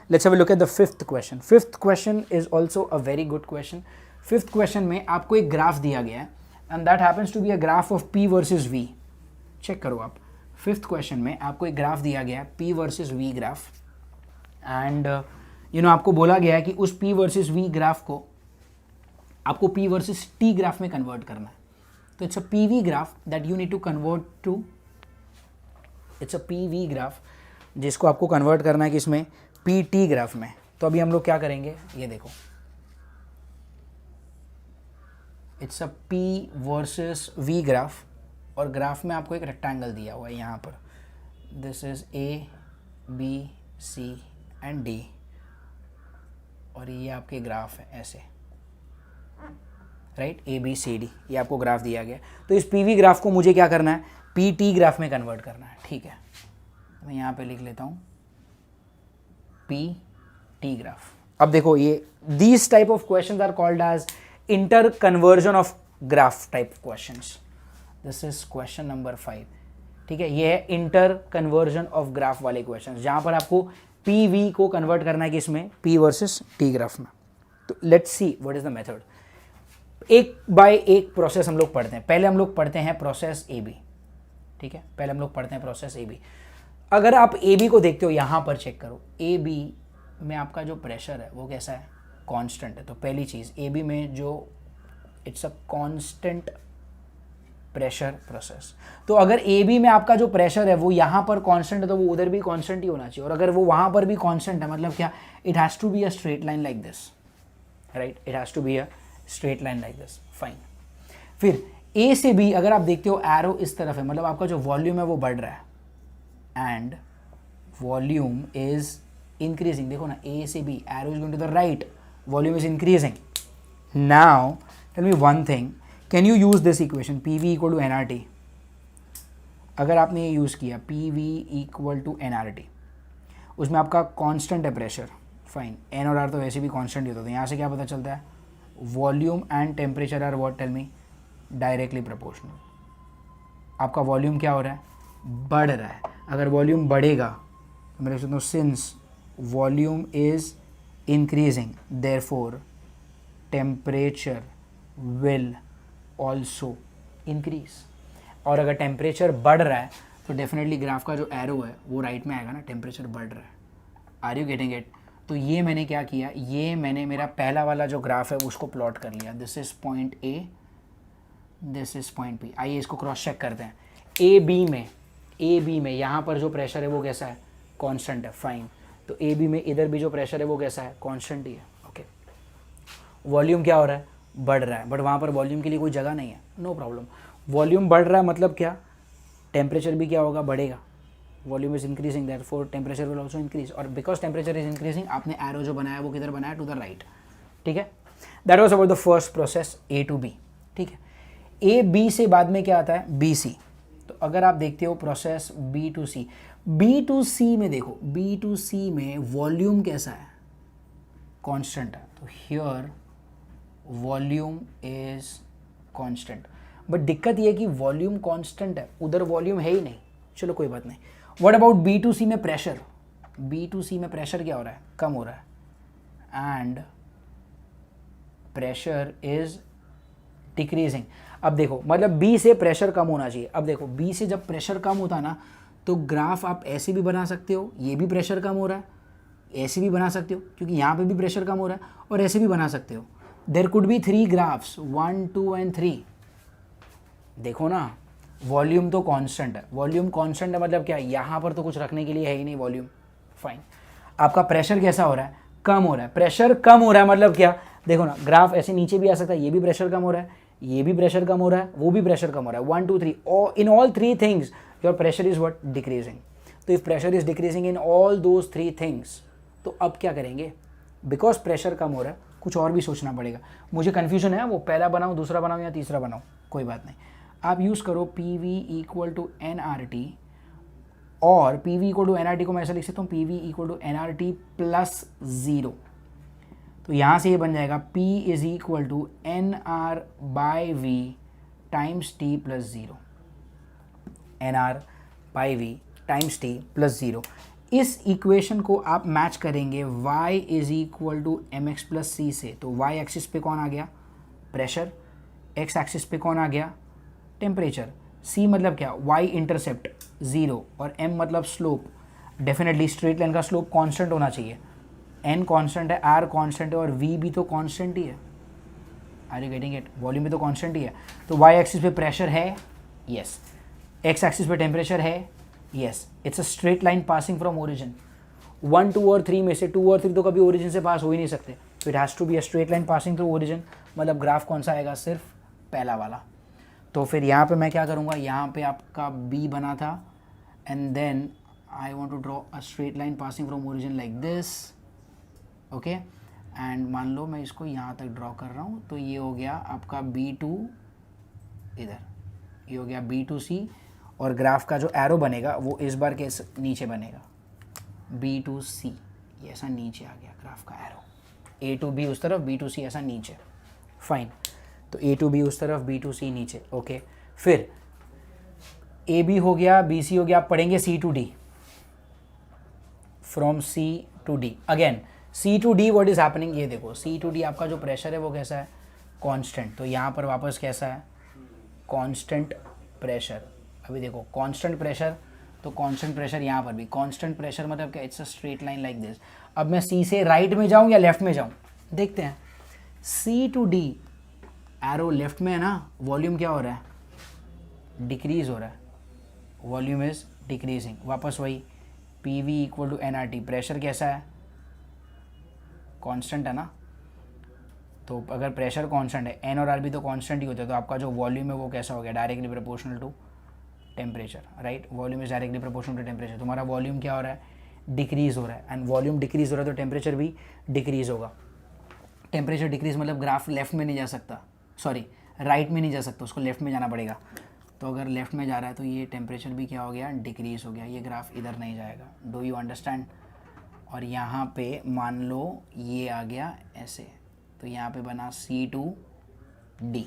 let's have a look at the fifth question. Fifth question is also a very good question. Fifth question में आपको एक graph दिया गया है and that happens to be a graph of P versus V. Check करो आप, fifth question में आपको एक ग्राफ दिया गया है P versus V graph, and आपको बोला गया है कि उस P versus V ग्राफ को आपको P versus T ग्राफ में कन्वर्ट करना है। तो it's a PV graph that you need to convert to, it's a PV graph जिसको आपको कन्वर्ट करना है कि इसमें PT ग्राफ में। तो अभी हम लोग क्या करेंगे, ये देखो, it's a P versus V graph, और ग्राफ में आपको एक रेक्टेंगल दिया हुआ है यहाँ पर, this is A B C and D, और ये आपके ग्राफ है ऐसे, राइट, ABCD, ये आपको ग्राफ दिया गया। तो इस PV ग्राफ को मुझे क्या करना है, PT ग्राफ में कन्वर्ट करना है। ठीक है, मैं यहाँ पे लिख लेता हूँ PT ग्राफ। अब देखो, ये these type of questions are called as inter conversion of graph type questions. This is question number 5। ठीक है, ये है इंटर कन्वर्जन ऑफ ग्राफ वाले क्वेश्चंस, जहाँ पर आपको PV को कन्वर्ट करना है कि इसमें P वर्सेस T ग्राफ में। तो let's see what is the method. एक बाय एक प्रोसेस हम लोग पढ़ते हैं। पहले हम लोग पढ़ते हैं प्रोसेस AB। ठीक है, पहले हम लोग पढ़ते हैं प्रोसेस AB। अगर आप AB को देखते हो, यहाँ पर चेक करो, AB में आपका जो प्रेशर है वो कैसा है, कांस्टेंट है। तो पहली चीज़ AB में जो it's a constant pressure process. तो अगर ए बी में आपका जो प्रेशर है वो यहाँ पर कांस्टेंट है तो वो उधर भी कांस्टेंट ही होना चाहिए, और अगर वो वहाँ पर भी कांस्टेंट है मतलब क्या, it has to be a straight line like this, right, it has to be a straight line like this, fine. फिर ए से बी अगर आप देखते हो एरो इस तरफ है, मतलब आपका जो वॉल्यूम है वो बढ़ रहा है, एंड वॉल्यूम इज इंक्रीजिंग, देखो ना ए से B arrow is going to the right, volume is increasing. Now tell me one thing, can you use this equation P V equal to N R T? अगर आपने ये use किया P V equal to N R T, उसमें आपका constant है pressure, fine, N और R तो वैसे भी कांस्टेंट ही होता है, यहाँ से क्या पता चलता है, volume and temperature are what, tell me, directly proportional. आपका वॉल्यूम क्या हो रहा है, बढ़ रहा है। अगर वॉल्यूम बढ़ेगा तो मैं लिख सकता हूँ since volume is increasing therefore temperature will also increase. और अगर टेम्परेचर बढ़ रहा है तो डेफिनेटली ग्राफ का जो एरो है वो राइट में आएगा ना, टेम्परेचर बढ़ रहा है। Are you getting it? तो ये मैंने क्या किया, ये मैंने मेरा पहला वाला जो ग्राफ है उसको प्लॉट कर लिया, this is point A, this is point B. आइए इसको क्रॉस चेक करते हैं। ए बी में यहाँ पर जो प्रेशर है वो कैसा है, कांस्टेंट है, फाइन। तो ए बी में इधर भी जो प्रेशर है वो कैसा है, कांस्टेंट ही है, ओके। वॉल्यूम क्या हो रहा है, बढ़ रहा है, बट वहाँ पर वॉल्यूम के लिए कोई जगह नहीं है, नो प्रॉब्लम। वॉल्यूम बढ़ रहा है मतलब क्या, टेम्परेचर भी क्या होगा, बढ़ेगा। Volume is increasing therefore temperature will also increase, और बिकॉज टेम्परेचर इज इंक्रीजिंग आपने एरो जो बनाया वो किधर बनाया, टू द राइट, ठीक है। That was about the first process A to B, ठीक है। ए बी से बाद में क्या आता है, बी सी। तो अगर आप देखते हो process B to C, B to C में देखो, बी टू सी में वॉल्यूम कैसा है, कांस्टेंट है, तो here volume is constant. But दिक्कत ये है कि वॉल्यूम कांस्टेंट है, उधर वॉल्यूम है ही नहीं, चलो कोई बात नहीं। What about B to C में प्रेशर, बी टू सी में प्रेशर क्या हो रहा है, कम हो रहा है, एंड प्रेशर इज डिक्रीजिंग। अब देखो मतलब बी से प्रेशर कम होना चाहिए। अब देखो बी से जब प्रेशर कम होता है ना तो ग्राफ आप ऐसे भी बना सकते हो, ये भी प्रेशर कम हो रहा है, ऐसे भी बना सकते हो क्योंकि यहाँ पे भी प्रेशर कम हो रहा है, और ऐसे भी बना सकते हो। There could be 3 graphs 1 2 and 3। देखो ना वॉल्यूम तो कांस्टेंट है, वॉल्यूम कांस्टेंट है मतलब क्या, यहाँ पर तो कुछ रखने के लिए है ही नहीं वॉल्यूम, फाइन। आपका प्रेशर कैसा हो रहा है, कम हो रहा है। प्रेशर कम हो रहा है मतलब क्या, देखो ना ग्राफ ऐसे नीचे भी आ सकता है, ये भी प्रेशर कम हो रहा है, ये भी प्रेशर कम हो रहा है, वो भी प्रेशर कम हो रहा है, 1 2 3, in all 3 things your pressure is what, decreasing. तो if pressure is decreasing in all those 3 things, तो अब क्या करेंगे, बिकॉज प्रेशर कम हो रहा है कुछ और भी सोचना पड़ेगा। मुझे कन्फ्यूजन है वो पहला बनाऊँ, दूसरा बनाऊँ या तीसरा बनाऊँ, कोई बात नहीं। आप यूज़ करो P V equal to N R T, और P V equal to N R T को मैं ऐसा लिख सकता हूँ, P V equal to N R T plus 0। तो यहाँ से ये बन जाएगा P is equal to N R by V times T plus 0, N R by V times T plus 0। इस इक्वेशन को आप मैच करेंगे y is equal to M X plus सी से। तो y एक्सिस पे कौन आ गया, प्रेशर, x एक्सिस पे कौन आ गया, टेम्परेचर, c मतलब क्या, y इंटरसेप्ट 0, और m मतलब स्लोप। डेफिनेटली स्ट्रेट लाइन का स्लोप कांस्टेंट होना चाहिए, n कांस्टेंट है, r कांस्टेंट है, और v भी तो कांस्टेंट ही है। Are you getting it? Volume भी तो कांस्टेंट ही है। तो y एक्सिस पे प्रेशर है, यस, x एक्सिस पे टेम्परेचर है, yes, it's a straight line passing from origin. 1 2 और 3 में से 2 और 3 तो कभी ओरिजिन से पास हो ही नहीं सकते, तो it has to be a straight line passing through origin. मतलब ग्राफ कौन सा आएगा, सिर्फ पहला वाला। तो फिर यहाँ पे मैं क्या करूँगा, यहाँ पे आपका b बना था, and then I want to draw a straight line passing from origin like this, okay. And मान लो मैं इसको यहाँ तक ड्रॉ कर रहा हूँ, तो ये हो गया आपका B2 इधर, ये हो गया B2C, और ग्राफ का जो एरो बनेगा वो इस बार के नीचे बनेगा, B2C, ये ऐसा नीचे आ गया ग्राफ का एरो, A to B उस तरफ, B2C ऐसा नीचे, फाइन। तो A to B उस तरफ, B2C नीचे, ओके। फिर AB हो गया, BC हो गया, आप पढ़ेंगे C to D, from C to D। Again C to D what is happening, ये देखो C to D आपका जो प्रेशर है वो कैसा है, कांस्टेंट। तो यहाँ पर वापस कैसा है, कांस्टेंट प्रेशर। अभी देखो कांस्टेंट प्रेशर, तो कांस्टेंट प्रेशर यहाँ पर भी कांस्टेंट प्रेशर, मतलब क्या, it's a straight line like this. अब मैं C से राइट में जाऊँ या लेफ्ट में जाऊँ, देखते हैं। C to D arrow left में है ना, वॉल्यूम क्या हो रहा है, डिक्रीज हो रहा है, वॉल्यूम इज डिक्रीजिंग। वापस वही P V equal to N R T, pressure कैसा है, कांस्टेंट है ना, तो अगर प्रेशर कांस्टेंट है, एन और आर भी तो कांस्टेंट ही होते हैं, तो आपका जो वॉल्यूम है वो कैसा हो गया, directly proportional to temperature, right. Volume is directly proportional to temperature. तुम्हारा वॉल्यूम क्या हो रहा है, डिक्रीज हो रहा है, एंड वॉल्यूम डिक्रीज हो रहा है तो टेम्परेचर भी डिक्रीज होगा। टेम्परेचर डिक्रीज मतलब ग्राफ लेफ्ट में नहीं जा सकता, सॉरी राइट में नहीं जा सकता, उसको लेफ्ट में जाना पड़ेगा। तो अगर लेफ्ट में जा रहा है तो ये टेम्परेचर भी क्या हो गया, डिक्रीज हो गया, ये ग्राफ इधर नहीं जाएगा। Do you understand. और यहाँ पे मान लो ये आ गया ऐसे, तो यहाँ पे बना C2D।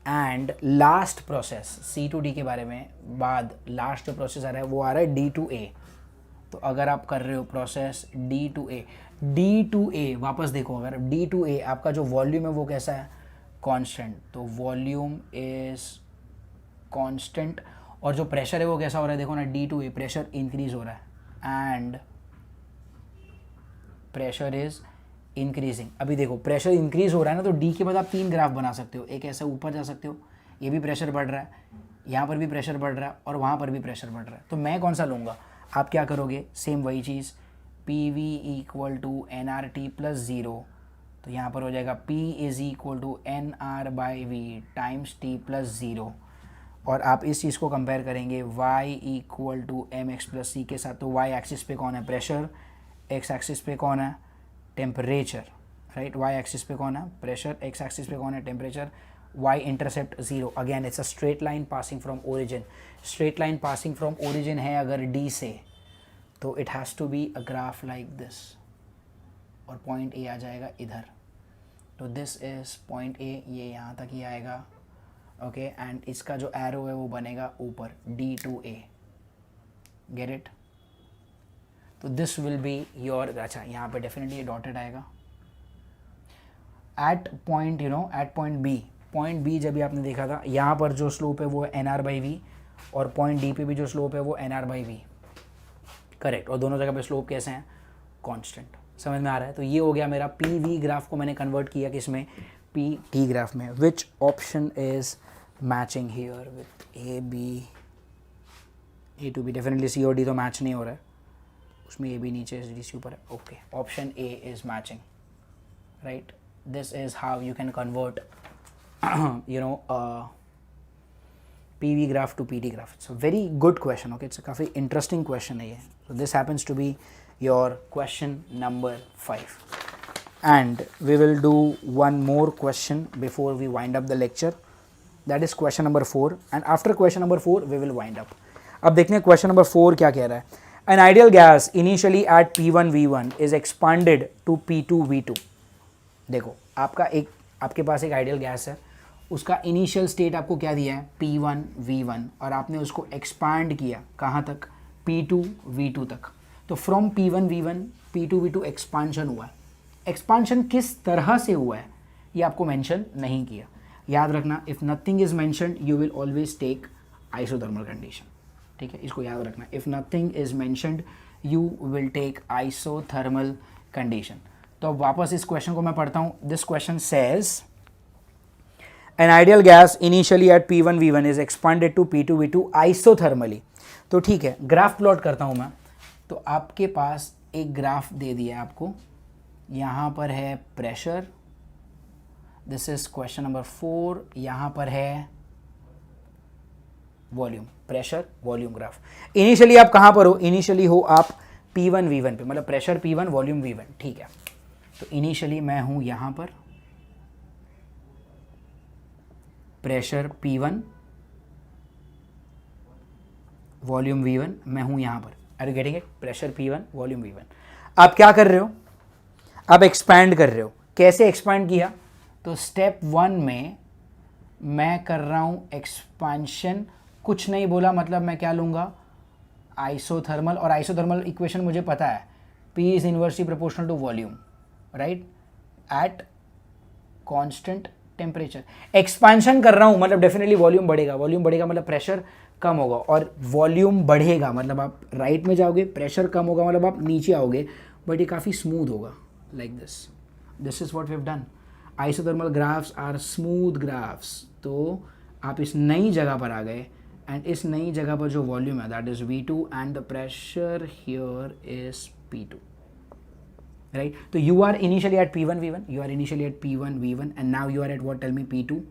And last process C2D के बारे में बाद लास्ट जो प्रोसेस आ रहा है वो आ रहा है D2A। तो अगर आप कर रहे हो प्रोसेस D2A, वापस देखो, अगर D2A आपका जो वॉल्यूम है वो कैसा है, कांस्टेंट, तो वॉल्यूम इज कांस्टेंट, और जो प्रेशर है वो कैसा हो रहा है, देखो ना, D2A प्रेशर इंक्रीज हो रहा है एंड प्रेशर इज इंक्रीजिंग। अभी देखो प्रेशर इंक्रीज हो रहा है ना, तो डी के बाद आप 3 ग्राफ बना सकते हो, एक ऐसा ऊपर जा सकते हो, ये भी प्रेशर बढ़ रहा है, यहाँ पर भी प्रेशर बढ़ रहा है और वहाँ पर भी प्रेशर बढ़ रहा है। तो मैं कौन सा लूँगा, आप क्या करोगे, सेम वही चीज़, P V equal to N R T plus 0, तो यहाँ पर हो जाएगा P is equal to N R by V times T plus 0। और आप इस चीज़ को कंपेयर करेंगे y equal to M X plus C के साथ, तो y एक्सिस पे कौन है, प्रेशर, x एक्सिस पे कौन है, टेम्परेचर, राइट। y एक्सिस पे कौन है, प्रेशर, x एक्सिस पे कौन है, temperature, y intercept 0। Again it's a straight line passing from origin. Straight line passing from origin है अगर d से, तो it has to be a graph like this, और पॉइंट A आ जाएगा इधर, तो दिस इज पॉइंट A, ये यहाँ तक ही आएगा, ओके। एंड इसका जो एरो है वो बनेगा ऊपर D2A, गेट इट। तो दिस विल बी योर, अच्छा यहाँ पे डेफिनेटली डॉटेड आएगा at point, you know, at point B जब भी आपने देखा था, यहाँ पर जो स्लोप है वो एन आर बाई वी, और पॉइंट डी पे भी जो स्लोप है वो N R by V, correct. और दोनों जगह पे स्लोप कैसे हैं, कांस्टेंट। समझ में आ रहा है। तो ये हो गया मेरा पी वी ग्राफ को मैंने कन्वर्ट किया किसमें, पी टी ग्राफ में। Which option is matching here with A B, A to B, definitely C और डी तो मैच नहीं हो रहा है, उसमें ए बी नीचे डी सी ऊपर है, okay. Option A is matching, right. This is how you can convert you know P V graph to P T graph. It's a very good question, okay, it's काफ़ी interesting question है ये। So this happens to be your question number 5, and we will do one more question before we wind up the lecture, that is question number 4, and after question number 4 we will wind up. अब देखते हैं question number 4 क्या कह रहा है। An ideal gas initially at P1 V1 is expanded to P2 V2। देखो आपके पास एक आइडियल गैस है, उसका इनिशियल स्टेट आपको क्या दिया है, P1 V1, और आपने उसको एक्सपांड किया कहाँ तक, P2 V2 तक। तो from P1 V1 P2 V2 expansion हुआ है। एक्सपांशन किस तरह से हुआ है ये आपको मेंशन नहीं किया। याद रखना, if nothing is mentioned you will always take isothermal condition, ठीक है, इसको याद रखना। If nothing is mentioned you will take isothermal condition. तो अब वापस इस क्वेश्चन को मैं पढ़ता हूँ। This question says an ideal gas initially at P1 V1 is expanded to P2 V2 isothermally. तो ठीक है, ग्राफ प्लॉट करता हूँ मैं। तो आपके पास एक ग्राफ दे दिया है आपको, यहाँ पर है pressure, this is question number 4, यहाँ पर है volume, pressure volume graph. Initially आप कहाँ पर हो, इनिशियली हो आप P1 V1 पे, मतलब प्रेशर P1 वॉल्यूम V1, ठीक है। तो इनिशियली मैं हूँ यहाँ पर, प्रेशर P1 वॉल्यूम V1, मैं हूँ यहाँ पर। Are you getting it, pressure P1 volume V1। आप क्या कर रहे हो, आप एक्सपैंड कर रहे हो। कैसे एक्सपैंड किया, तो स्टेप 1 में मैं कर रहा हूँ एक्सपांशन, कुछ नहीं बोला, मतलब मैं क्या लूँगा, आइसोथर्मल। और आइसोथर्मल इक्वेशन मुझे पता है, P is inversely proportional to volume, right, at constant temperature. Expansion कर रहा हूँ मतलब डेफिनेटली वॉल्यूम बढ़ेगा, वॉल्यूम बढ़ेगा मतलब प्रेशर कम होगा, और वॉल्यूम बढ़ेगा मतलब आप राइट में जाओगे, प्रेशर कम होगा मतलब आप नीचे आओगे, बट ये काफ़ी स्मूथ होगा, like this is what we have done. Isothermal graphs are smooth graphs, तो आप इस नई जगह पर आ गए एंड इस नई जगह पर जो वॉल्यूम है that is V2 and the pressure here is P2, right. तो you are initially at P1 V1, you are initially at P1 V1 and now you are at what, tell me, P2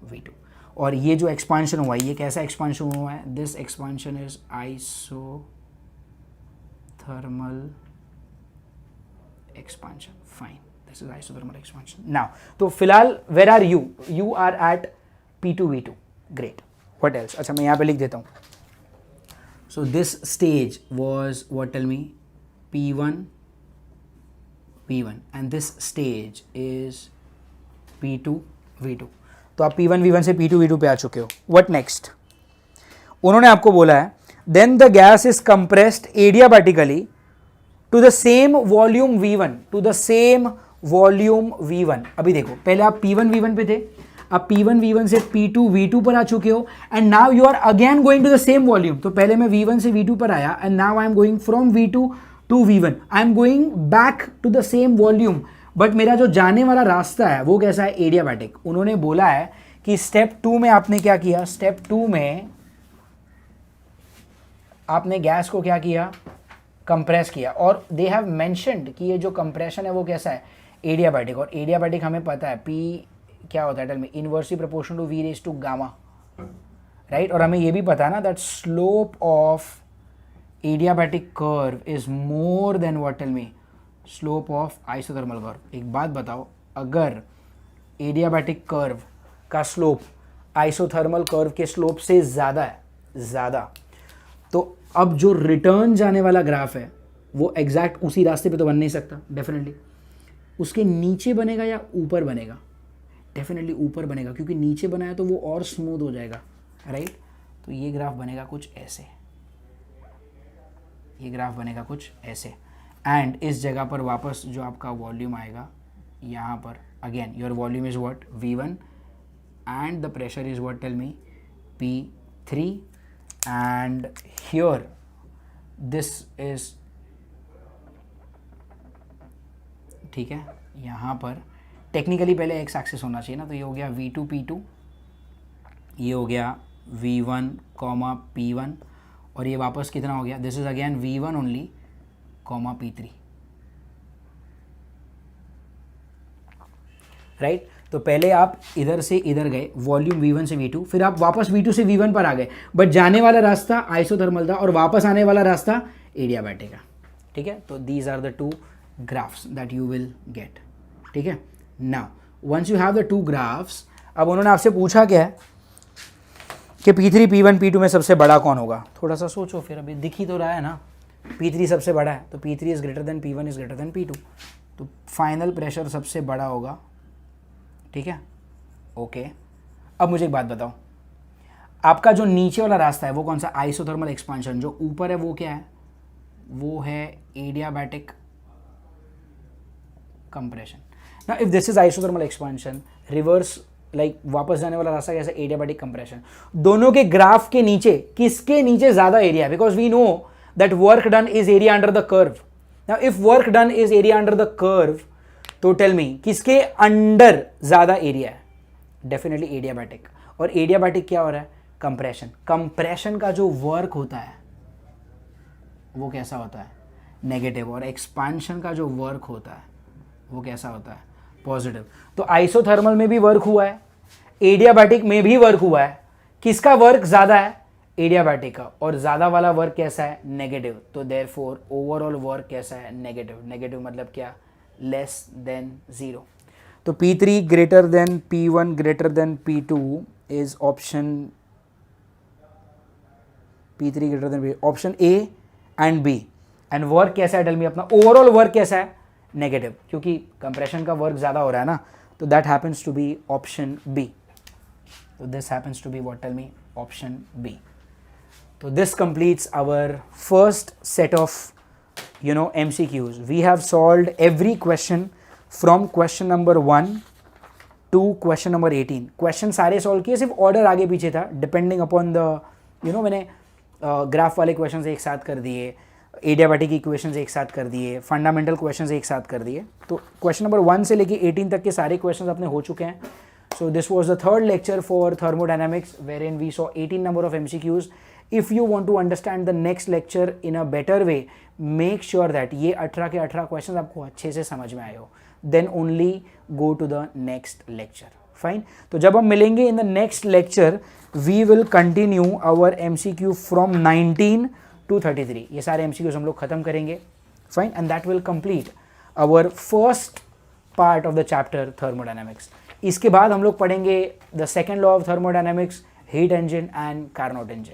V2. और ये जो expansion हुआ है ये कैसा expansion हुआ है? This expansion is isothermal expansion. Fine, this is isothermal expansion. Now तो फिलहाल where are you? You are at P2 V2. Great. What else? अच्छा मैं यहाँ पे लिख देता हूँ. So this stage was what, tell me, P1 V1 and this stage is P2 V2. तो आप P1 V1 से P2 V2 पे आ चुके हो. What next? उन्होंने आपको बोला है then the gas is compressed adiabatically to the same volume V1, to the same volume V1. अभी देखो, पहले आप P1 V1 पे थे, अब P1 V1 से P2 V2 पर आ चुके हो and now you are again going to the same volume. तो पहले मैं V1 से V2 पर आया and now I am going from V2 to V1. I am going back to the same volume, but मेरा जो जाने वाला रास्ता है वो कैसा है? एडियाबैटिक. उन्होंने बोला है कि स्टेप 2 में आपने क्या किया? स्टेप 2 में आपने गैस को क्या किया? कंप्रेस किया. और दे हैव मेंशन्ड कि ये जो कंप्रेशन है वो कैसा है? एडियाबैटिक. और एडियाबैटिक हमें पता है P क्या होता है? Tell me. Inversely proportional to V raise to gamma, right. और हमें ये भी पता है ना that slope of adiabatic curve is more than what, tell me, slope of isothermal curve. एक बात बताओ, अगर एडियाबैटिक कर्व का स्लोप आइसोथर्मल कर्व के स्लोप से ज़्यादा है, ज़्यादा, तो अब जो रिटर्न जाने वाला ग्राफ है वो एग्जैक्ट उसी रास्ते पे तो बन नहीं सकता. डेफिनेटली उसके नीचे बनेगा या ऊपर बनेगा? डेफिनेटली ऊपर बनेगा, क्योंकि नीचे बनाया तो वो और स्मूथ हो जाएगा, राइट. तो ये ग्राफ बनेगा कुछ ऐसे, ये ग्राफ बनेगा कुछ ऐसे. एंड इस जगह पर वापस जो आपका वॉल्यूम आएगा यहाँ पर, again your volume is what, V1 and the pressure is what, tell me, P3 and here this is, ठीक है. यहाँ पर टेक्निकली पहले एक्स एक्सिस होना चाहिए ना, तो ये हो गया V2 P2, ये हो गया V1 P1, और ये वापस कितना हो गया? This is again V1 only P3, right. तो पहले आप इधर से इधर गए, वॉल्यूम V1 से V2, फिर आप वापस V2 से V1 पर आ गए, बट जाने वाला रास्ता आइसोथर्मल था और वापस आने वाला रास्ता एडियाबैटिक का, ठीक है. तो these are the two graphs that you will get, ठीक है. Now once you have the two graphs, अब उन्होंने आपसे पूछा क्या है कि P3 P1 P2 में सबसे बड़ा कौन होगा? थोड़ा सा सोचो, फिर अभी दिख ही तो रहा है ना, P3 सबसे बड़ा है, तो P3 is greater than P1 is greater than P2, तो फाइनल प्रेशर सबसे बड़ा होगा, ठीक है. ओके. अब मुझे एक बात बताओ, आपका जो नीचे वाला रास्ता है वो कौन सा? Isothermal expansion. जो ऊपर है वो क्या है? वो है adiabatic compression. Now if this is isothermal expansion, reverse like वापस जाने वाला रास्ता कैसा? Adiabatic compression. दोनों के ग्राफ के नीचे किसके नीचे ज्यादा area? Because we know that work done is area under the curve. Now if work done is area under the curve, तो टेल मी किसके अंडर ज्यादा एरिया है? Definitely adiabatic. और एडियाबैटिक क्या हो रहा है? कंप्रेशन. कंप्रेशन का जो वर्क होता है वो कैसा होता है? नेगेटिव. और एक्सपांशन का जो वर्क होता है वो कैसा होता है? पॉजिटिव. तो आइसोथर्मल में भी वर्क हुआ है, एडियाबैटिक में भी वर्क हुआ है. किसका वर्क ज्यादा है? एडियाबैटिक का. और ज्यादा वाला वर्क कैसा है? नेगेटिव. तो देयरफॉर ओवरऑल वर्क कैसा है? नेगेटिव. नेगेटिव मतलब क्या? Less than 0. तो P3 greater than P1 greater than P2 is option P3 greater than option A and B. And work कैसा है? Tell me. अपना ओवरऑल वर्क कैसा है? नेगेटिव, क्योंकि कंप्रेशन का वर्क ज़्यादा हो रहा है ना, तो that happens to be option B. तो this happens to be what, tell me, option B. तो this completes our first set of MCQs. We have solved every question from question number 1 to question number 18. Question सारे solve किए, सिर्फ order आगे पीछे था depending upon the मैंने graph वाले question एक साथ कर दिए, एडियाबैटिक इक्वेशंस एक साथ कर दिए, फंडामेंटल क्वेश्चंस एक साथ कर दिए. तो क्वेश्चन नंबर 1 से लेके 18 तक के सारे क्वेश्चंस अपने हो चुके हैं. So this was the third lecture for thermodynamics, wherein we saw 18 number of MCQs. If you want to understand the next lecture in a better way, make sure that ये 18 के 18 questions आपको अच्छे से समझ में आए हो. Then only go to the next lecture. Fine. तो जब हम मिलेंगे in the next lecture, we will continue our MCQ from 19 to 33. ये सारे MCQs हम लोग खत्म करेंगे. Fine. And that will complete our first part of the chapter thermodynamics. इसके बाद हम लोग पढ़ेंगे the second law of thermodynamics, heat engine and Carnot engine.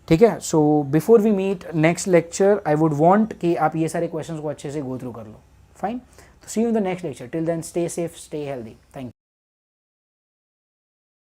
ठीक है. So before we meet next lecture, I would want कि आप ये सारे क्वेश्चंस को अच्छे से गो थ्रू कर लो. फाइन. तो see you in the next lecture. Till then stay safe, stay healthy. Thank you.